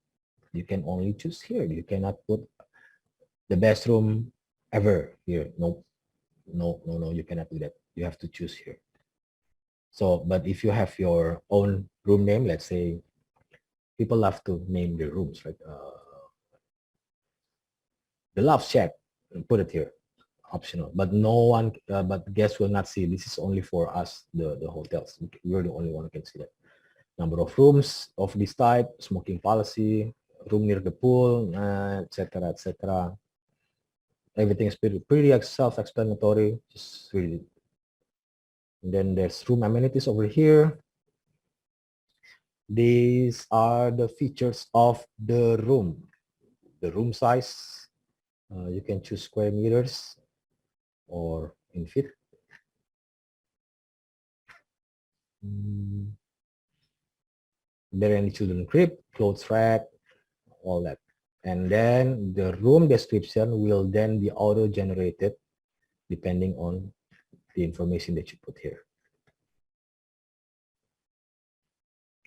You can only choose here. You cannot put the best room ever here. No, you cannot do that. You have to choose here. So, but if you have your own room name, let's say people love to name their rooms, right? The Love Shack, put it here, optional. But no one, but guests will not see. This is only for us, the hotels. You're the only one who can see that. Number of rooms of this type, smoking policy, room near the pool, etc., etc. Everything is pretty self-explanatory. Just read it. And then there's room amenities over here. These are the features of the room. The room size, You can choose square meters or in feet. There are any children crib, clothes rack, all that. And then the room description will then be auto-generated depending on the information that you put here.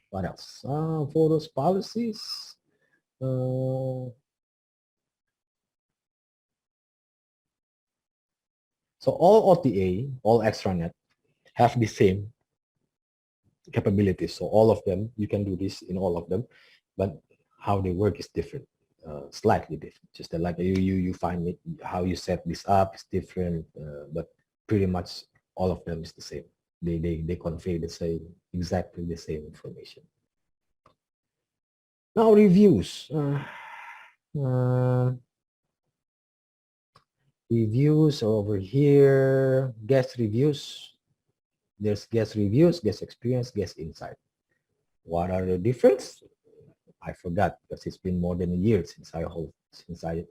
What else? Photos policies. So all OTA, all extranet have the same capabilities. So all of them, you can do this in all of them, but how they work is different, slightly different. Just that like you find it, how you set this up is different, but pretty much all of them is the same. They convey the same, exactly the same information. Now reviews. Reviews over here, guest reviews. There's guest reviews, guest experience, guest insight. What are the difference? I forgot because it's been more than a year since I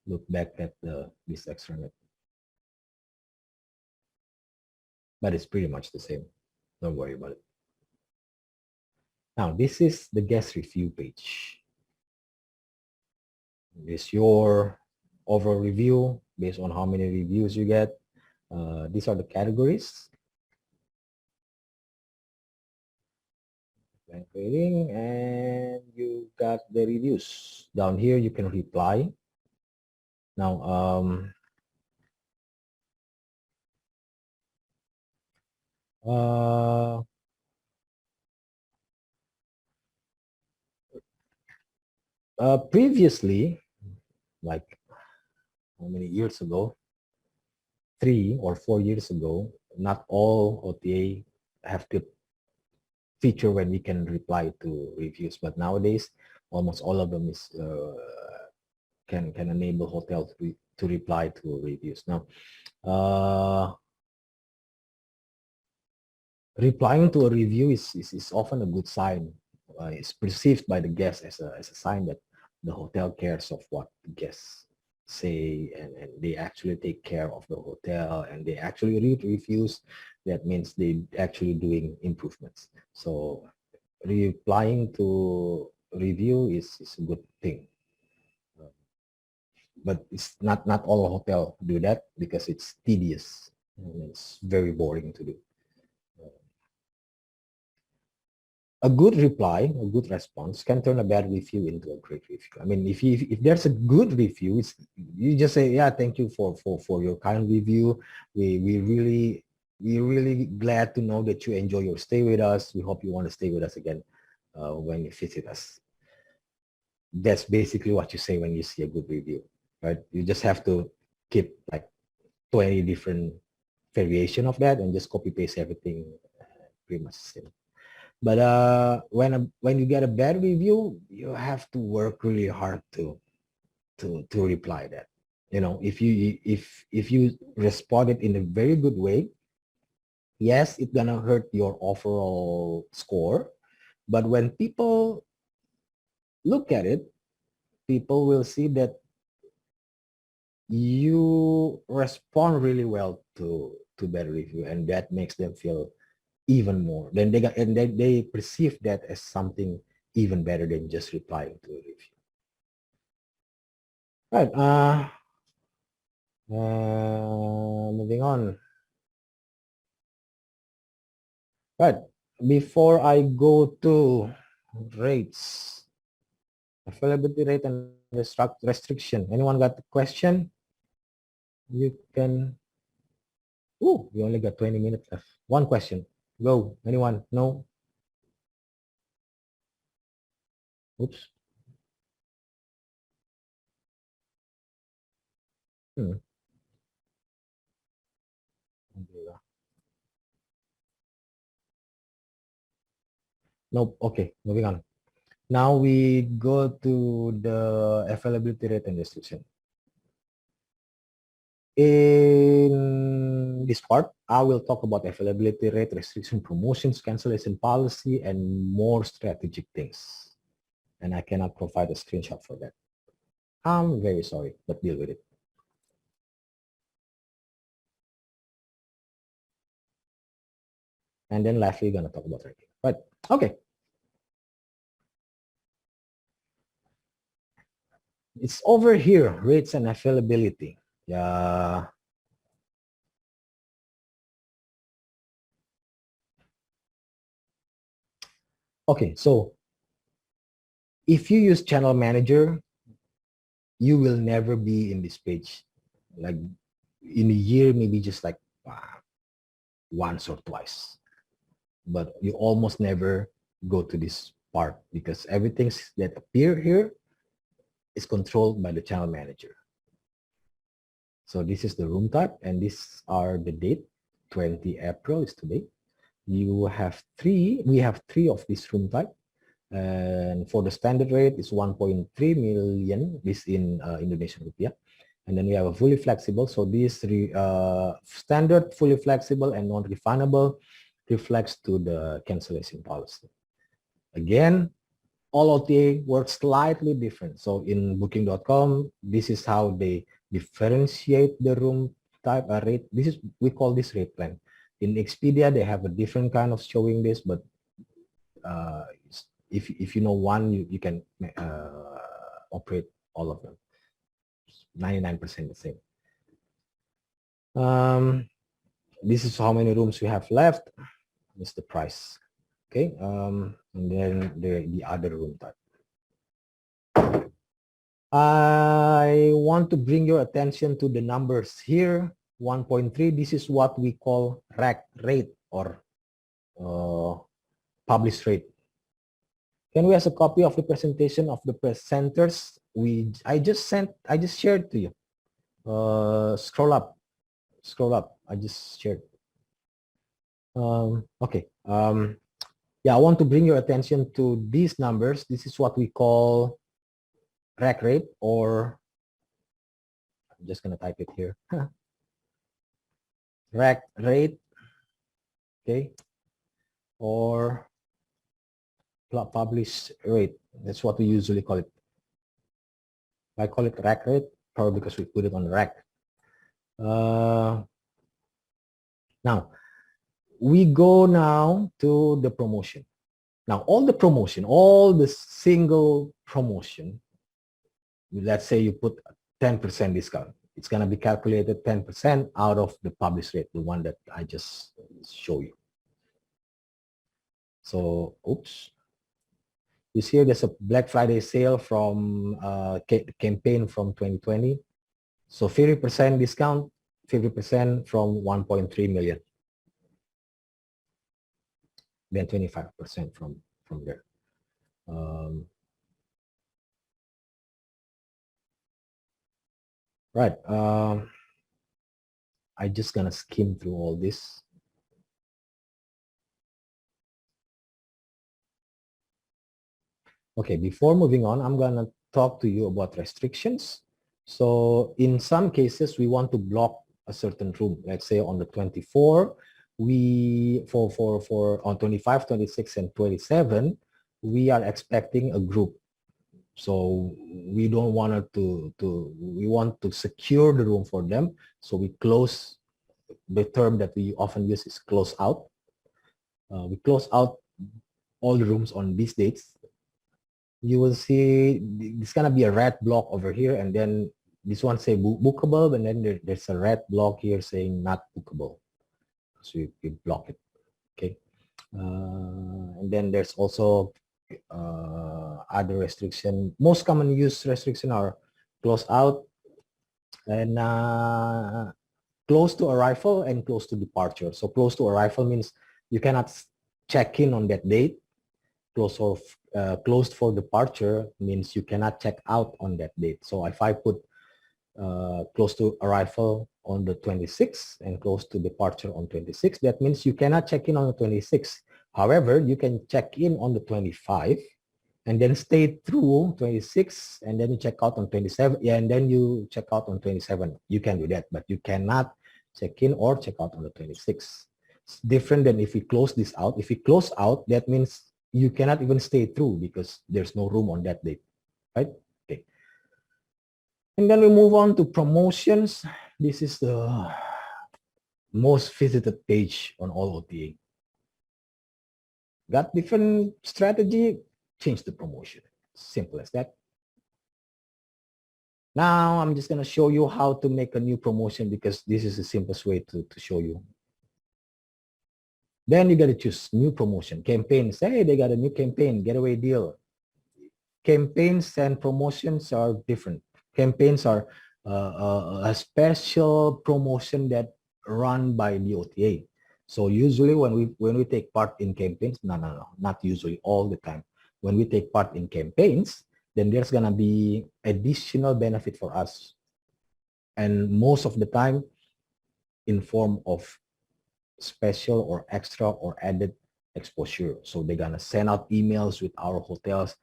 look back at this extranet. But it's pretty much the same. Don't worry about it. Now this is the guest review page. This is your overall review based on how many reviews you get. These are the categories. Rating, and you got the reviews. Down here you can reply. Now previously, like how many years ago, 3 or 4 years ago, not all OTA have the feature when we can reply to reviews, but nowadays almost all of them is can enable hotels to reply to reviews. Now replying to a review is often a good sign. It's perceived by the guests as a sign that the hotel cares of what the guests say, and they actually take care of the hotel, and they actually read reviews. That means they actually doing improvements. So replying to review is a good thing. But it's not all hotel do that because it's tedious and it's very boring to do. A good reply, a good response can turn a bad review into a great review. I mean, if there's a good review, it's, you just say, yeah, thank you for your kind review. We're really glad to know that you enjoy your stay with us. We hope you want to stay with us again when you visit us. That's basically what you say when you see a good review, right? You just have to keep like 20 different variation of that and just copy paste everything pretty much the same. But when you get a bad review, you have to work really hard to reply that. You know, if you respond it in a very good way, yes, it's gonna hurt your overall score. But when people look at it, people will see that you respond really well to bad review, and that makes them feel even more. Then they perceive that as something even better than just replying to a review. Right. Moving on. Right. Before I go to rates, availability rate and restriction. Anyone got a question? You can. Oh, we only got 20 minutes left. One question. Go. Anyone? No? Oops. Hmm. Nope. Okay. Moving on. Now we go to the availability rate and restriction. In this part, I will talk about availability rate, restriction, promotions, cancellation policy, and more strategic things. And I cannot provide a screenshot for that. I'm very sorry, but deal with it. And then lastly, we're going to talk about ranking. Right. Okay. It's over here, rates and availability. Yeah. Okay, so if you use Channel Manager, you will never be in this page. Like in a year, maybe just like once or twice. But you almost never go to this part because everything that appear here is controlled by the Channel Manager. So this is the room type and these are the date. 20 April is today. We have three of this room type. And for the standard rate, it's 1.3 million, this in Indonesian rupiah. And then we have a fully flexible. So this standard, fully flexible, and non-refundable reflects to the cancellation policy. Again, all OTA works slightly different. So in booking.com, this is how they differentiate the room type rate. We call this rate plan. In Expedia, they have a different kind of showing this, but if you know one, you can operate all of them. 99% the same. This is how many rooms we have left. This is the price. Okay, and then the other room type. I want to bring your attention to the numbers here. 1.3, this is what we call rack rate or published rate. Can we have a copy of the presentation of the presenters? I just shared to you. Scroll up. I just shared. Okay. Yeah, I want to bring your attention to these numbers. This is what we call rack rate, or I'm just gonna type it here. Rack rate, okay, or published rate. That's what we usually call it. I call it rack rate, probably because we put it on the rack. Now, we go now to the promotion. Now, all the single promotion, let's say you put 10% discount. It's going to be calculated 10% out of the published rate, the one that I just show you. So, oops. You see there's a Black Friday sale from campaign from 2020. So 50% discount, 50% from 1.3 million. Then 25% from there. Right. I just gonna skim through all this. Okay, before moving on, I'm gonna talk to you about restrictions. So in some cases, we want to block a certain room. Let's say on the 24, on 25, 26, and 27, we are expecting a group. So we don't want we want to secure the room for them. So we close, the term that we often use is close out. We close out all the rooms on these dates. You will see it's gonna be a red block over here, and then this one say bookable, and then there's a red block here saying not bookable. So you block it, okay? And then there's also other restriction. Most common use restriction are close out and close to arrival and close to departure. So close to arrival means you cannot check in on that date. Closed for departure means you cannot check out on that date. So if I put close to arrival on the 26th and close to departure on 26th, that means you cannot check in on the 26th. However, you can check in on the 25 and then stay through 26 and then you check out on 27. Yeah, and then you check out on 27. You can do that, but you cannot check in or check out on the 26th. It's different than if we close this out. If we close out, that means you cannot even stay through because there's no room on that date, right? Okay. And then we move on to promotions. This is the most visited page on all OTA. Got different strategy, change the promotion. Simple as that. Now I'm just going to show you how to make a new promotion because this is the simplest way to show you. Then you got to choose new promotion, campaigns. Hey, they got a new campaign, getaway deal. Campaigns and promotions are different. Campaigns are a special promotion that run by the OTA. So usually when we take part in campaigns, no, not usually, all the time. When we take part in campaigns, then there's gonna be additional benefit for us. And most of the time in form of special or extra or added exposure. So they're gonna send out emails with our hotels.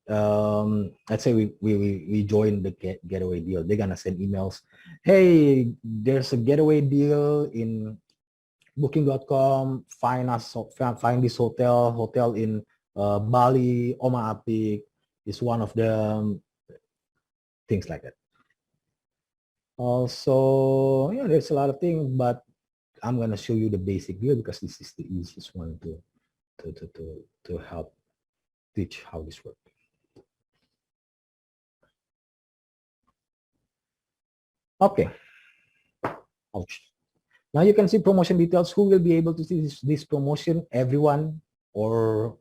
Let's say we join the getaway deal. They're gonna send emails. Hey, there's a getaway deal in booking.com. Find us, find this hotel in Bali. Oma Apik is one of them. Things like that. Also, yeah, there's a lot of things, but I'm gonna show you the basic deal because this is the easiest one to help teach how this works. Okay. Ouch. Now you can see promotion details. Who will be able to see this promotion? Everyone or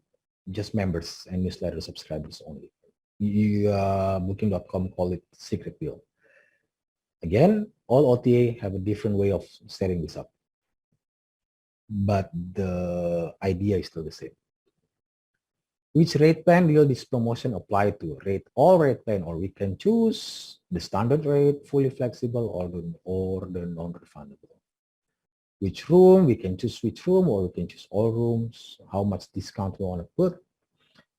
just members and newsletter subscribers only. Booking.com call it secret deal. Again, all OTA have a different way of setting this up, but the idea is still the same. Which rate plan will this promotion apply to? All rate plan, or we can choose the standard rate, fully flexible, or the non-refundable. Which room, we can choose which room, or we can choose all rooms, how much discount we want to put.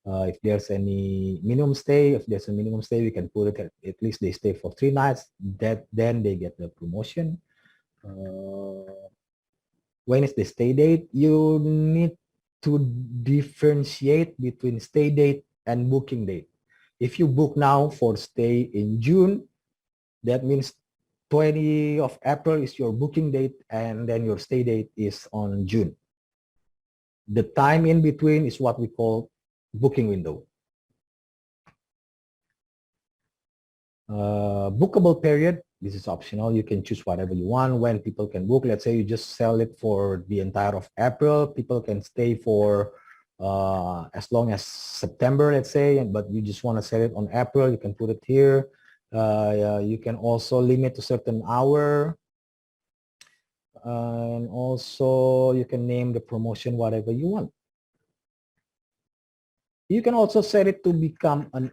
If there's any minimum stay, if there's a minimum stay, we can put it at least they stay for 3 nights, then they get the promotion. When is the stay date? You need to differentiate between stay date and booking date. If you book now for stay in June, that means 20 of April is your booking date, and then your stay date is on June. The time in between is what we call booking window. Bookable period, this is optional. You can choose whatever you want when people can book. Let's say you just sell it for the entire of April. People can stay for as long as September, let's say, but you just want to sell it on April, you can put it here. You can also limit to certain hour. And also you can name the promotion whatever you want. You can also set it to become an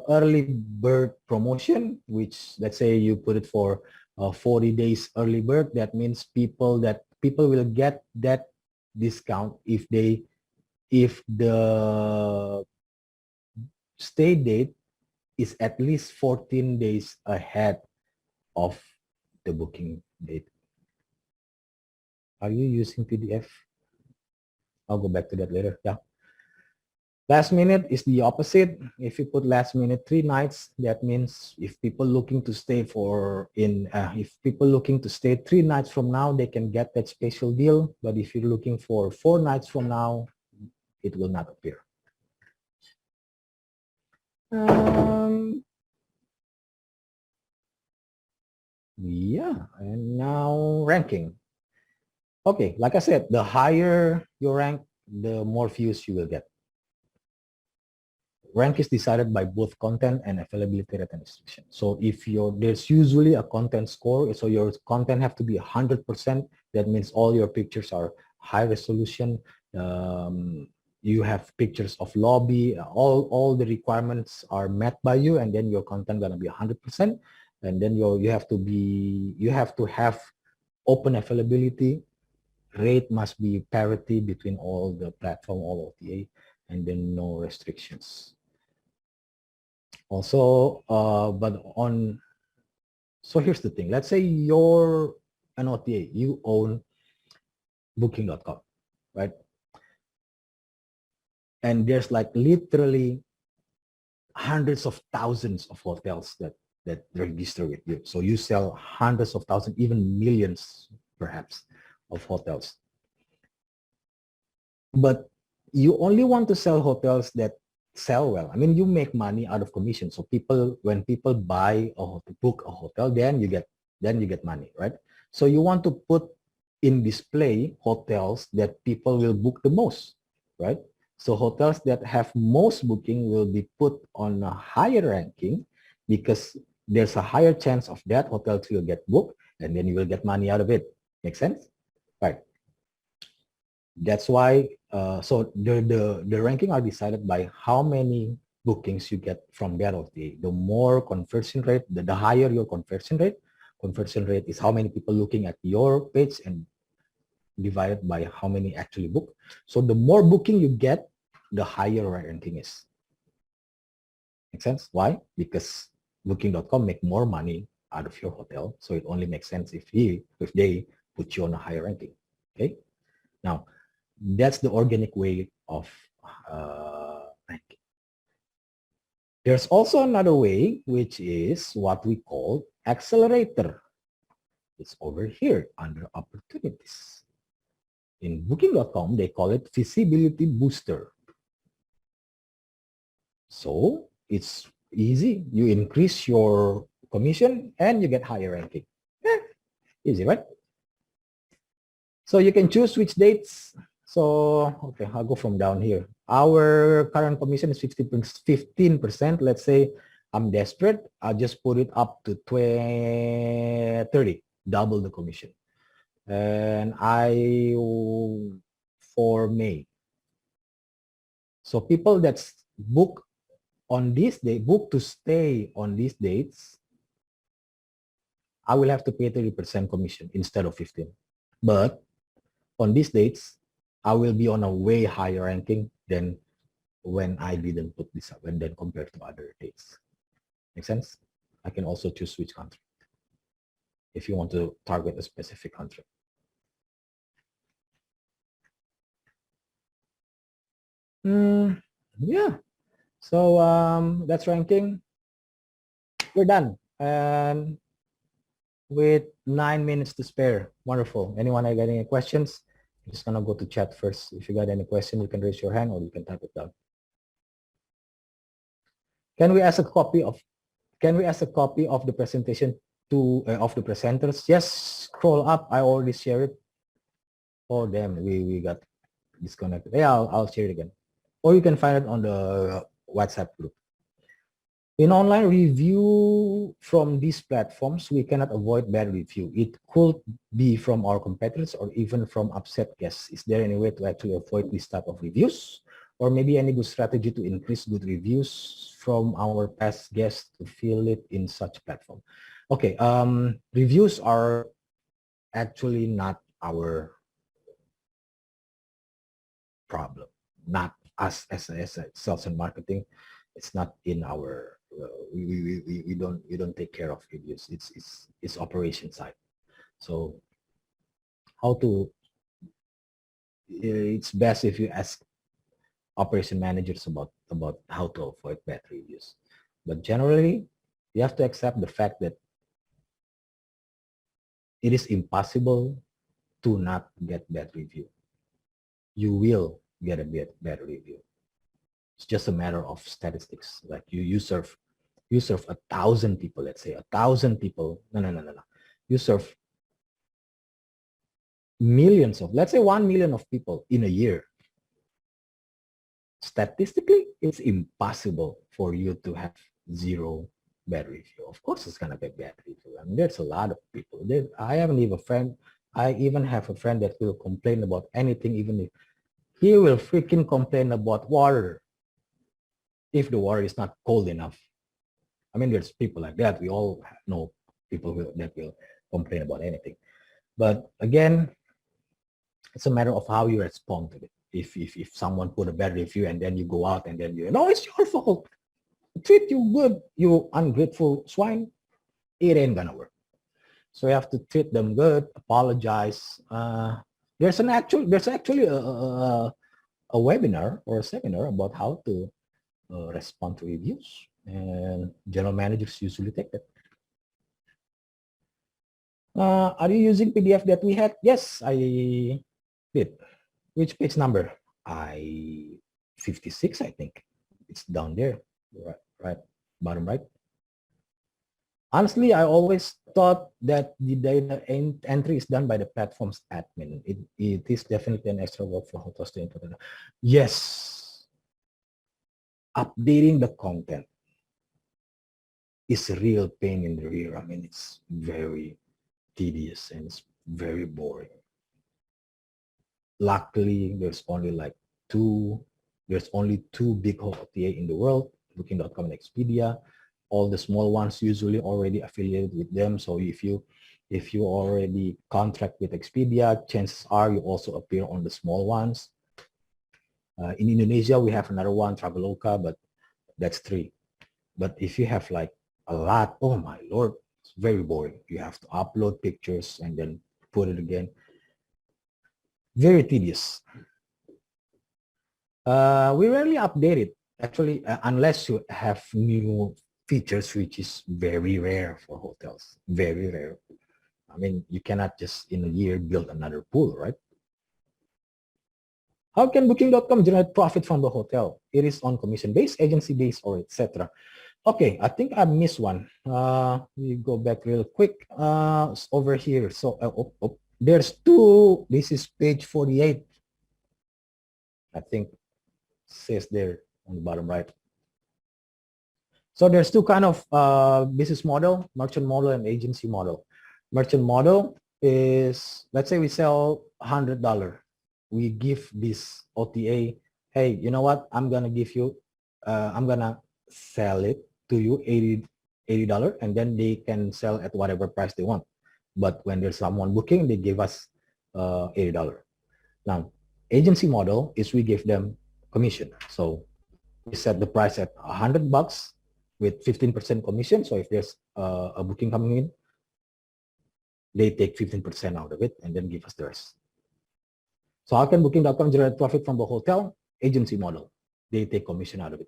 early bird promotion, which let's say you put it for 40 days early bird. That means people will get that discount if the stay date is at least 14 days ahead of the booking date. Are you using PDF? I'll go back to that later. Yeah. Last minute is the opposite. If you put last minute 3 nights, that means if people looking to stay if people looking to stay 3 nights from now, they can get that special deal. But if you're looking for 4 nights from now, it will not appear. Yeah, and now ranking. Okay, like I said, the higher your rank, the more views you will get. Rank is decided by both content and availability rate and restriction. So if there's usually a content score, so your content have to be 100%. That means all your pictures are high resolution. You have pictures of lobby. All the requirements are met by you, and then your content gonna be 100%. And then you have to have open availability. Rate must be parity between all the platform, all OTA, and then no restrictions. Also, so here's the thing. Let's say you're an OTA, you own booking.com, right? And there's like literally hundreds of thousands of hotels that register with you. So you sell hundreds of thousands, even millions perhaps of hotels. But you only want to sell hotels that sell well. I mean, you make money out of commission. So when people buy or book a hotel, then you get money, right? So you want to put in display hotels that people will book the most, right? So hotels that have most booking will be put on a higher ranking because there's a higher chance of that hotel to get booked, and then you will get money out of it. Make sense? Right. That's why, so the ranking are decided by how many bookings you get from that of the more conversion rate, the higher your conversion rate is how many people looking at your page and divided by how many actually book. So the more booking you get, the higher ranking is. Make sense? Why? Because booking.com make more money out of your hotel. So it only makes sense if they put you on a higher ranking. Okay. Now, that's the organic way of ranking. There's also another way, which is what we call accelerator. It's over here under opportunities. In booking.com, they call it visibility booster. So it's easy. You increase your commission and you get higher ranking. Easy, right? So you can choose which dates. So, okay, I'll go from down here. Our current commission is 15%. Let's say I'm desperate. I'll just put it up to 30, double the commission. And for May. So people that book on this day, book to stay on these dates, I will have to pay 30% commission instead of 15. But on these dates, I will be on a way higher ranking than when I didn't put this up and then compared to other dates. Make sense? I can also choose which country if you want to target a specific country. Yeah. So that's ranking. We're done. And with 9 minutes to spare. Wonderful. Anyone have any questions? I'm just gonna go to chat first. If you got any question, you can raise your hand or you can type it down. Can we ask a copy of the presentation to of the presenters? Yes, scroll up. I already shared it. Oh damn, we got disconnected. Yeah, I'll share it again. Or you can find it on the WhatsApp group. In online review from these platforms, we cannot avoid bad review. It could be from our competitors or even from upset guests. Is there any way to actually avoid this type of reviews? Or maybe any good strategy to increase good reviews from our past guests to fill it in such platform? Okay, reviews are actually not our problem, not us as a sales and marketing. It's not in our we don't take care of reviews. It's operation side. So how to it's best if you ask operation managers about how to avoid bad reviews. But generally, you have to accept the fact that it is impossible to not get bad review. You will get a bad review. It's just a matter of statistics. Like you serve 1,000 people, let's say 1,000 people. No. You serve millions of, let's say 1 million of people in a year. Statistically, it's impossible for you to have zero bad review. Of course, it's gonna be bad review. I mean, there's a lot of people. I even have a friend that will complain about anything, even if he will freaking complain about water if the water is not cold enough. I mean, there's people like that. We all know people that will complain about anything. But again, it's a matter of how you respond to it. If someone put a bad review and then you go out and then no, it's your fault. Treat you good, you ungrateful swine. It ain't gonna work. So you have to treat them good, apologize. There's actually a webinar or a seminar about how to respond to reviews, and general managers usually take that. Are you using PDF that we had? Yes, I did. Which page number? I-56, I think. It's down there, right, bottom right. Honestly, I always thought that the data entry is done by the platform's admin. It is definitely an extra work for hotels to input. Yes, updating the content is a real pain in the rear. I mean, it's very tedious and it's very boring. Luckily, there's only two big OTA in the world, Booking.com and Expedia. All the small ones usually already affiliated with them. So if you already contract with Expedia, chances are you also appear on the small ones. In Indonesia, we have another one, Traveloka, but that's 3. But if you have like a lot, oh my Lord, it's very boring. You have to upload pictures and then put it again. Very tedious. We rarely update it, actually, unless you have new features, which is very rare for hotels, very rare. I mean, you cannot just in a year build another pool, right? How can Booking.com generate profit from the hotel? It is on commission-based, agency-based, or etc. Okay, I think I missed one. We go back real quick. Over here. So there's 2. This is page 48. I think says there on the bottom right. So there's 2 kind of business model, merchant model and agency model. Merchant model is, let's say we sell $100. We give this OTA, hey, you know what? I'm gonna give you, I'm gonna sell it to you $80, and then they can sell at whatever price they want. But when there's someone booking, they give us $80. Now, agency model is we give them commission. So we set the price at $100 with 15% commission. So if there's a booking coming in, they take 15% out of it and then give us the rest. So how can Booking.com generate profit from the hotel? Agency model. They take commission out of it.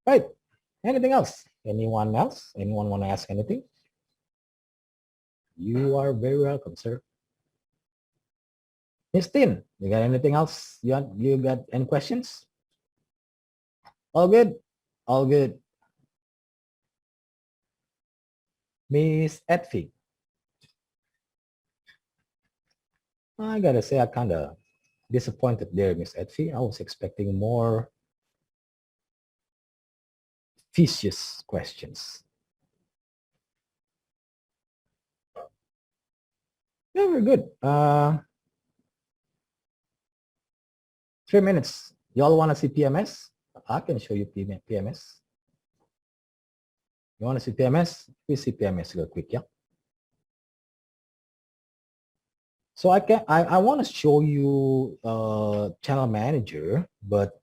Right. Anything else? Anyone else? Anyone want to ask anything? You are very welcome, sir. Miss Tin, you got anything else? You got any questions? All good? All good. Miss Edfi. I gotta say, I kind of disappointed there, Miss Edfi. I was expecting more vicious questions. Yeah, we're good. 3 minutes. Y'all want to see PMS? I can show you PMS. You want to see PMS? We see PMS real quick, yeah. So I want to show you channel manager, but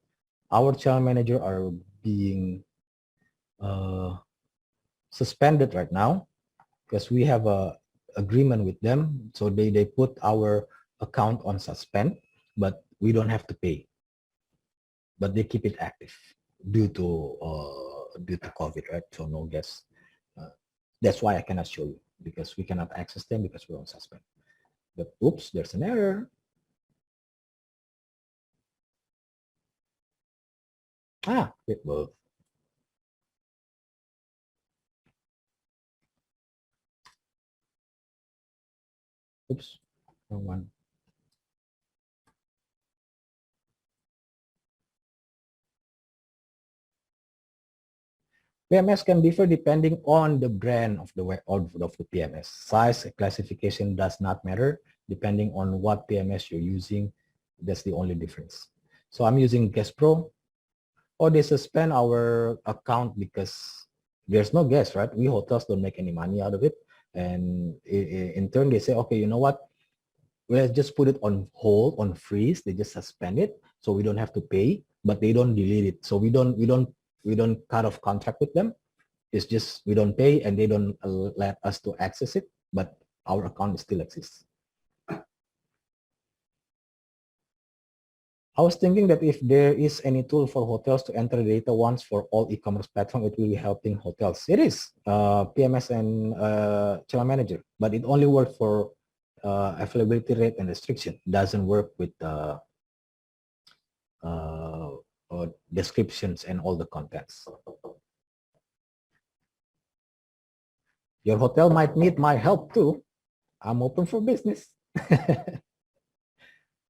our channel manager are being suspended right now because we have a agreement with them. So they put our account on suspend, but we don't have to pay. But they keep it active due to COVID, right? So no guests. That's why I cannot show you, because we cannot access them because we're on suspend. But oops, there's an error. It will. Oops, wrong one. PMS can differ depending on the brand of the PMS. Size classification does not matter depending on what PMS you're using. That's the only difference. So I'm using Guest Pro. Or they suspend our account because there's no guest, right? We hotels don't make any money out of it. And in turn, they say, okay, you know what? Let's just put it on hold, on freeze. They just suspend it, so we don't have to pay, but they don't delete it. So we don't cut off contract with them. It's just we don't pay, and they don't let us to access it, but our account still exists. I was thinking that if there is any tool for hotels to enter data once for all e-commerce platform, it will be helping hotels. It is PMS and channel manager, but it only works for availability rate and restriction. Doesn't work with descriptions and all the contents. Your hotel might need my help too. I'm open for business.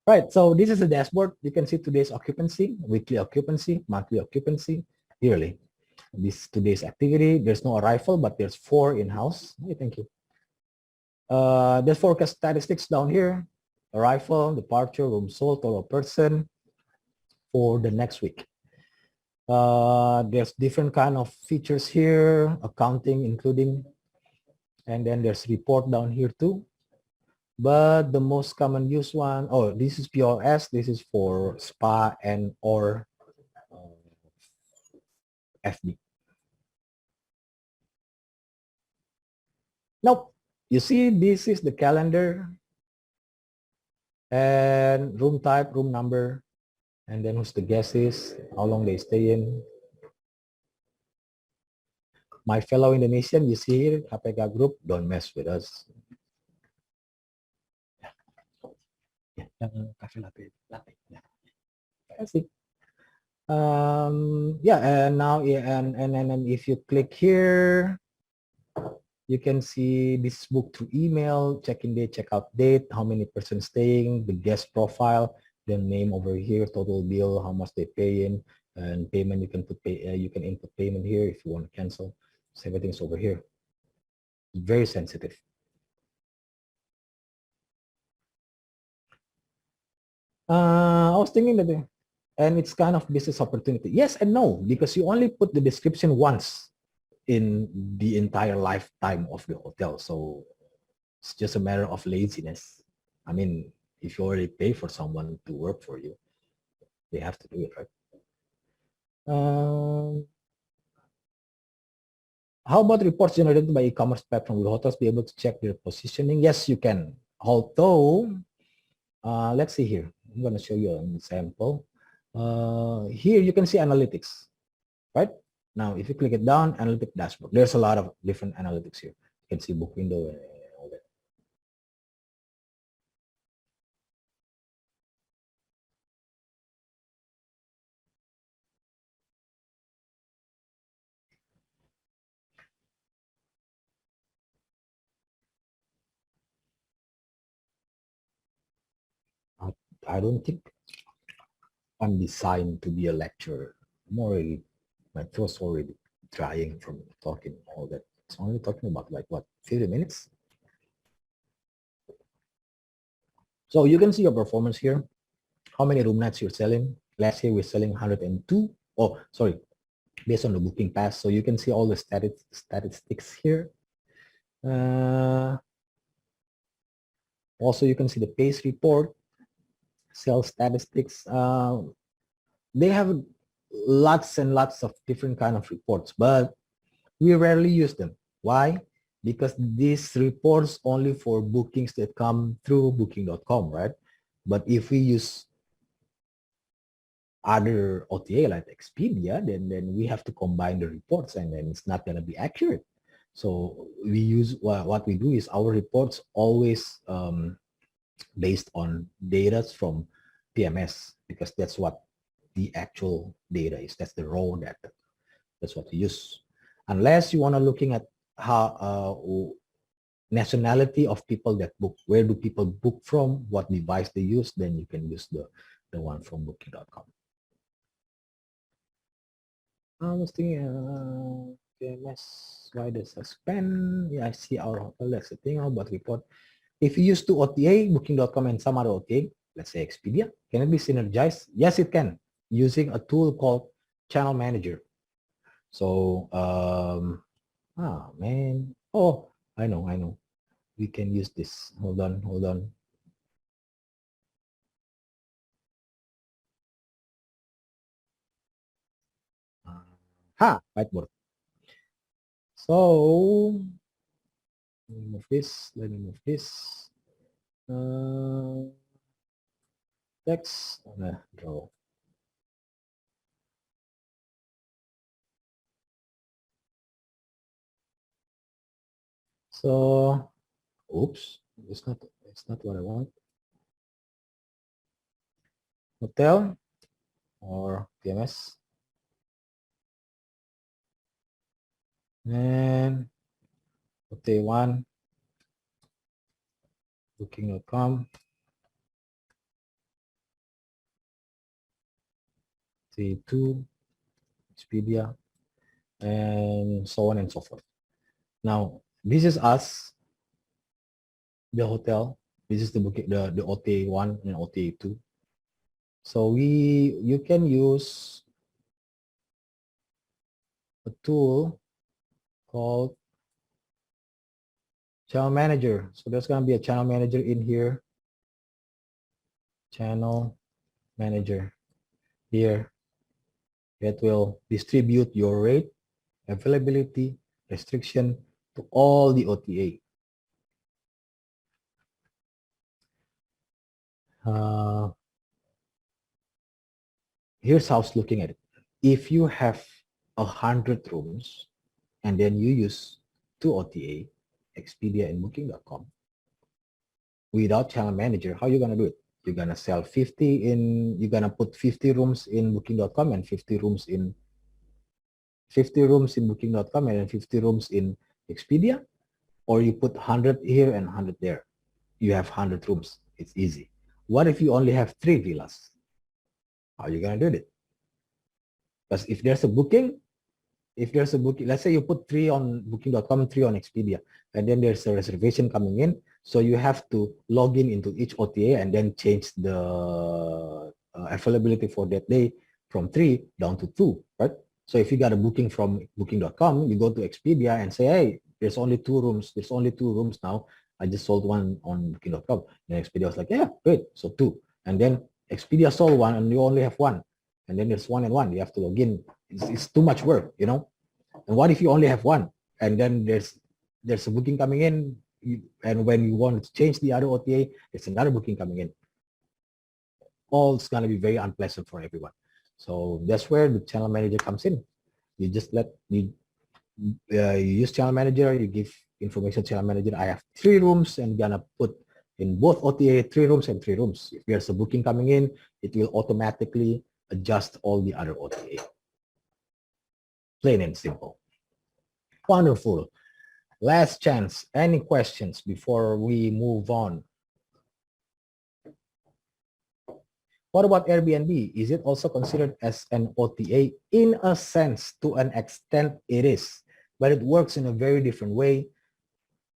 Right, so this is the dashboard. You can see today's occupancy, weekly occupancy, monthly occupancy, yearly. This today's activity, there's no arrival, but there's 4 in-house. Hey, thank you. There's forecast statistics down here. Arrival, departure, room sold, total person for the next week. There's different kind of features here, accounting including, and then there's report down here too. But the most common used one, oh, this is POS. This is for spa and or FB. Nope. You see, this is the calendar and room type, room number, and then who's the guest is, how long they stay in. My fellow Indonesian, you see here, APK group, don't mess with us. Cafe latte. I see. Yeah, and now, yeah, and if you click here, you can see this book through email, check-in date, check-out date, how many persons staying, the guest profile, the name over here, total bill, how much they pay in, and payment. You can put you can input payment here if you want to cancel. So everything's over here. Very sensitive. I was thinking that, and it's kind of business opportunity. Yes and no, because you only put the description once in the entire lifetime of the hotel. So it's just a matter of laziness. I mean, if you already pay for someone to work for you, they have to do it, right? How about reports generated by e-commerce platform? Will hotels be able to check their positioning? Yes, you can. Although, let's see here. I'm going to show you an example. Here you can see analytics, right? Now, if you click it down, analytic dashboard, there's a lot of different analytics here. You can see book window and all that. I don't think I'm designed to be a lecturer. I'm already, my throat's already drying from talking all that. It's only talking about like what, 50 minutes? So you can see your performance here. How many room nights you're selling. Last year we're selling 102. Oh, sorry, based on the booking pass. So you can see all the statistics here. Also, you can see the pace report, sales statistics. They have lots and lots of different kind of reports, but we rarely use them. Why? Because these reports only for bookings that come through booking.com, right? But if we use other OTA like Expedia, then we have to combine the reports and then it's not going to be accurate. So we use, what we do is our reports always based on data from PMS because that's what the actual data is. That's the raw data. That's what we use. Unless you want to looking at how nationality of people that book, where do people book from, what device they use, then you can use the one from booking.com. I was thinking, PMS, why the suspend? Yeah, I see our hotel. That's the thing about report. If you use two OTA, booking.com and some other OTA, let's say Expedia, can it be synergized? Yes, it can, using a tool called Channel Manager. So, man. Oh, I know. We can use this. Hold on. Whiteboard. So, let me move this. text draw. So, oops, it's not what I want. Hotel or PMS. And hotel 1, booking.com. Hotel 2, Expedia, and so on and so forth. Now, this is us, the hotel. This is the booking, the OTA 1 and OTA 2. So you can use a tool called channel manager. So there's going to be a channel manager in here. Channel manager here. That will distribute your rate, availability, restriction to all the OTA. Here's how it's looking at it. If you have 100 rooms and then you use 2 OTA, Expedia and Booking.com, without channel manager, how are you going to do it? You're going to sell 50 in, you're going to put 50 rooms in Booking.com and 50 rooms in Booking.com and 50 rooms in Expedia, or you put 100 here and 100 there. You have 100 rooms. It's easy. What if you only have 3 villas? How are you going to do it? Because if there's a booking, let's say you put 3 on Booking.com, 3 on Expedia, and then there's a reservation coming in. So you have to log in into each OTA and then change the availability for that day from 3 down to 2, right? So if you got a booking from Booking.com, you go to Expedia and say, hey, there's only 2 rooms. There's only 2 rooms now. I just sold one on Booking.com. And Expedia was like, yeah, great. So 2. And then Expedia sold one and you only have 1. And then there's 1 and 1. You have to log in. It's too much work, you know? And what if you only have 1? And then there's a booking coming in, and when you want to change the other OTA, there's another booking coming in. All it's going to be very unpleasant for everyone. So that's where the channel manager comes in. You just you use channel manager, you give information to channel manager, I have 3 rooms and gonna put in both OTA 3 rooms and 3 rooms. If there's a booking coming in, it will automatically adjust all the other OTA. Plain and simple. Wonderful. Last chance. Any questions before we move on? What about Airbnb? Is it also considered as an OTA? In a sense, to an extent it is, but it works in a very different way,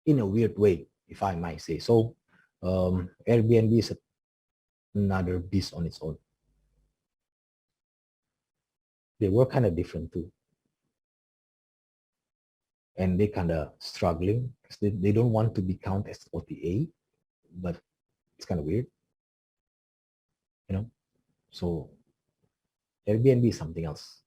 in a weird way, if I might say so. Airbnb is another beast on its own. They work kind of different too. And they kind of struggling because they don't want to be counted as OTA, but it's kind of weird, you know? So Airbnb is something else.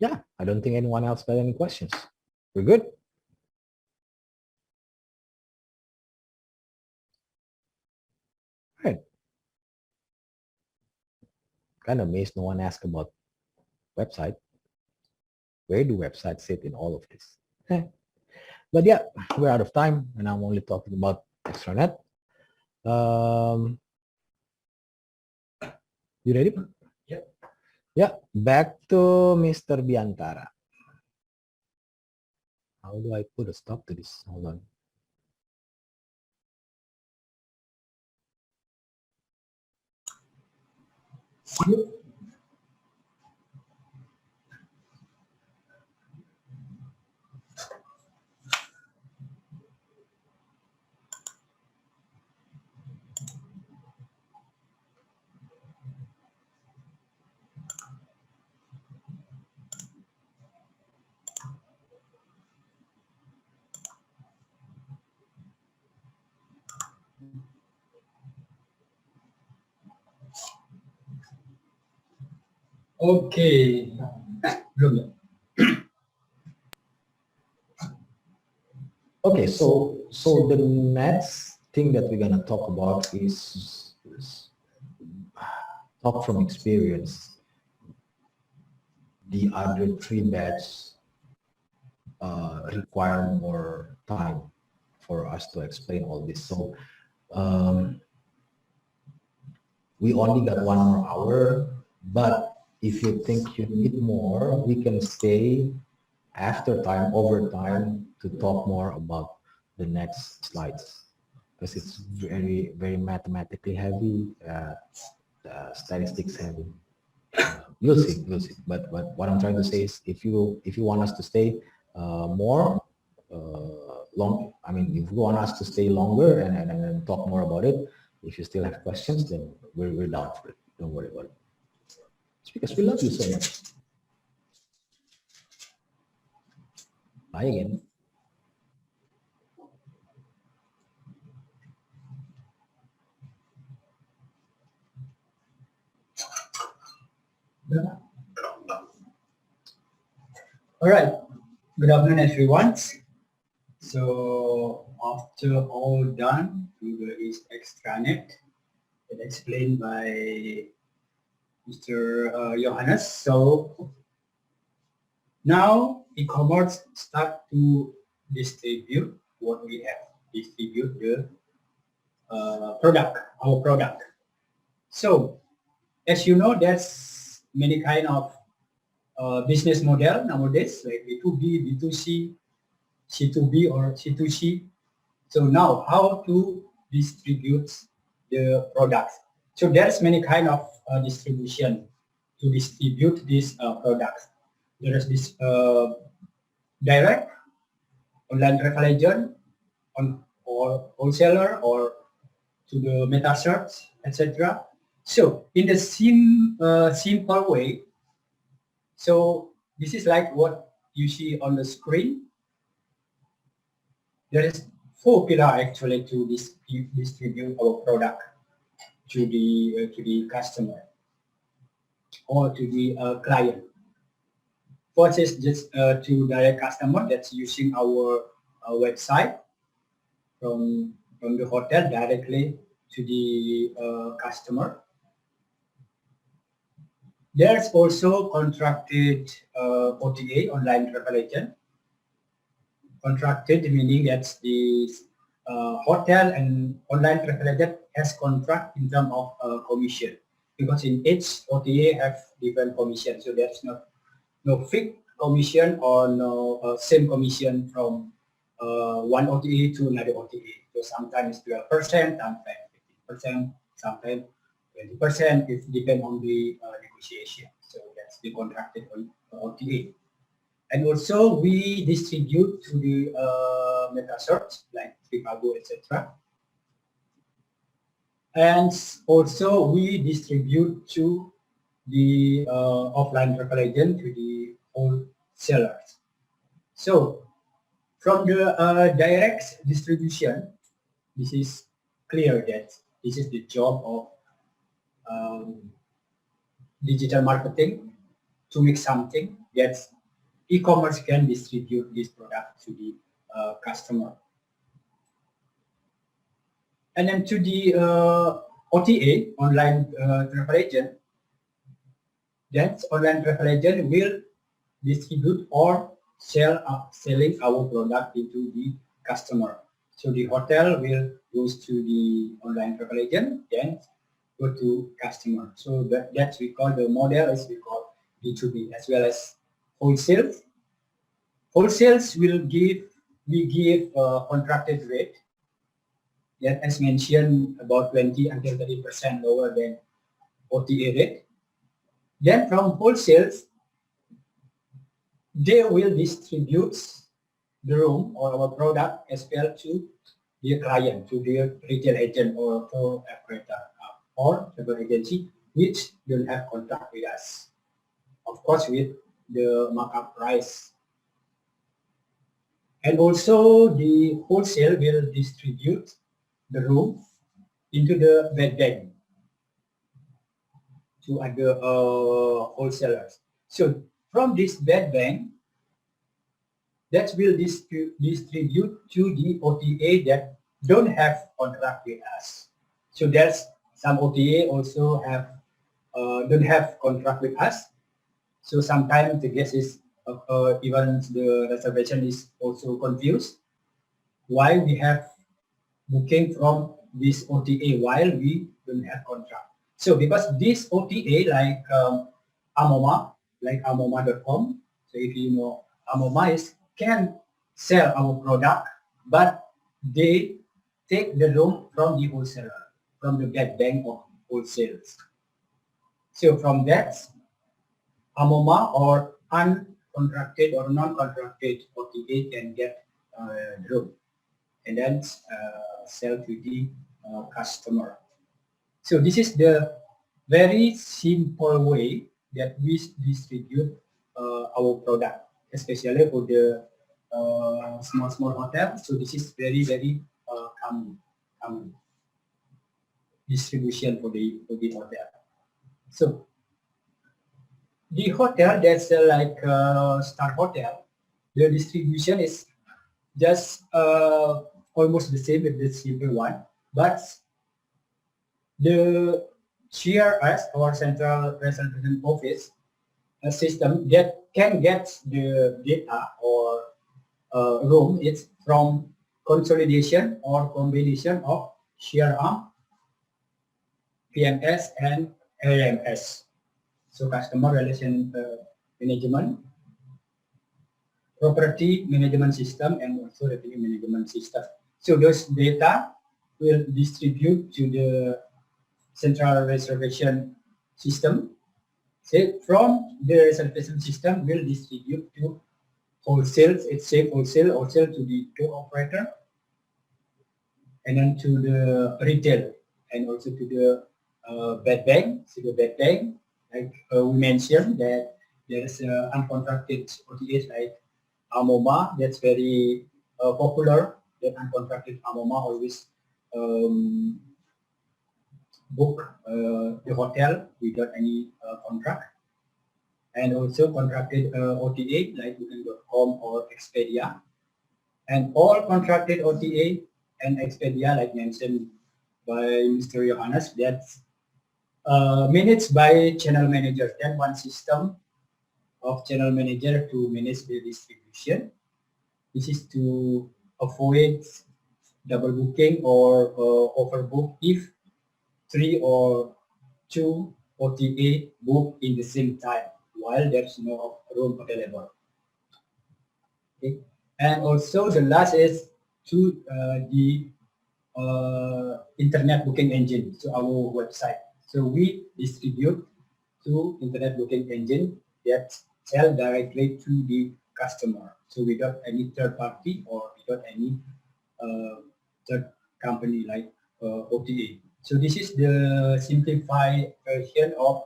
Yeah, I don't think anyone else got any questions. We're good? Right. Kind of amazed no one asked about website. Where do websites sit in all of this? But yeah, we're out of time and I'm only talking about extranet. You ready? Yeah. Yeah, back to Mr. Biantara. How do I put a stop to this? Hold on. Okay. Belum ya? Okay, so the next thing that we're gonna talk about is talk from experience. The other three bets require more time for us to explain all this. So um, we only got 1 more hour, but if you think you need more, we can stay after time, over time, to talk more about the next slides because it's very, very mathematically heavy, statistics heavy. We'll see. But what I'm trying to say is, if you want us to stay more long, I mean, if you want us to stay longer and talk more about it, if you still have questions, then we're down for it. Don't worry about it. It's because we love you so much. Bye again. All right. Good afternoon, everyone. So after all done through the extranet and explained by Mr. Johannes, so now e-commerce start to distribute what we have, distribute the product, our product. So as you know, there's many kind of business model nowadays, like B2B, B2C, C2B or C2C. So now how to distribute the products. So there's many kind of distribution to distribute these products. There is this direct, online travel agent, or wholesaler, or to the meta search, etc. So in the simple way, so this is like what you see on the screen. There is 4 pillars actually to distribute our product to the customer or to the client. First is just to direct customer that's using our website from the hotel directly to the customer. There's also contracted OTA, online travel agent. Contracted meaning that the hotel and online travel agent has contract in terms of commission, because in each OTA have different commission, so there's no fixed commission or no same commission from one OTA to another OTA. So sometimes 12%, sometimes 15%, sometimes 20%. It depends on the negotiation. So that's the contracted OTA. And also we distribute to the meta search like Trivago, etc. And also we distribute to the offline travel agent, to the wholesalers. So from the direct distribution, this is clear that this is the job of digital marketing, to make something that e-commerce can distribute this product to the customer. And then to the OTA, online travel agent, that online travel agent will distribute or selling our product into the customer. So the hotel will goes to the online travel agent, then go to customer. So that's we call the model is we call B2B, as well as wholesale. Wholesales will give contracted rate that, as mentioned, about 20 until 30% lower than OTA rate. Then from wholesales, they will distribute the room or our product as well to their client, to their retail agent or tour operator or travel agency, which don't have contract with us. Of course, with the markup price. And also the wholesale will distribute the room into the bed bank to other wholesalers. So from this bed bank, that will distribute to the OTA that don't have contract with us. So there's some OTA also don't have contract with us. So sometimes the guest is even the reservation is also confused. Why we have booking from this OTA while we don't have contract? So because this OTA like Amoma, like Amoma.com. So if you know Amoma is can sell our product, but they take the room from the wholesaler, from the bed bank of wholesales. So from that, Amoma or uncontracted or non-contracted OTA can get the room and then sell to the customer. So this is the very simple way that we distribute our product, especially for the small hotel. So this is very common distribution for the hotel. So the hotel that's like Star Hotel, the distribution is just almost the same with the simple one, but the CRS or Central Reservation Office system that can get the data or room it's from consolidation or combination of CRM, PMS, and AMS. So customer relation management, property management system, and also revenue management system. So those data will distribute to the central reservation system. So from the reservation system will distribute to wholesale, it's say wholesale to the tour operator, and then to the retail, and also to the bed bank. So the bed bank, like we mentioned that there is uncontracted OTAs like Amoma, that's very popular. That uncontracted Amoma always book the hotel without any contract, and also contracted OTA like Booking.com or Expedia, and all contracted OTA and Expedia, like mentioned by Mr. Johannes, that's managed by channel manager. Then one system of channel manager to manage the distribution. This is to avoid double booking or overbook if 3 or 2 OTA book in the same time while there's no room available. Okay. And also the last is to the internet booking engine, so our website. So we distribute to internet booking engine that sell directly to the customer. So without any third party or without any third company like OTA. So this is the simplified version of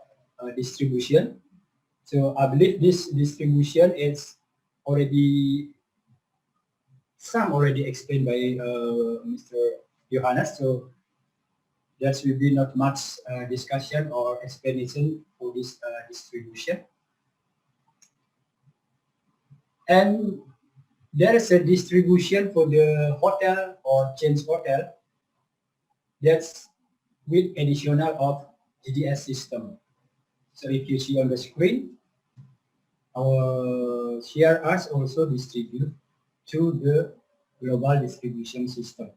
distribution. So I believe this distribution is already explained by Mr. Johannes. So there will be not much discussion or explanation for this distribution. And there is a distribution for the hotel or chains hotel that's with additional of GDS system. So if you see on the screen, our CRS also distribute to the global distribution system.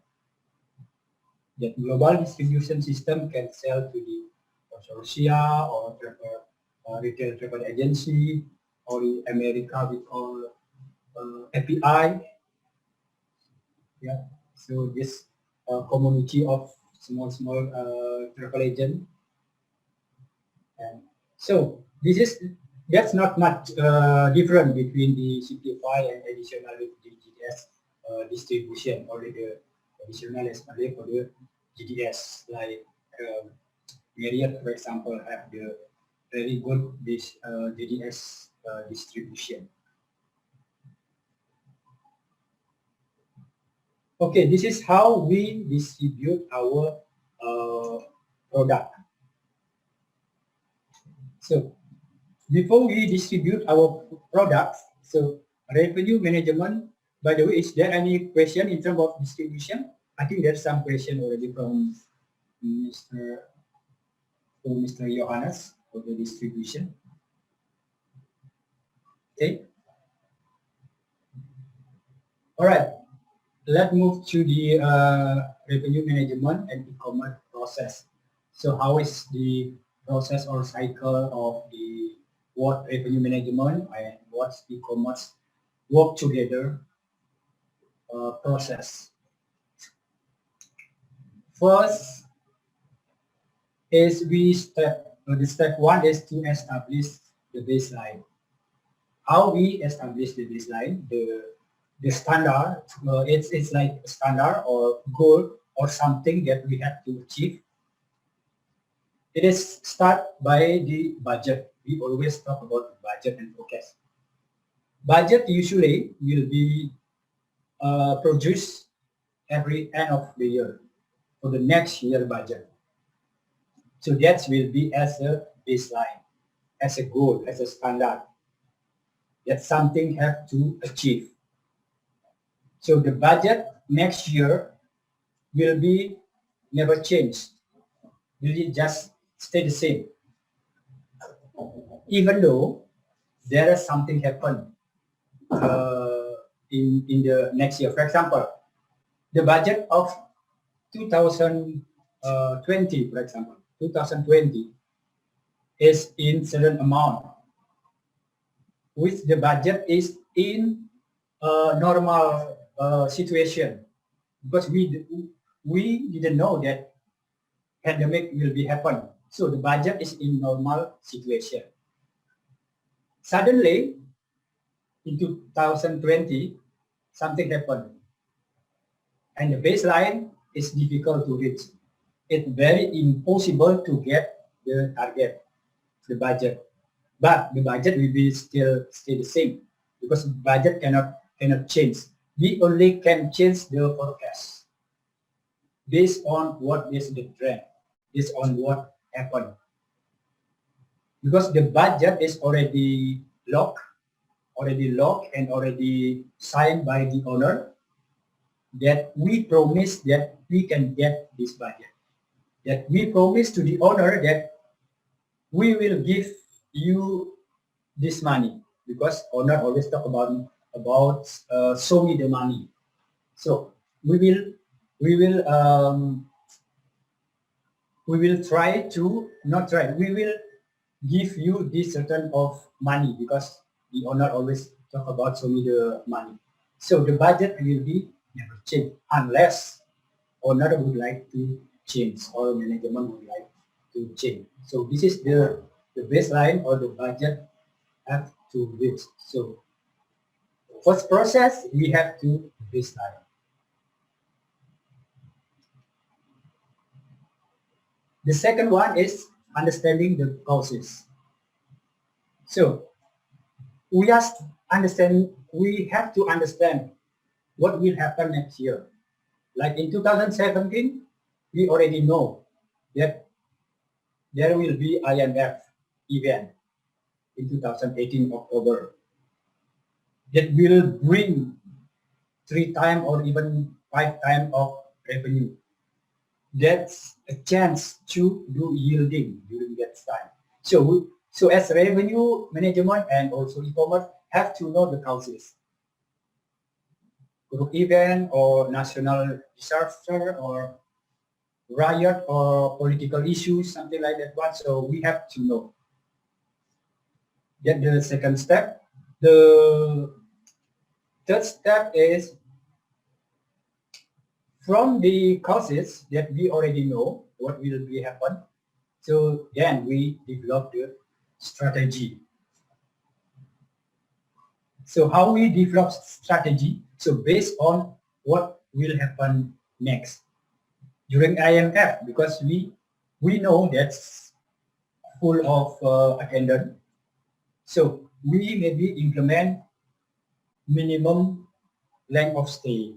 That global distribution system can sell to the consortia or retail travel agency, or in America we call API. Yeah, so this community of small travel agent. And so this is that's not much different between the simplify and additional with the GDS distribution, or the additional is only for the GDS, like Marriott, for example, have the very good this GDS distribution. Okay, this is how we distribute our product. So before we distribute our products, so revenue management. By the way, is there any question in terms of distribution? I think there's some question already from Mr. Johannes for the distribution. Okay. All right. Let's move to the revenue management and e-commerce process. So how is the process or cycle of the what revenue management and what's e-commerce work together process? First is the step one is to establish the baseline. How we establish the baseline, the standard, it's like a standard or goal or something that we have to achieve. It is start by the budget. We always talk about budget and forecast. Budget usually will be produced every end of the year for the next year budget. So that will be as a baseline, as a goal, as a standard that something have to achieve. So the budget next year will be never changed, will just stay the same. Even though there is something happen in the next year. For example, the budget of 2020, for example, 2020 is in certain amount, which the budget is in a normal situation, because we didn't know that pandemic will be happen. So the budget is in normal situation. Suddenly, in 2020, something happened, and the baseline is difficult to reach. It's very impossible to get the target, the budget. But the budget will be still stay the same, because budget cannot change. We only can change the forecast based on what is the trend, based on what happened. Because the budget is already locked and already signed by the owner, that we promise that we can get this budget. That we promise to the owner that we will give you this money, because owner always talk about show me the money. So we will try to not try. We will give you this certain of money, because the owner always talk about show me the money. So the budget will be never change unless owner would like to change or management would like to change. So this is the baseline or the budget have to reach. So first process we have to baseline. The second one is understanding the causes. So we have to understand what will happen next year. Like in 2017, we already know that there will be IMF event in 2018 October that will bring 3 times or even 5 times of revenue. That's a chance to do yielding during that time. So as revenue management and also e-commerce have to know the causes. Group event or national disaster or riot or political issues, something like that one. So we have to know. Then the second step. The third step is from the causes that we already know what will be happen. So then we develop the strategy. So how we develop strategy? So based on what will happen next during IMF, because we know that's full of attendance. So we maybe implement minimum length of stay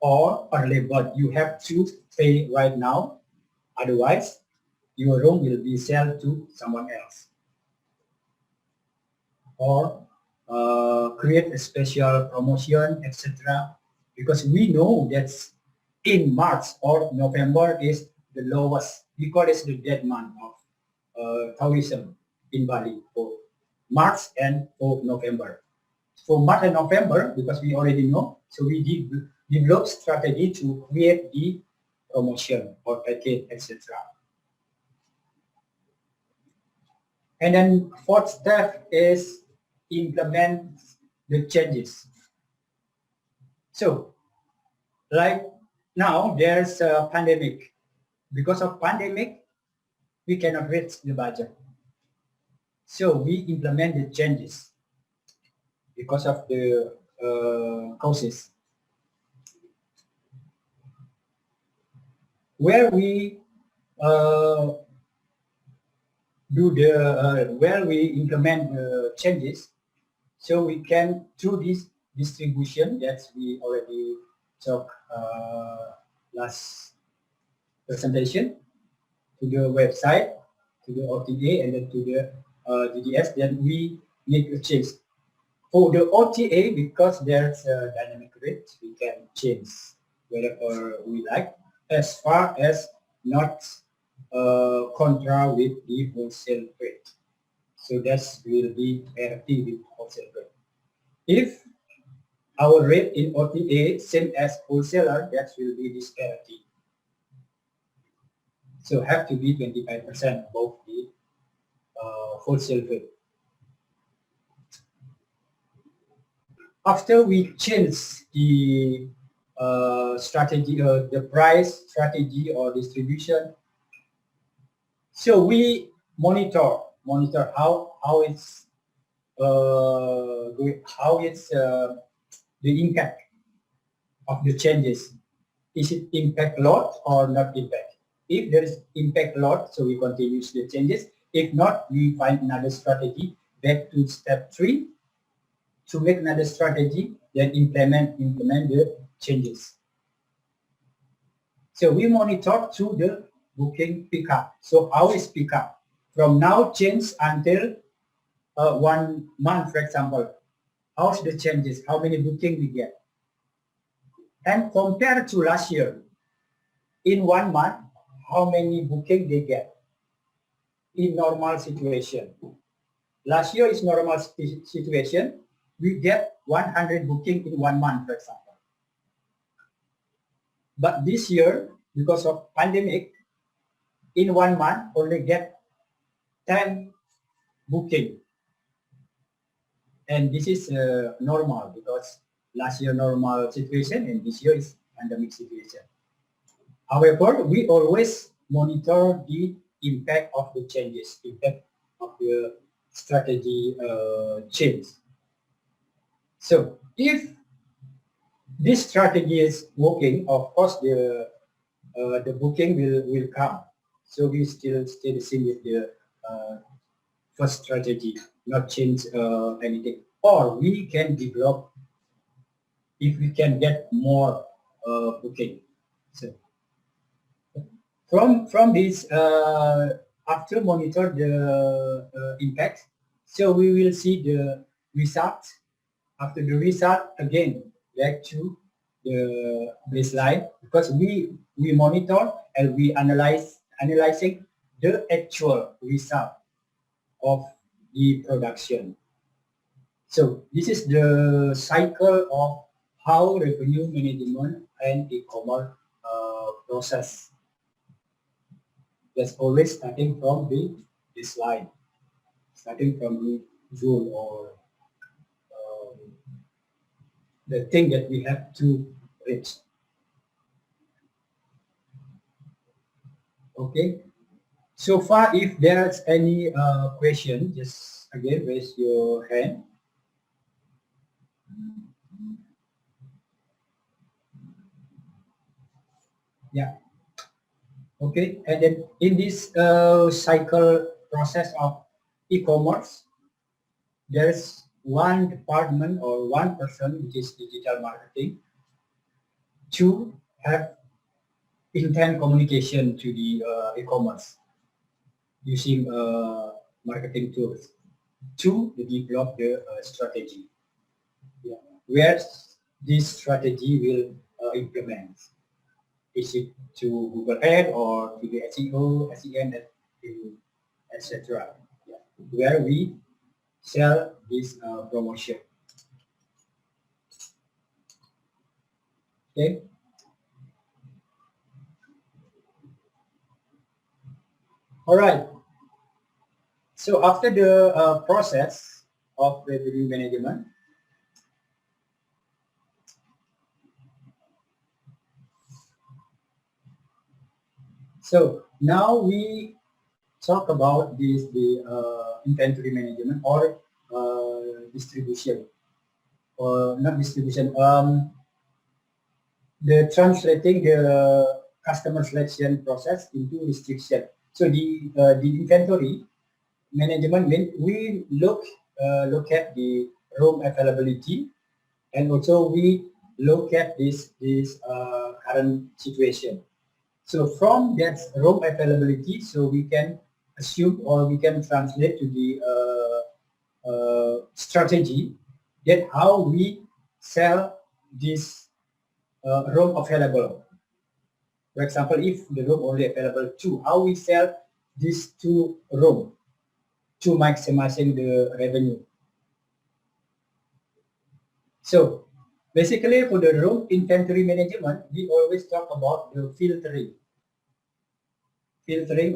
or early bird. You have to pay right now, otherwise your room will be sold to someone else. Or create a special promotion, etc. Because we know that in March or November is the lowest because it's the dead month of tourism in Bali for March and for November. For March and November, because we already know, so we develop strategy to create the promotion or package, etc. And then fourth step is implement the changes. So like now there's a pandemic. Because of pandemic, we cannot reach the budget. So we implement the changes because of the causes. Where we where we implement the changes, so we can through this distribution that we already talked last presentation, to the website, to the OTA, and then to the DDS, then we make a change. For the OTA, because there's a dynamic rate, we can change wherever we like, as far as not contra with the wholesale rate. So that will be parity with wholesale rate. If our rate in OTA same as wholesaler, that will be disparity. So have to be 25% above the wholesale rate. After we change the strategy, the price strategy or distribution, so we monitor how it's the impact of the changes. Is it impact a lot or not impact? If there is impact a lot, so we continue the changes. If not, we find another strategy. Back to step 3 to make another strategy, then implement the changes. So we monitor through the booking pickup. So how is pickup? From now change until 1 month, for example. How's the changes? How many booking we get? And compared to last year, in 1 month, how many booking they get in normal situation? Last year is normal situation. We get 100 booking in 1 month, for example. But this year, because of pandemic, in 1 month only get 10 booking. And this is normal because last year normal situation and this year is pandemic situation. However, we always monitor the impact of the changes, impact of the strategy change. So if this strategy is working, of course the booking will come. So we still stay the same with the first strategy, not change anything. Or we can develop if we can get more booking. So from this, after monitor the impact, so we will see the result. After the result, again back to the baseline, because we monitor and we analyzing the actual result of the production. So this is the cycle of how revenue management and e-commerce process. That's always starting from the baseline, starting from the goal or the thing that we have to reach. Okay. So far, if there's any question, just again raise your hand. Yeah. Okay. And then in this cycle process of e-commerce, there's one department or one person, which is digital marketing, to have intent communication to the e-commerce using marketing tools to develop the strategy. where this strategy will implement. Is it to Google Ad or to the SEO, SEM, etc. Where we sell this promotion. Okay. All right. So after the process of revenue management, so now we talk about the inventory management or distribution, or not distribution. The translating the customer selection process into restriction. So the inventory management means we look at the room availability, and also we look at this current situation. So from that room availability, so we can assume or we can translate to the strategy that how we sell this room available. For example, if the room only available two, how we sell these two room to maximizing the revenue. So basically for the room inventory management, we always talk about the filtering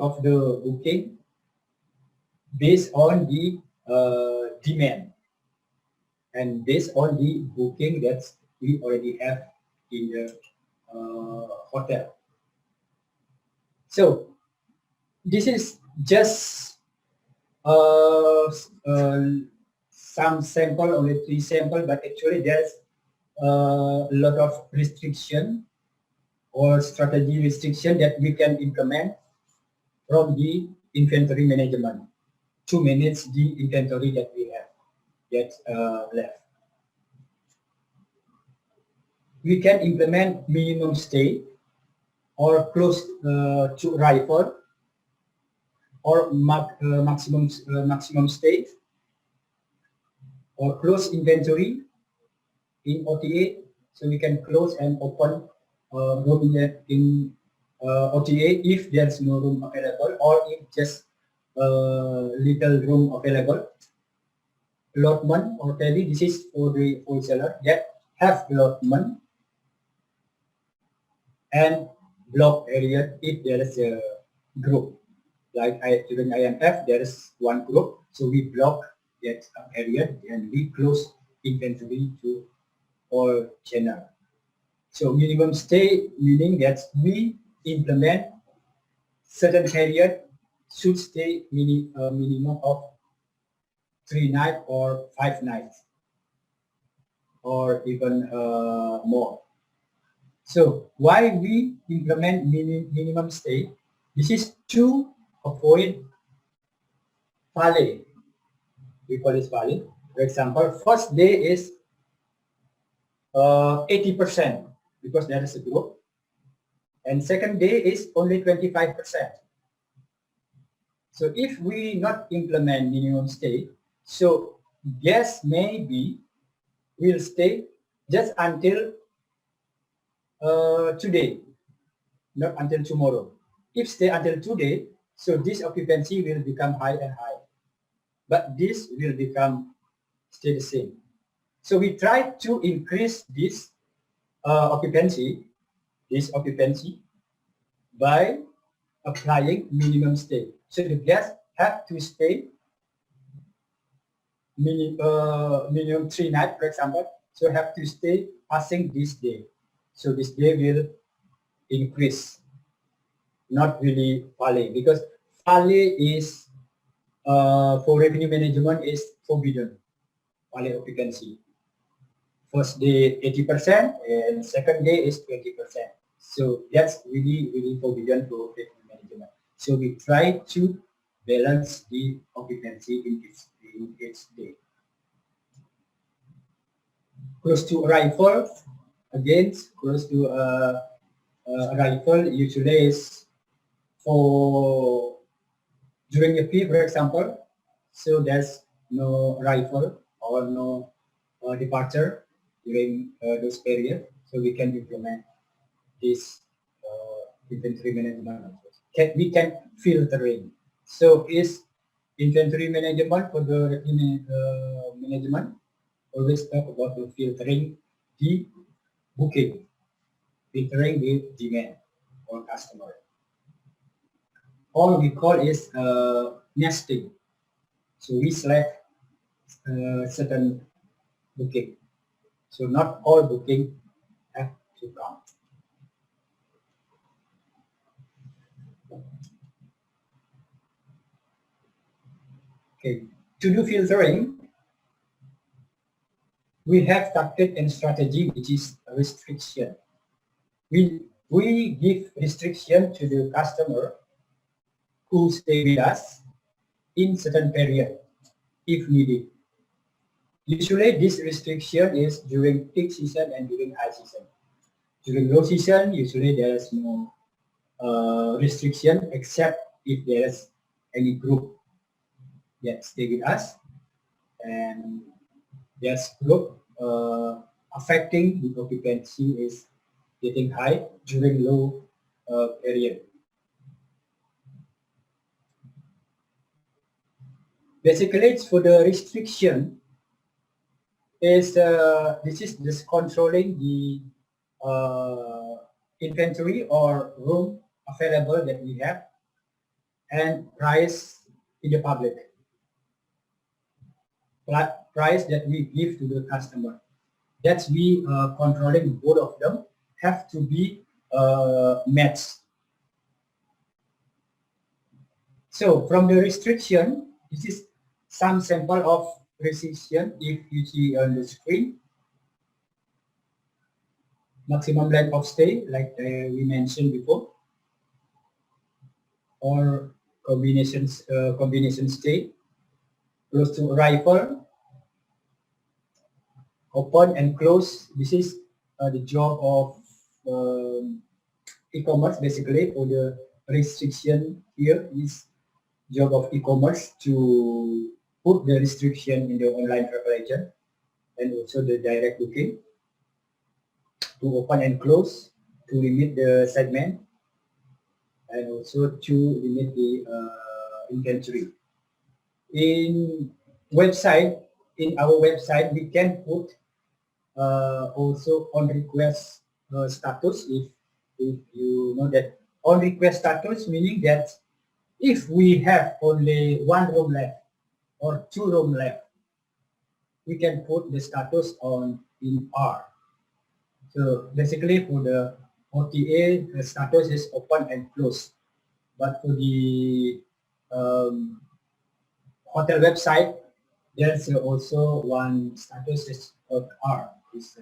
of the booking based on the demand and based on the booking that we already have in the hotel. So this is just some sample, only 3 sample, but actually there's a lot of restriction or strategy restriction that we can implement from the inventory management to manage the inventory that we have left. We can implement minimum stay or close to arrival or maximum stay or close inventory in OTA. So we can close and open room in OTA if there's no room available, or if just little room available. Allotment or tally, this is for the wholesaler that have allotment, and block area if there is a group. Like during IMF, there is one group, so we block that area and we close inventory to all channel. So minimum stay meaning that we implement certain period should stay minimum of 3 nights or 5 nights or even more. So why we implement minimum stay? This is to avoid valet. We call this valet. For example, first day is 80% because there is a group, and second day is only 25%. So if we not implement minimum stay, so guests maybe will stay just until today, not until tomorrow. If stay until today, so this occupancy will become high and high, but this will become stay the same. So we try to increase this occupancy by applying minimum stay. So the guests have to stay minimum 3 nights, for example. So have to stay passing this day. So this day will increase, not really valet, because valet is for revenue management is forbidden. Valet occupancy. First day 80% and second day is 20%. So that's really forbidden for revenue management. So we try to balance the occupancy in each day. Close to arrival, again, close to arrival usually is for during the peak, for example. So there's no arrival or no departure during those period, so we can implement this inventory management. We can filtering. So is inventory management for the management always talk about the filtering the booking, filtering the demand or customer. All we call is nesting. So we select certain booking. So not all booking have to count. Okay, to do filtering, we have tactic and strategy, which is a restriction. We give restriction to the customer who stay with us in certain period, if needed. Usually, this restriction is during peak season and during high season. During low season, usually there is no restriction except if there is any group that stay with us and there's group affecting the occupancy is getting high during low period. Basically, it's for the restriction is this is just controlling the inventory or room available that we have and price in the public. Price that we give to the customer. That's we controlling both of them have to be matched. So from the restriction, this is some sample of restriction if you see on the screen. Maximum length of stay, like we mentioned before, or combination stay, close to arrival, open and close. This is the job of e-commerce basically. For the restriction here is job of e-commerce to put the restriction in the online travel agent and also the direct booking, to open and close, to limit the segment, and also to limit the inventory. In our website, we can put also on request status. If you know that on request status, meaning that if we have only one room left or two room left, we can put the status on in R. So basically for the OTA, the status is open and closed. But for the hotel website, there's also one status is called R, is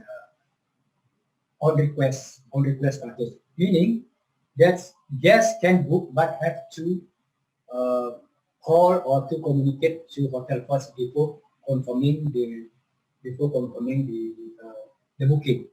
on request status, meaning that guests can book but have to call or to communicate to hotel first before confirming the booking.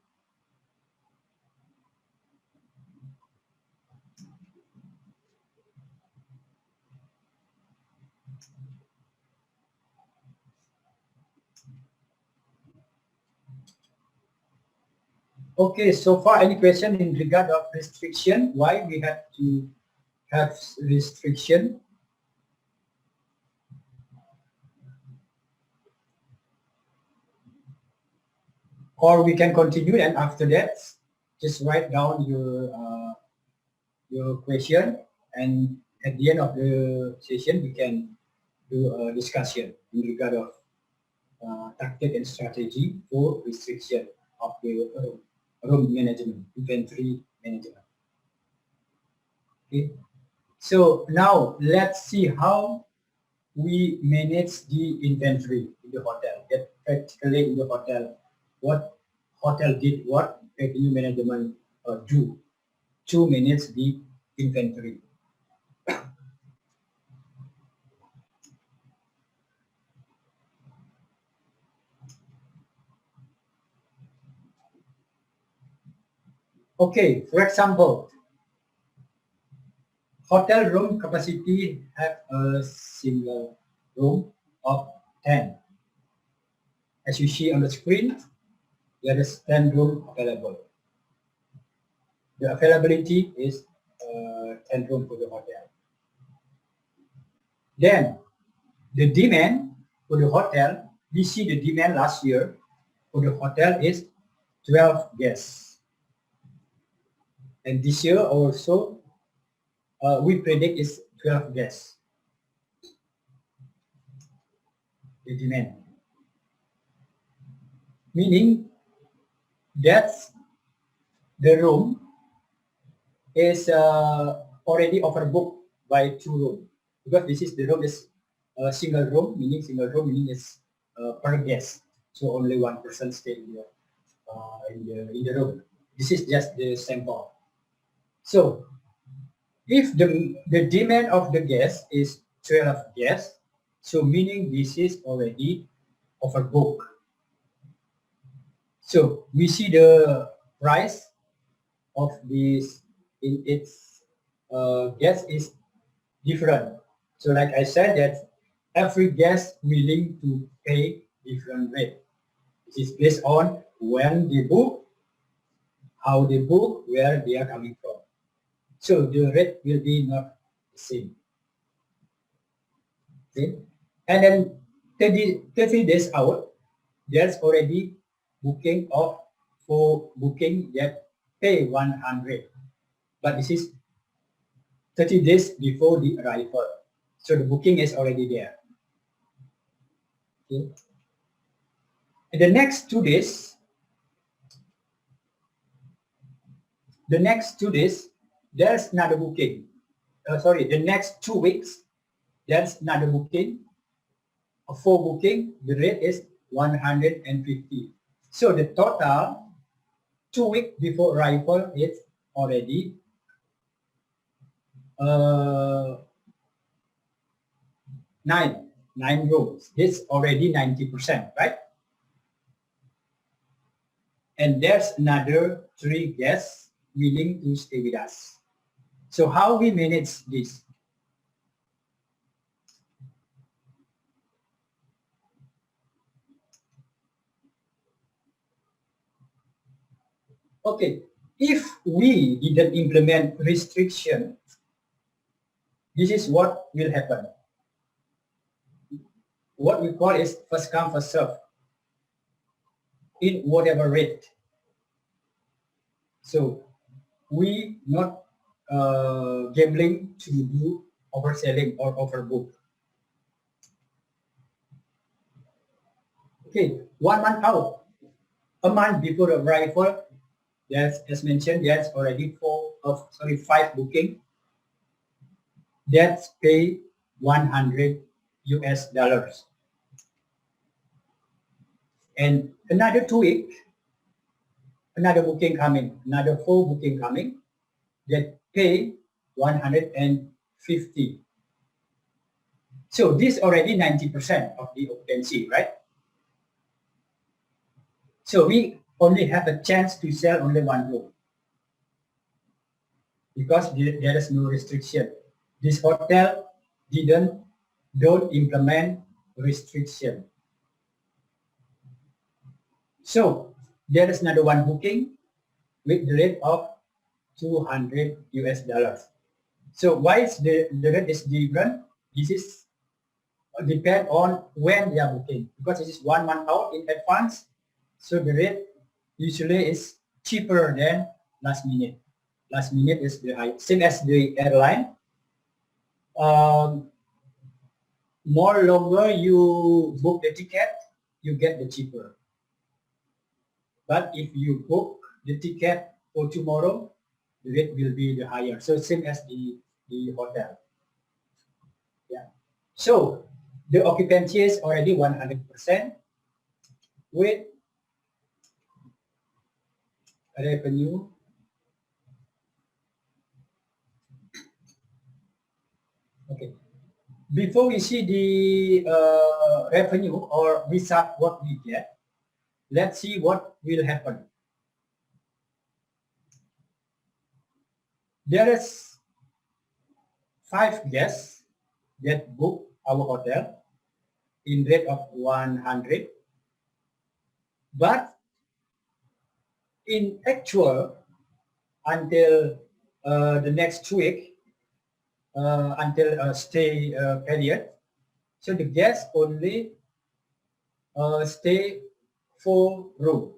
Okay, so far any question in regard of restriction? Why we have to have restriction? Or we can continue and after that, just write down your question, and at the end of the session we can do a discussion in regard of tactic and strategy for restriction of the room management, inventory management. Okay, so now let's see how we manage the inventory in the hotel. That practically in the hotel, what hotel did, what revenue management do to manage the inventory. Okay, for example, hotel room capacity have a single room of 10. As you see on the screen, there is 10 room available. The availability is 10 room for the hotel. Then the demand for the hotel, we see the demand last year for the hotel is 12 guests. And this year also, we predict is 12 guests. The demand. Meaning that the room is already overbooked by 2 rooms. Because this is the room is a single room, meaning is per guest. So only one person stay in the room. This is just the sample. So if the demand of the guest is 12 guests, so meaning this is already overbooked. So we see the price of this in its guest is different. So like I said that every guest willing to pay different rate. This is based on when they book, how they book, where they are coming from. So the rate will be not the same. Okay? And then 30 days out, there's already booking of for booking that pay 100. But this is 30 days before the arrival. So the booking is already there. Okay. In the next 2 days, there's another booking. The next 2 weeks, there's another booking. For booking, the rate is 150. So the total 2 weeks before arrival is already nine rooms. It's already 90%, right? And there's another 3 guests willing to stay with us. So how we manage this? Okay, if we didn't implement restriction, this is what will happen. What we call is first come, first serve in whatever rate. So we not gambling to do overselling or overbook. Okay, 1 month out, a month before arrival, there's, as mentioned, there's already 5 booking. That's pay $100 US. And another 2 weeks, another booking coming, another 4 booking coming, that pay 150. So this already 90% of the occupancy, right? So we only have a chance to sell only 1 room because there is no restriction. This hotel don't implement restriction. So there is another 1 booking with the rate of $200 US. So why is the rate is different? This is depend on when they are booking, because this is 1 month out in advance. So the rate usually is cheaper than last minute. Last minute is the high, same as the airline. More longer you book the ticket, you get the cheaper. But if you book the ticket for tomorrow, the rate will be the higher. So same as the hotel. Yeah. So the occupancy is already 100% with revenue. Okay. Before we see the revenue or result what we get, let's see what will happen. There is 5 guests that book our hotel in rate of 100. But in actual, until the next week, until stay period, so the guest only stay 4 room,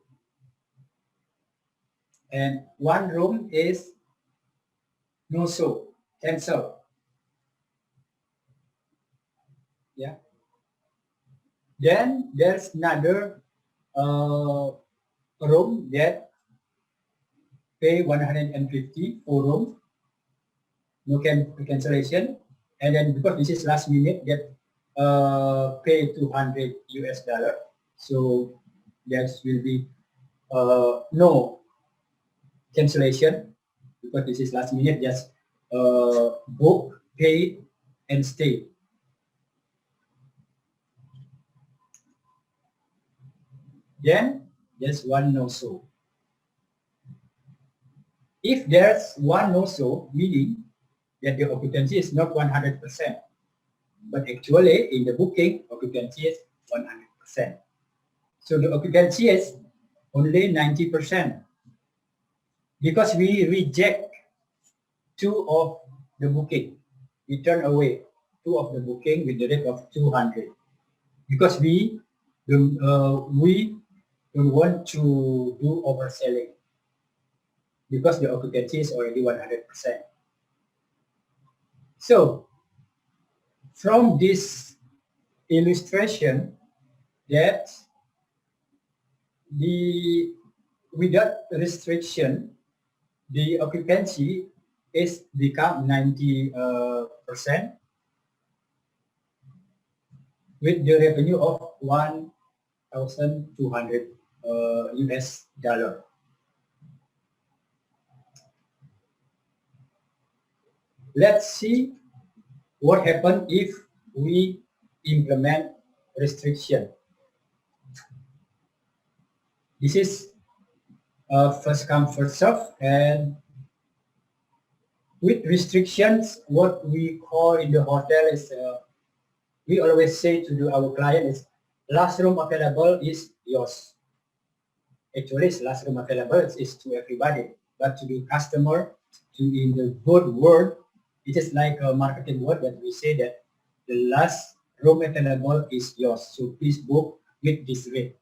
and 1 room is no show, cancel. Yeah. Then there's another room that pay 150 for room, no cancellation, and then because this is last minute, that pay 200 US dollar. So there will be no cancellation because this is last minute. Just book, pay, and stay. Then there's one no show. If there's one no show, meaning that the occupancy is not 100%, but actually in the booking, occupancy is 100%. So the occupancy is only 90% because we reject 2 of the booking. We turn away 2 of the booking with the rate of 200 because we don't want to do overselling because the occupancy is already 100%. So from this illustration, that the without restriction, the occupancy is become 90% with the revenue of 1,200 US dollar. Let's see what happens if we implement restriction. This is first come first serve, and with restrictions, what we call in the hotel is we always say to our client is last room available is yours. Actually, last room available is to everybody, but to the customer, to in the good word, it is like a marketing word that we say that the last room available is yours. So please book with this rate.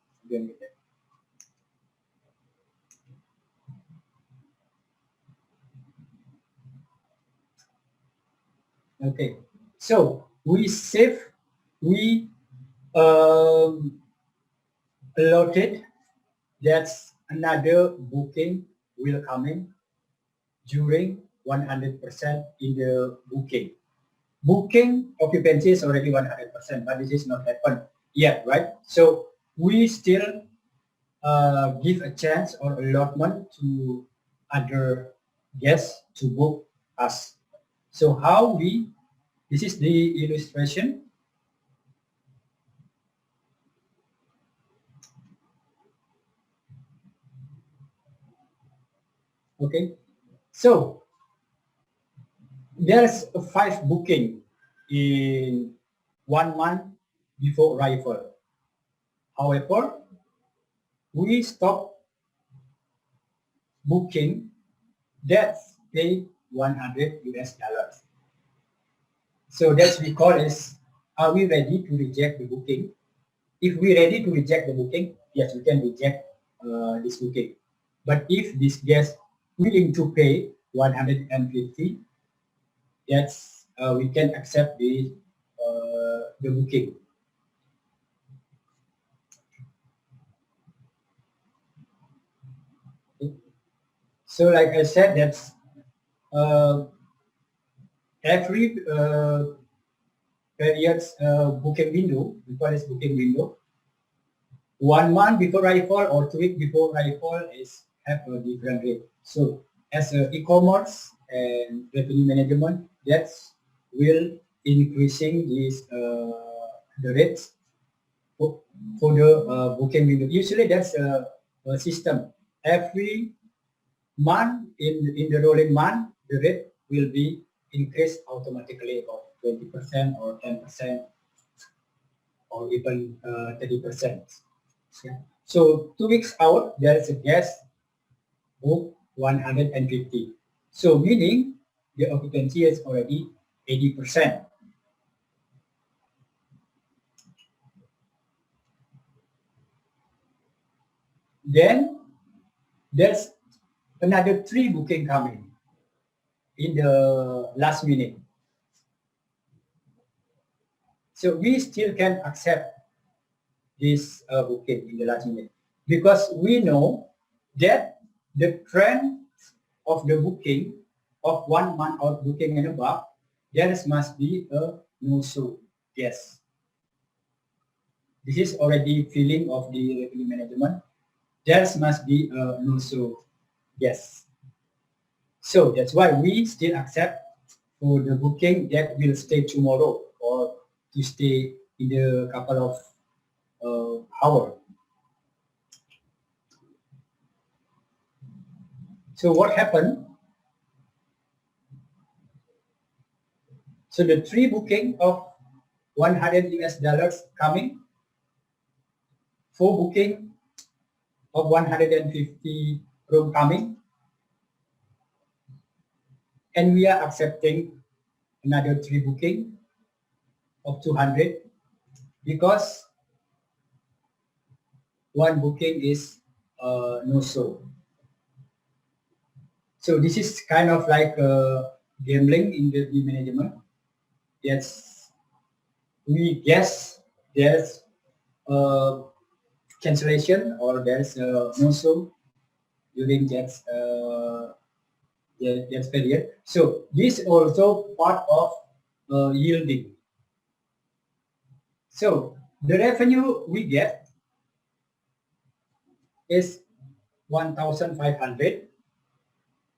Okay, so we allotted. That's another booking will coming during 100% in the booking. Booking occupancy is already 100%, but this is not happened yet, right? So we still give a chance or allotment to other guests to book us. So how we, this is the illustration. Okay, so there's 5 booking in 1 month before arrival. However, we stop booking that's pay 100 US dollars. So that's we call is, are we ready to reject the booking? If we ready to reject the booking, yes, we can reject this booking. But if this guest willing to pay 150, that's we can accept the booking. Okay. So like I said, that's every period's booking window, we call it booking window. 1 month before arrival or 2 weeks before arrival is have a different rate. So as a e-commerce and revenue management, that will increasing this the rates for the booking window. Usually that's a system. Every month in the rolling month, the rate will be increased automatically about 20% or 10% or even 30%. So 2 weeks out, there is a guest book 150. So meaning the occupancy is already 80%. Then there's another 3 booking coming in the last minute. So we still can accept this booking in the last minute because we know that the trend of the booking of 1 month out booking and above, there must be a no-show. Yes. This is already feeling of the revenue management. There must be a no-show. Yes. So that's why we still accept for the booking that will stay tomorrow or to stay in the couple of hours. So what happened? So the 3 booking of 100 US dollars coming, 4 booking of 150 room coming, and we are accepting another 3 booking of 200 because 1 booking is no show. So this is kind of like gambling in the management. Yes, we guess there's cancellation or there's no show during that period. So this also part of yielding. So the revenue we get is 1,500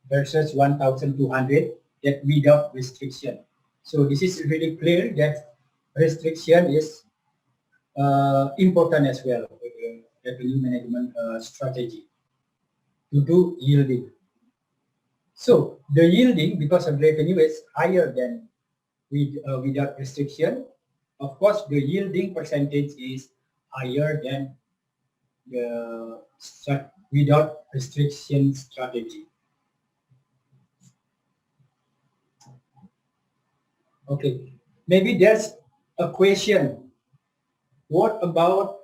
versus 1,200 that without restriction. So this is really clear that restriction is important as well for the revenue management strategy to do yielding. So the yielding because of revenue is higher than without restriction. Of course, the yielding percentage is higher than the without restriction strategy. Okay, maybe there's a question. What about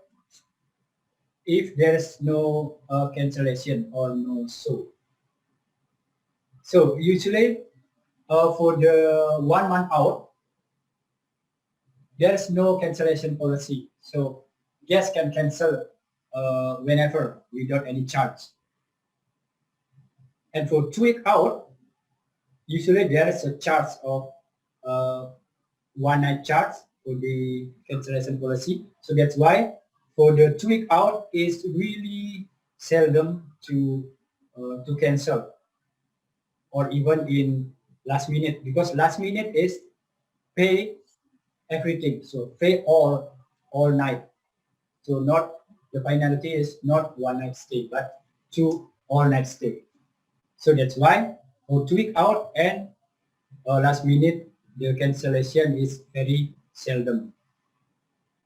if there's no cancellation or no show? So usually for the 1 month out, there's no cancellation policy. So guests can cancel whenever without any charge. And for 2 week out, usually there is a charge of 1 night charge for the cancellation policy. So that's why for the 2 week out is really seldom to cancel or even in last minute because last minute is pay everything. So pay all night. So not the finality is not 1 night stay but 2 all night stay. So that's why for 2 week out and last minute the cancellation is very seldom.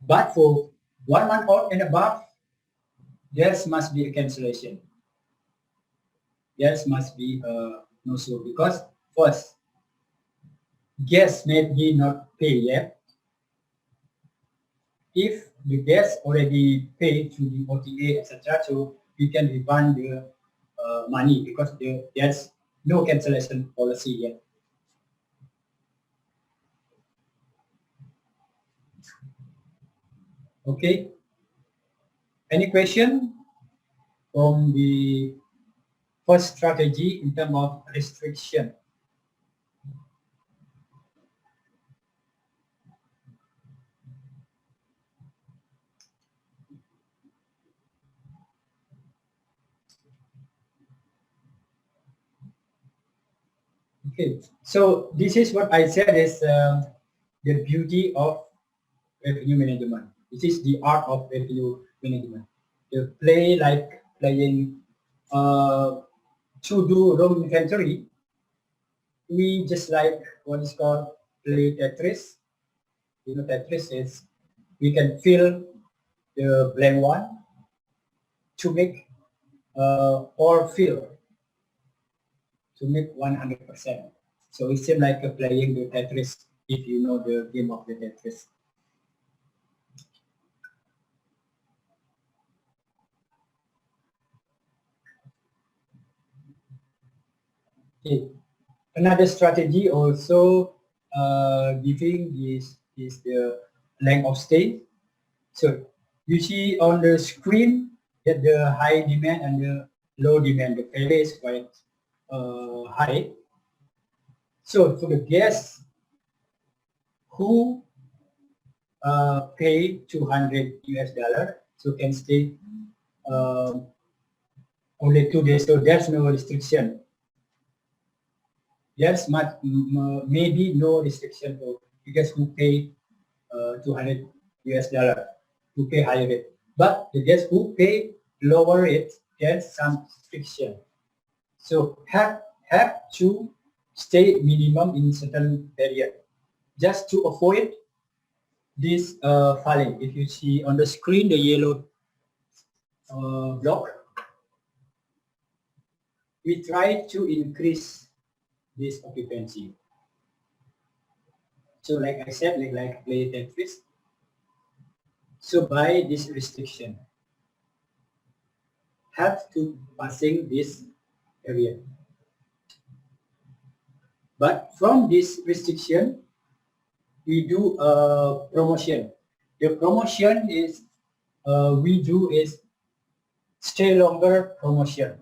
But for 1 month out and above, there must be a cancellation. There must be a no show because first, guests may be not pay yet. If the guests already paid through the OTA, etc., so we can refund the money because there's no cancellation policy yet. Okay. Any question from the first strategy in terms of restriction? Okay, so this is what I said is the beauty of revenue management. This is the art of revenue management. You play like playing to do room inventory. We just like what is called play Tetris. You know, Tetris is we can fill the blank one to make or fill to make 100%. So it seems like playing the Tetris if you know the game of the Tetris. Okay. Another strategy also giving is the length of stay. So you see on the screen that the high demand and the low demand, the failure is quite high. So for the guests who pay 200 US dollar, so can stay only 2 days. So there's no restriction. There's maybe no restriction for guests who pay 200 US dollar to pay higher rate. But the guests who pay lower rate, there's some restriction. So have to stay minimum in certain period just to avoid this falling. If you see on the screen the yellow block, we try to increase this occupancy. So like I said, like play Tetris. So by this restriction, have to passing this area. But from this restriction, we do a promotion. The promotion is we do is stay longer promotion,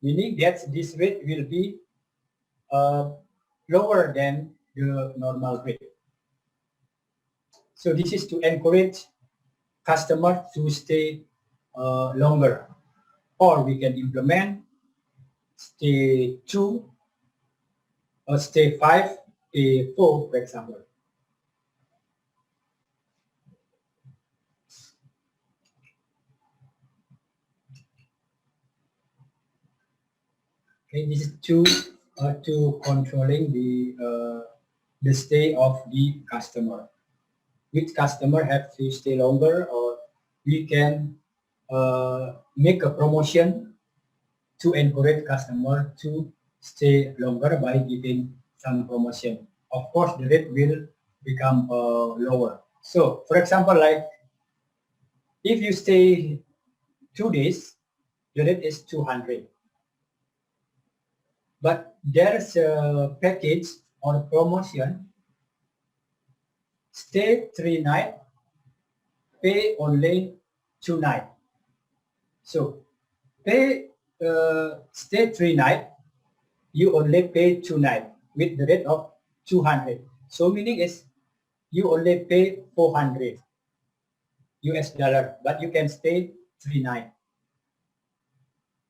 meaning that this rate will be lower than the normal rate. So this is to encourage customer to stay longer, or we can implement stay 2 or stay 5, stay 4, for example. Okay, this is to controlling the stay of the customer. Which customer have to stay longer, or we can make a promotion to encourage customer to stay longer by giving some promotion. Of course, the rate will become lower. So, for example, like if you stay 2 days, the rate is 200. But there's a package or promotion, stay 3 nights, pay only 2 nights. So pay stay 3 nights, you only pay 2 nights with the rate of 200. So meaning is you only pay 400 US dollar, but you can stay 3 nights.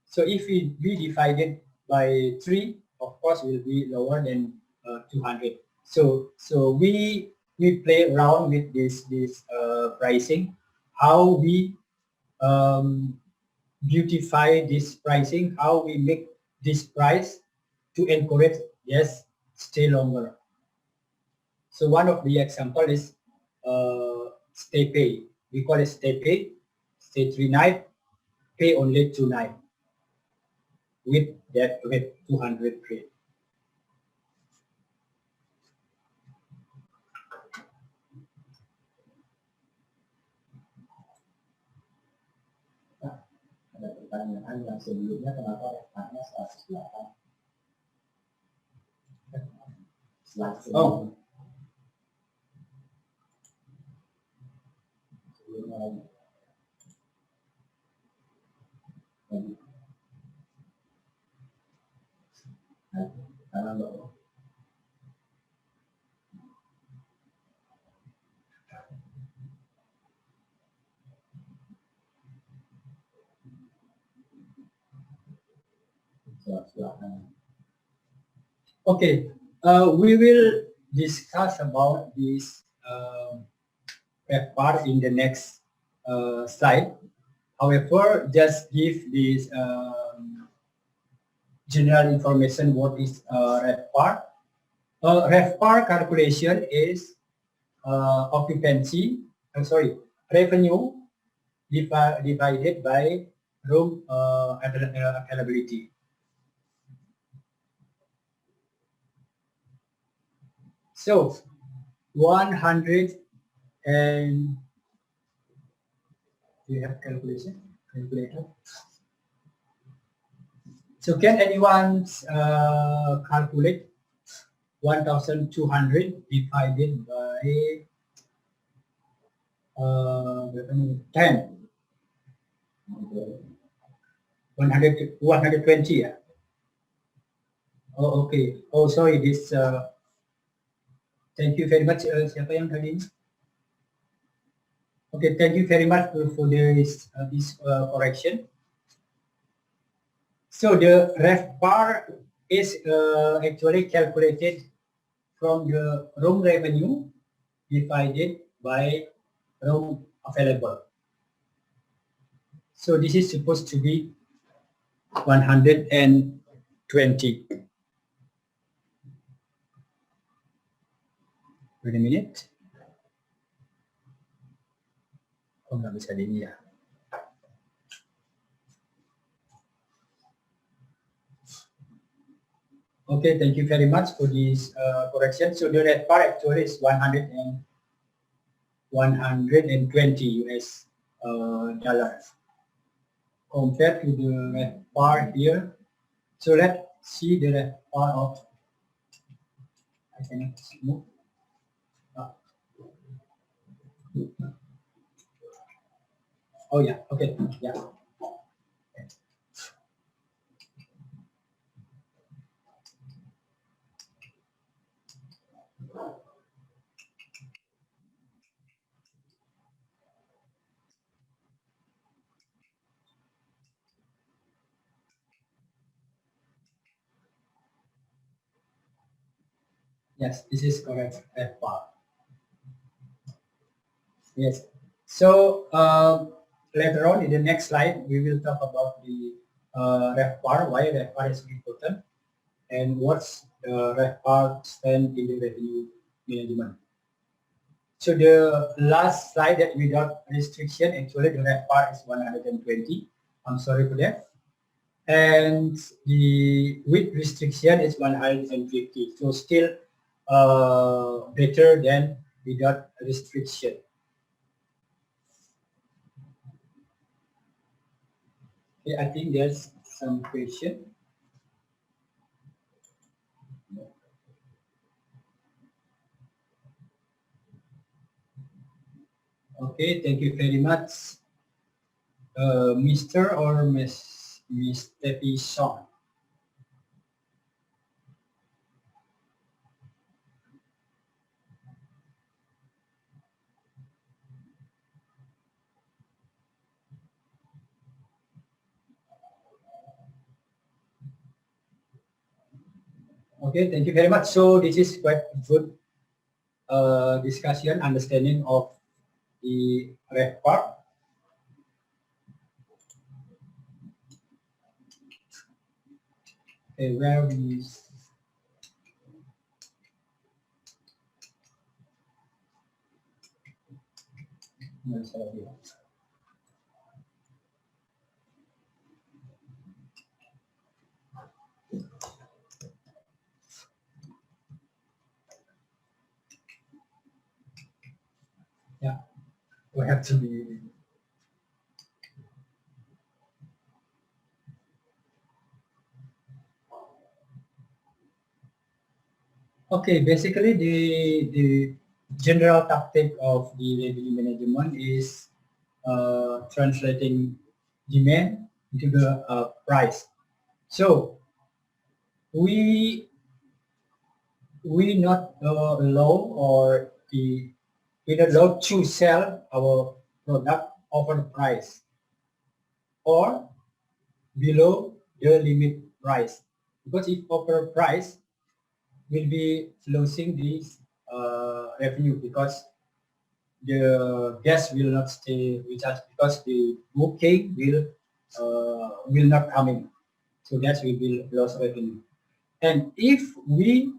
So if we divide it by 3, of course will be lower than 200. So we play around with this pricing, how we beautify this pricing, how we make this price to encourage yes stay longer. So one of the example is stay pay. We call it stay pay, stay 3 nights, pay only 2 nights with that rate 200 rate. Ada pertanyaan yang sebelumnya kenapa rektanya 108? Oh. Sebelumnya lagi. Karena Mbak. Okay, we will discuss about this part in the next slide. However, just give this general information what is RevPAR. RevPAR calculation is occupancy, revenue divided by room availability. So 100 and do you have calculator? So can anyone calculate 1,200 divided by 10? 120, yeah. Oh, okay. Oh, sorry. This. Thank you very much. Siapa yang tadi? Okay, thank you very much for this correction. So the ref bar is actually calculated from the room revenue divided by room available. So this is supposed to be 120. Wait a minute. Oh, nggak bisa di ini ya. Okay, thank you very much for this correction. So the red bar actually is 120 US dollars compared to the red bar here. So let's see the red bar of. I cannot move. Oh yeah. Okay. Yeah. Yes, this is correct. Red bar. Yes. So later on in the next slide, we will talk about the ref bar, why ref bar is important, and what's ref bar stand in the revenue management. So the last slide that we got restriction, actually the ref bar is 120. I'm sorry for that. And the with restriction is 150. So still better than without restriction. Okay, I think there's some question. Okay, thank you very much, Mr. or Miss Tepi Sean. Okay, thank you very much. So this is quite good discussion, understanding of the ref part. Okay, where we yeah, we have to be. Okay, basically the general tactic of the revenue management is translating demand into the price. So we not allow or we not allowed to sell our product over the price or below the limit price, because if over price will be losing this revenue, because the guests will not stay with us, because the booking will not come in, so that will be lost revenue. And if we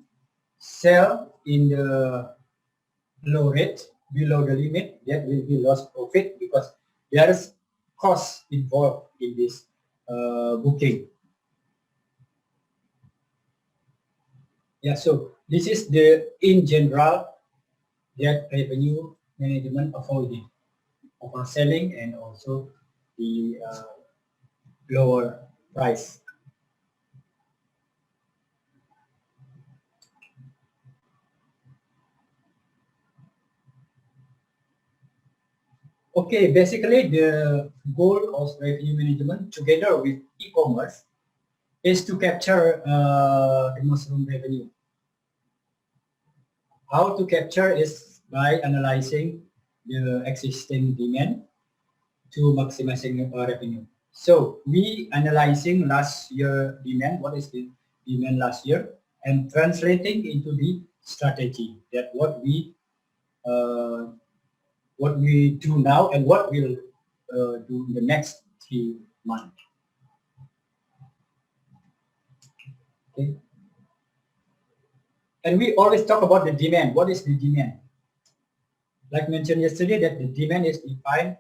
sell in the low rate below the limit, that will be lost profit, because there is cost involved in this booking. Yeah, so this is the in general that revenue management avoided overselling and also the lower price. Okay, basically the goal of revenue management together with e-commerce is to capture the mushroom revenue. How to capture is by analyzing the existing demand to maximizing revenue. So we analyzing last year demand, what is the demand last year, and translating into the strategy that what we do now and what we'll do in the next 3 months. Okay. And we always talk about the demand. What is the demand? Like mentioned yesterday, that the demand is defined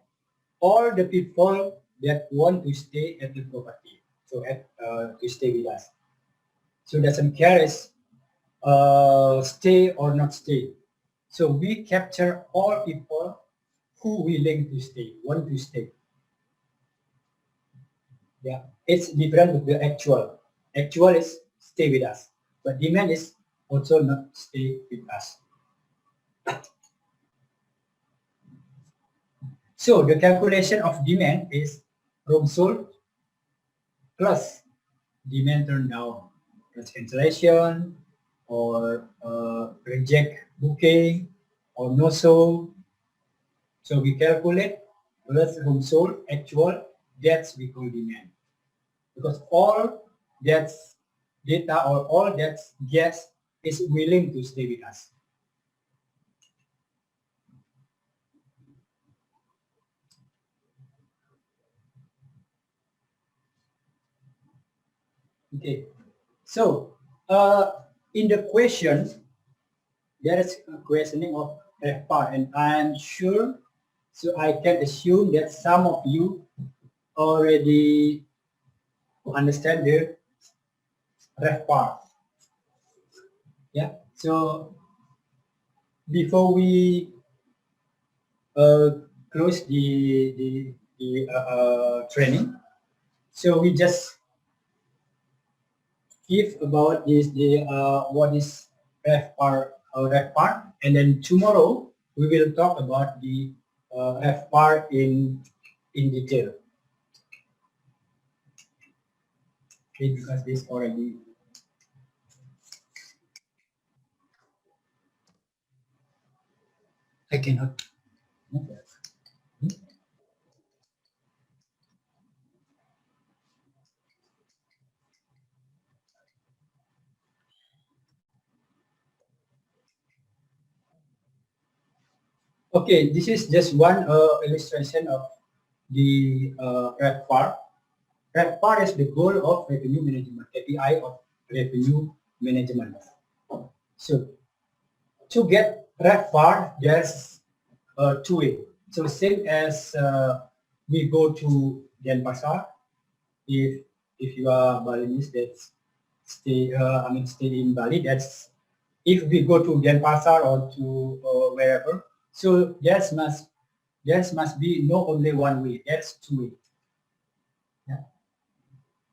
all the people that want to stay at the property, so to stay with us. So doesn't care is stay or not stay. So we capture all people who willing to stay, want to stay. Yeah, it's different with the actual. Actual is stay with us, but demand is also not stay with us. So the calculation of demand is room sold plus demand turned down, plus cancellation or reject booking or no sold. So we calculate plus room sold actual, that's we call demand. Because all that's data or all that's guest is willing to stay with us. Okay, so in the question, there is a questioning of RevPAR, and I'm sure, so I can assume that some of you already understand the RevPAR. Yeah, so before we close the training, so we just give about this the what is RevPAR, and then tomorrow we will talk about the RevPAR in detail. Okay, because this already. I cannot. Okay, this is just one illustration of the RevPAR. RevPAR is the goal of revenue management, KPI of revenue management. So to get RevPAR, there's two ways. So same as we go to Denpasar, if you are Balinese that stay in Bali, that's if we go to Denpasar or to wherever. So there must be no only one way. That's two way. Yeah.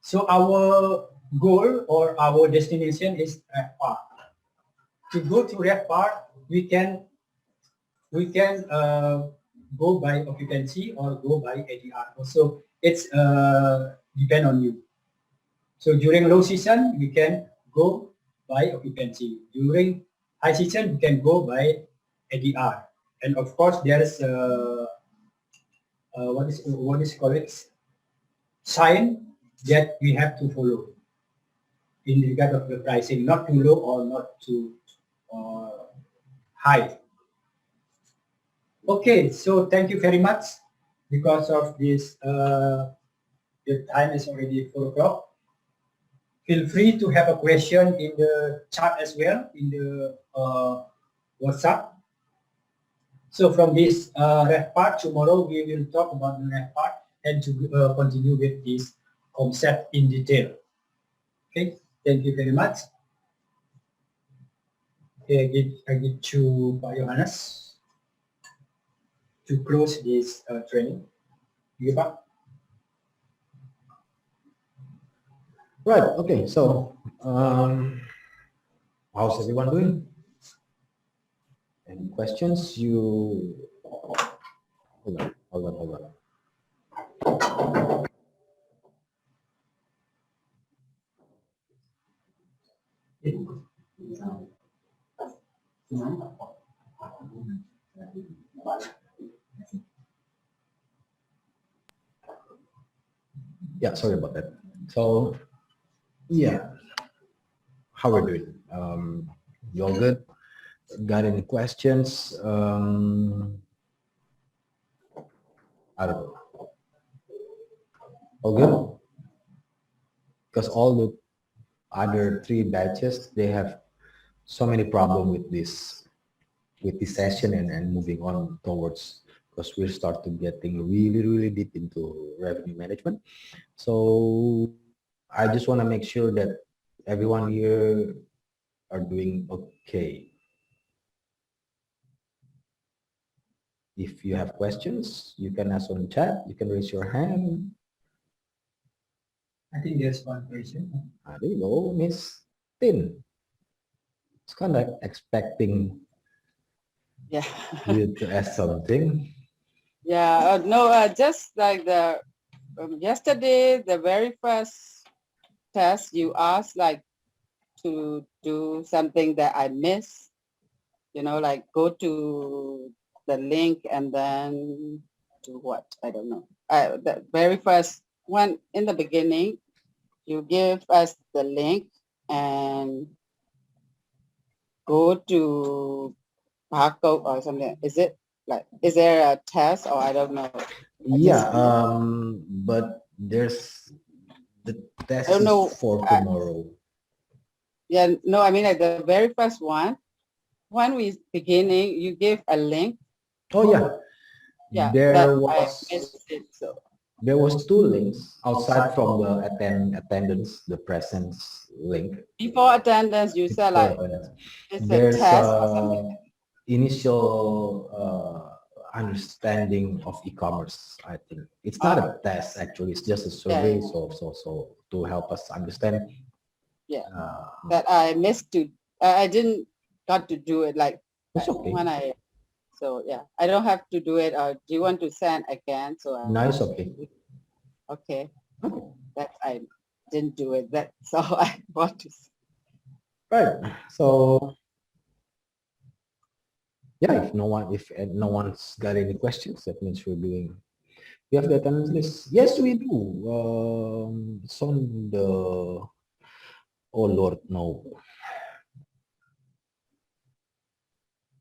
So our goal or our destination is RevPAR. To go to RevPAR, we can go by occupancy or go by ADR. Also, it's depend on you. So during low season, we can go by occupancy. During high season, we can go by ADR. And of course, there is what is called it sign that we have to follow in regard of the pricing, not too low or not too high. Okay, so thank you very much. Because of this, the time is already 4 o'clock. Feel free to have a question in the chat as well, in the WhatsApp. So from this RevPAR, tomorrow we will talk about the RevPAR. and to continue with this concept in detail. Okay, thank you very much. Okay, I give to Pak Johannes to close this training. You, Pak? Right. Okay. So, how's everyone doing? Any questions? Hold on. Yeah, sorry about that. So, yeah, how we're doing? You all good? Got any questions? I don't know. All good? Because all the other 3 batches, they have so many problems with this session and moving on towards, because we're starting getting really deep into revenue management. So I just want to make sure that everyone here are doing okay. If you have questions, you can ask on chat, you can raise your hand. I think there's one question. There you go, Miss Tin. It's kind of expecting Yeah. you to ask something. Yeah. No. Just like the yesterday, the very first test you asked like to do something that I missed. You know, like go to the link and then do what? I don't know. The very first one in the beginning, you give us the link and go to barcode or something. Is it like, is there a test or I don't know? Yeah, but there's the test I don't know. is for tomorrow. Yeah, no, I mean like the very first one, when we beginning, you give a link. Oh yeah, Yeah, there I was missed it. So there was 2 links outside from the attendance, the presence link. before attendance, you said Before like attendance. it's a There's test or something. initial understanding of e-commerce. I think it's not a test actually; it's just a survey. Yeah. So to help us understand. Yeah, that I missed to. I didn't got to do it like It's okay. when I. So yeah, I don't have to do it. Or do you want to send again? So No, it's okay. Okay, that I didn't do it. That's all I want to say. Right. So yeah, if no one's got any questions, that means we're doing. We have the attendance list. Yes, we do. It's on the. Oh Lord, no.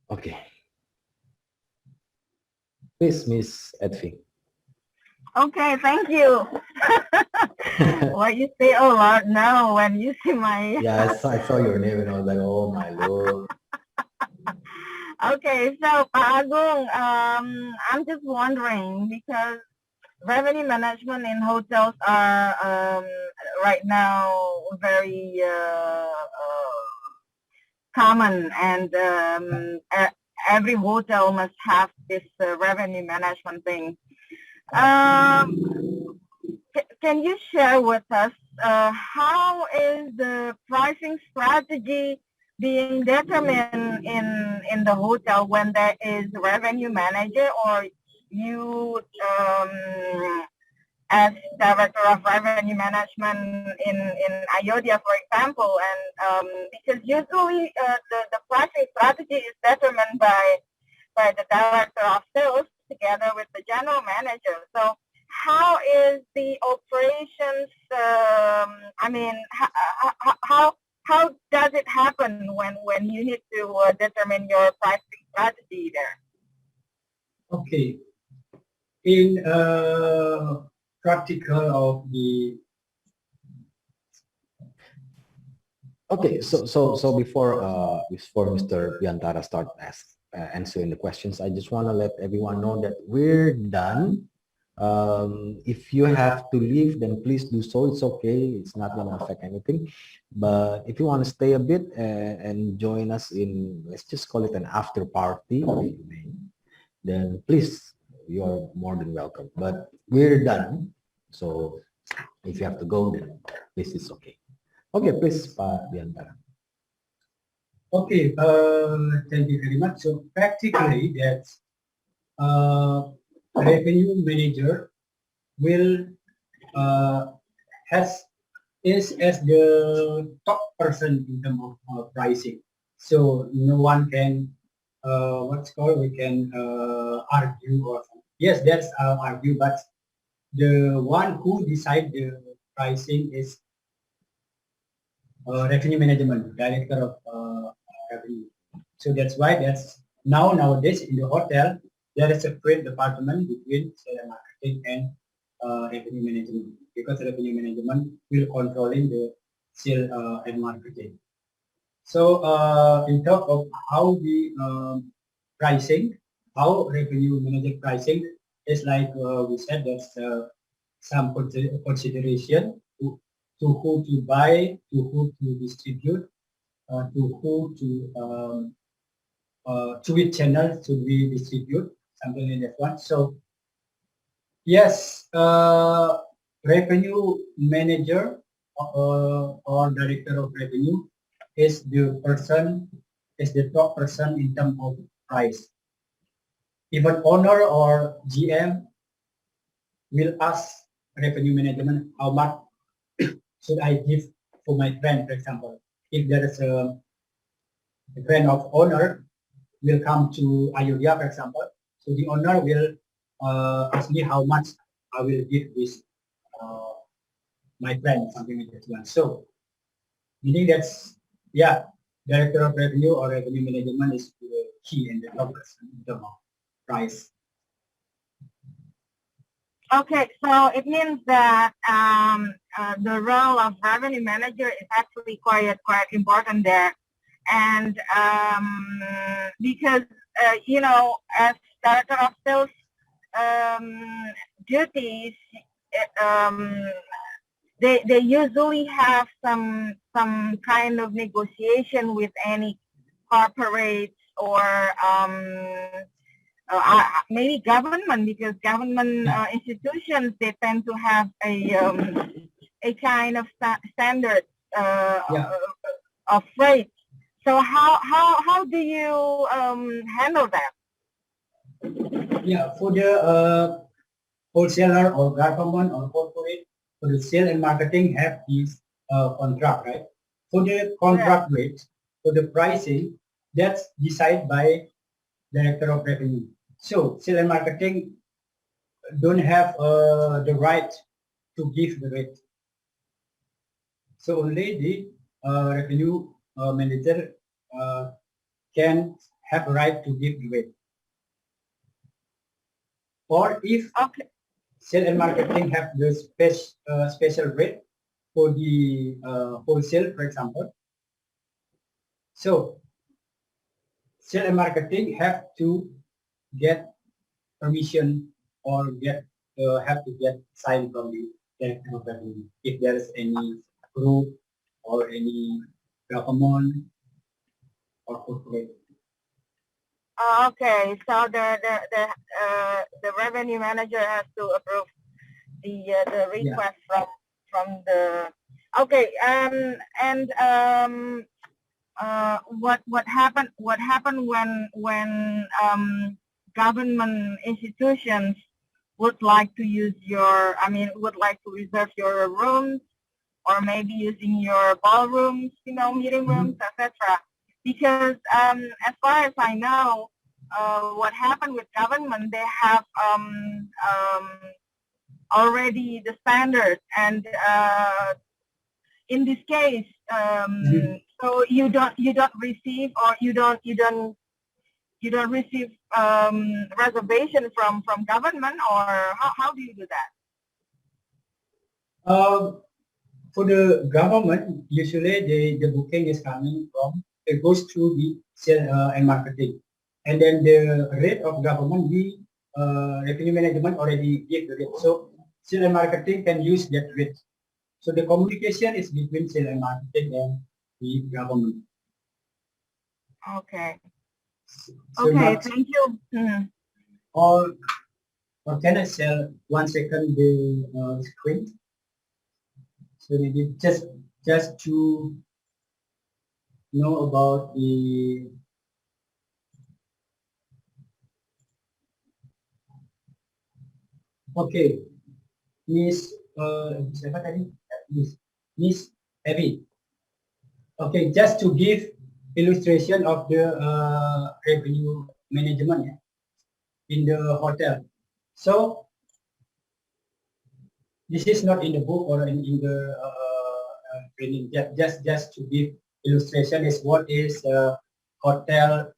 Okay. Please, Miss Edfi. Okay, thank you. What you say a lot now when you see my... Yeah, I saw your name and I was like, oh my Lord. Okay, so Pak Agung, I'm just wondering because revenue management in hotels are right now very common, and every hotel must have this revenue management thing. Can you share with us how is the pricing strategy being determined in the hotel when there is a revenue manager, or you as director of revenue management in IODIA, for example, and because usually the pricing strategy is determined by the director of sales together with the general manager. So how is the operations? I mean, how does it happen when you need to determine your pricing strategy there? Okay. In practical of the. Okay, so before Mr. Piantara start answering the questions, I just want to let everyone know that we're done If you have to leave, then please do so. It's okay. It's not going to affect anything. But if you want to stay a bit and join us in, let's just call it an after party, if you may, then please, you are more than welcome. But we're done. So if you have to go, then this is okay. Okay, please, Pa Biantara. Okay, thank you very much. So practically, that's revenue manager will has is as the top person in terms of pricing. So no one can what's called we can argue or yes, that's argue, but the one who decide the pricing is revenue management, director of revenue. So that's why that's nowadays in the hotel there is a separate department between sales and marketing and revenue management, because revenue management will controlling the sales and marketing. So in terms of how the pricing, how revenue manager pricing is like we said, that's some consideration to who to buy, to who to distribute, to who to which channel should we distribute, something like that one. So yes, revenue manager or director of revenue is the person, is the top person in terms of price. Even owner or GM will ask revenue management how much should I give for my friend, for example. If there is a friend of owner will come to Ayodhya, for example, so the owner will ask me how much I will give this my friend, something like that one. So meaning that's, yeah, director of revenue or revenue management is the key and the top person in terms of price. Okay, so it means that the role of revenue manager is actually quite important there, and because you know, as director of sales duties, they usually have some kind of negotiation with any corporates or maybe government, because government institutions, they tend to have a kind of standard of rate. So how do you handle that? Yeah, for the wholesaler or government or corporate, for the sale and marketing have these contract, right? For the contract rate, for the pricing, that's decided by director of revenue. So sale and marketing don't have the right to give the rate. So only the revenue manager can have a right to give the rate. Or if sale and marketing have the special rate for the wholesale, for example. So sale and marketing have to get permission or have to get signed from the director of revenue if there is any group or any government or corporate. Okay, so the revenue manager has to approve the request from the. Okay, and what happened when government institutions would like to use your, would like to reserve your rooms, or maybe using your ballrooms, meeting rooms, etc. Because as far as I know, what happened with government, they have already the standard, and in this case, so you don't receive, or you don't receive reservation from government, or how do you do that? For the government, usually the booking is coming from, it goes through the sale and marketing. And then the rate of government, we revenue management already give the rate. So sales and marketing can use that rate. So the communication is between sales and marketing and the government. Okay. So Okay, not, thank you. Mhm. or can I share 1 second the screen? So maybe just to know about the okay, Miss siapa tadi? Miss Abby. Okay, just to give illustration of the revenue management in the hotel. So this is not in the book or in the training. Just to give illustration is what is hotel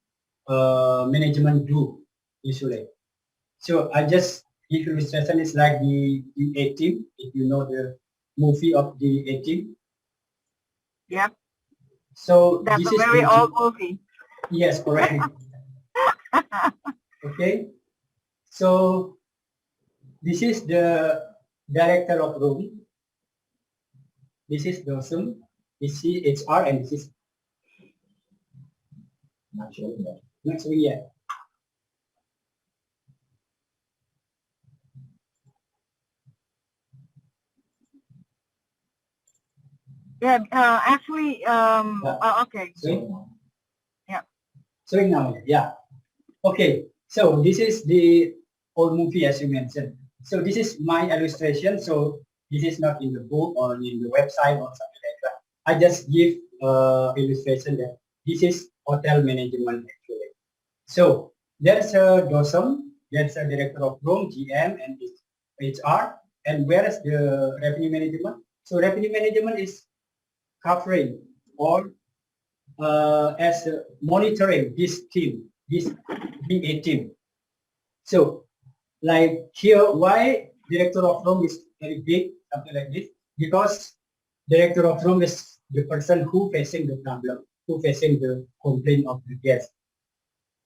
management do usually. So I just give illustration is like the A-Team, if you know the movie of the A-Team. Yep, So that's this a is very the old movie. yes, correct. Okay. So this is the director of room. This is the Zoom. This is HR and this is next week. Yeah. Yeah, actually, okay. Sorry? Yeah. Sorry now. Yeah. Okay. So this is the old movie as you mentioned. So this is my illustration. So this is not in the book or in the website or something like that. I just give illustration that this is hotel management actually. So there's a DOSM, there's a director of room, GM, and HR. And where is the revenue management? So revenue management is covering or as monitoring this team, this being a team. So like here, why director of room is very big, something like this? Because director of room is the person who facing the problem, who facing the complaint of the guest.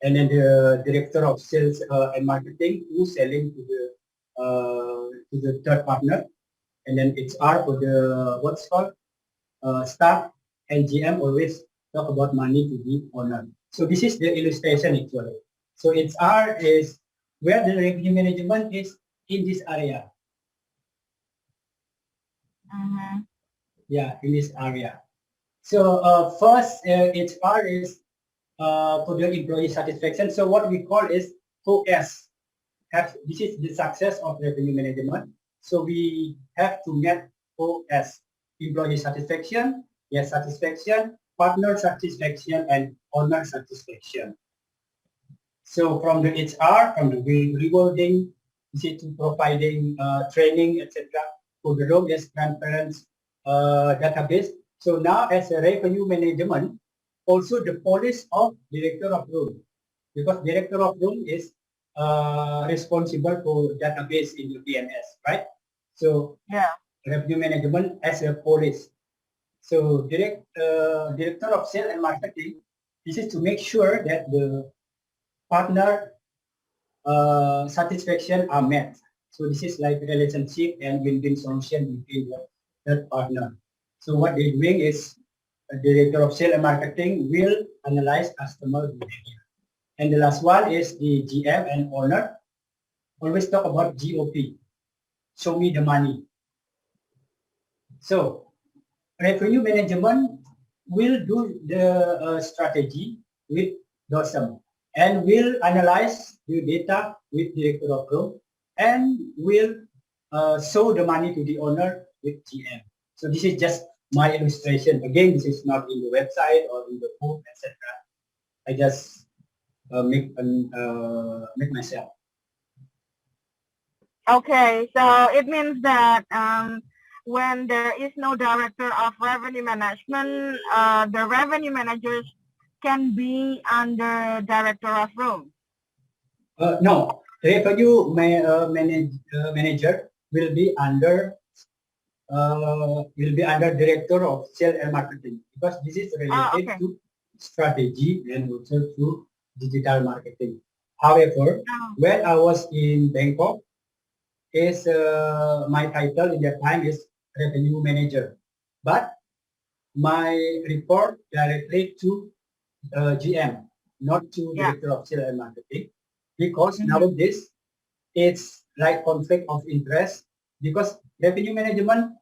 And then the director of sales and marketing who's selling to the third partner, and then HR for the what's called staff, and GM always talk about money to the owner. So this is the illustration actually. So HR is where the revenue management is in this area. Mm-hmm. Yeah, in this area. So first, HR is for the employee satisfaction. So what we call is OS. This is the success of revenue management. So we have to get OS, employee satisfaction, guest satisfaction, partner satisfaction, and owner satisfaction. So from the HR, from the rewarding, this is to providing training, etc. For the room is transparent database. So now as a revenue management, also the policy of director of room, because director of room is responsible for database in the PNS, right? So Yeah. revenue management as a policy. So director of sales and marketing, this is to make sure that the partner satisfaction are met. So this is like relationship and win-win solution between the third partner. So what they're doing is director of sales and marketing will analyze customer behavior. And the last one is the GM and owner. Always talk about GOP. Show me the money. So revenue management will do the strategy with DOSM and will analyze the data with director of room and will show the money to the owner with GM. So this is just my illustration. Again, this is not in the website or in the book, etc. I just make myself. Okay, so it means that when there is no director of revenue management, the revenue managers can be under director of room. No, revenue manager will be under director of sales and marketing, because this is related okay. to strategy and also to digital marketing. However, Oh. when I was in Bangkok, my title in that time is revenue manager, but my report directly to GM, not to Yeah. director of sales and marketing, because Mhm. nowadays it's like conflict of interest because revenue management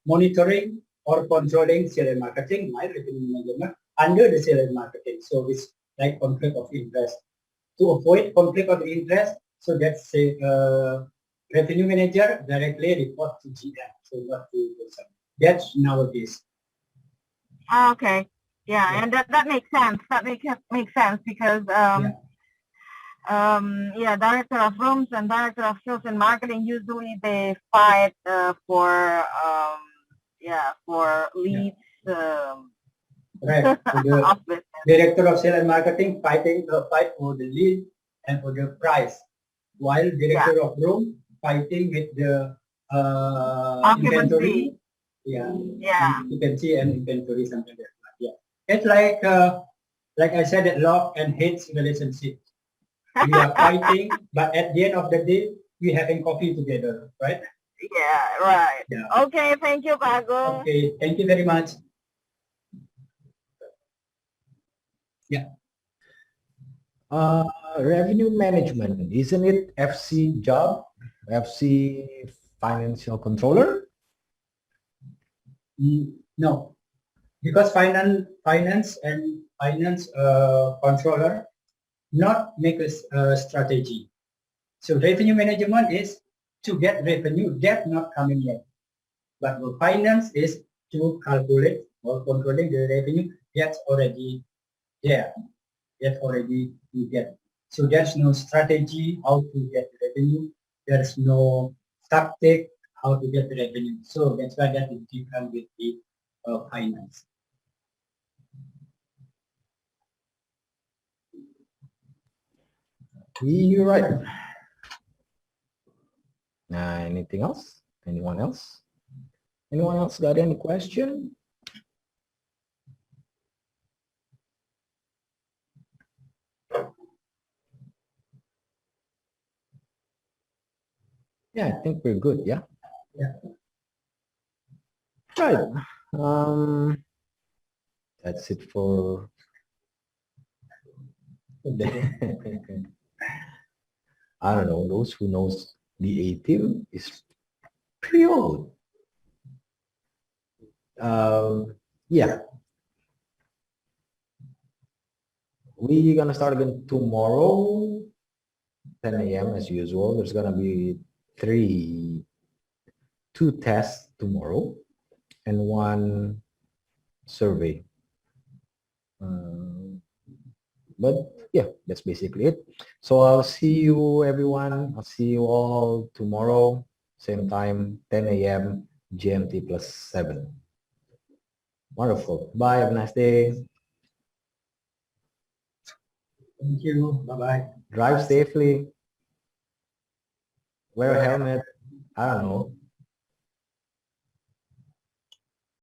monitoring or controlling sales and marketing, my revenue management under the sales and marketing. So it's like conflict of interest. To avoid conflict of interest, so that's a revenue manager directly report to GM, so not to person. That's nowadays. Oh, okay. Yeah, Yeah. and that makes sense. That makes sense because yeah, director of rooms and director of sales and marketing usually they fight for for leads Right. So the of business. director of sales and marketing fight for the lead and for the price, while director of room fighting with the inventory. Occupancy. Yeah, Yeah. occupancy and inventory, something like that. Yeah, it's like I said, that love and hate relationship. We are fighting, but at the end of the day, we having coffee together, right? Yeah, right. Yeah. Okay, thank you, Pak Agung. Okay, thank you very much. Yeah. Revenue management, isn't it FC job? FC financial controller? No, because finance and finance controller not make a strategy. So revenue management is to get revenue that not coming yet. But the finance is to calculate or controlling the revenue that's already there, that's already you get. So there's no strategy how to get the revenue. There's no tactic how to get the revenue. So that's why that is different with the finance. You're right. Anything else? Anyone else? Anyone else got any question? Yeah, I think we're good. Yeah. Yeah. Right. That's it for I don't know. Those who knows the A-team is pretty old. Yeah. We're gonna start again tomorrow, 10 a.m. as usual. There's gonna be two tests tomorrow and one survey. But yeah, that's basically it. So I'll see you everyone. I'll see you all tomorrow, same time, 10 a.m. GMT plus 7. Wonderful. Bye. Have a nice day. Thank you. Bye-bye. Drive safely. Wear a helmet. I don't know.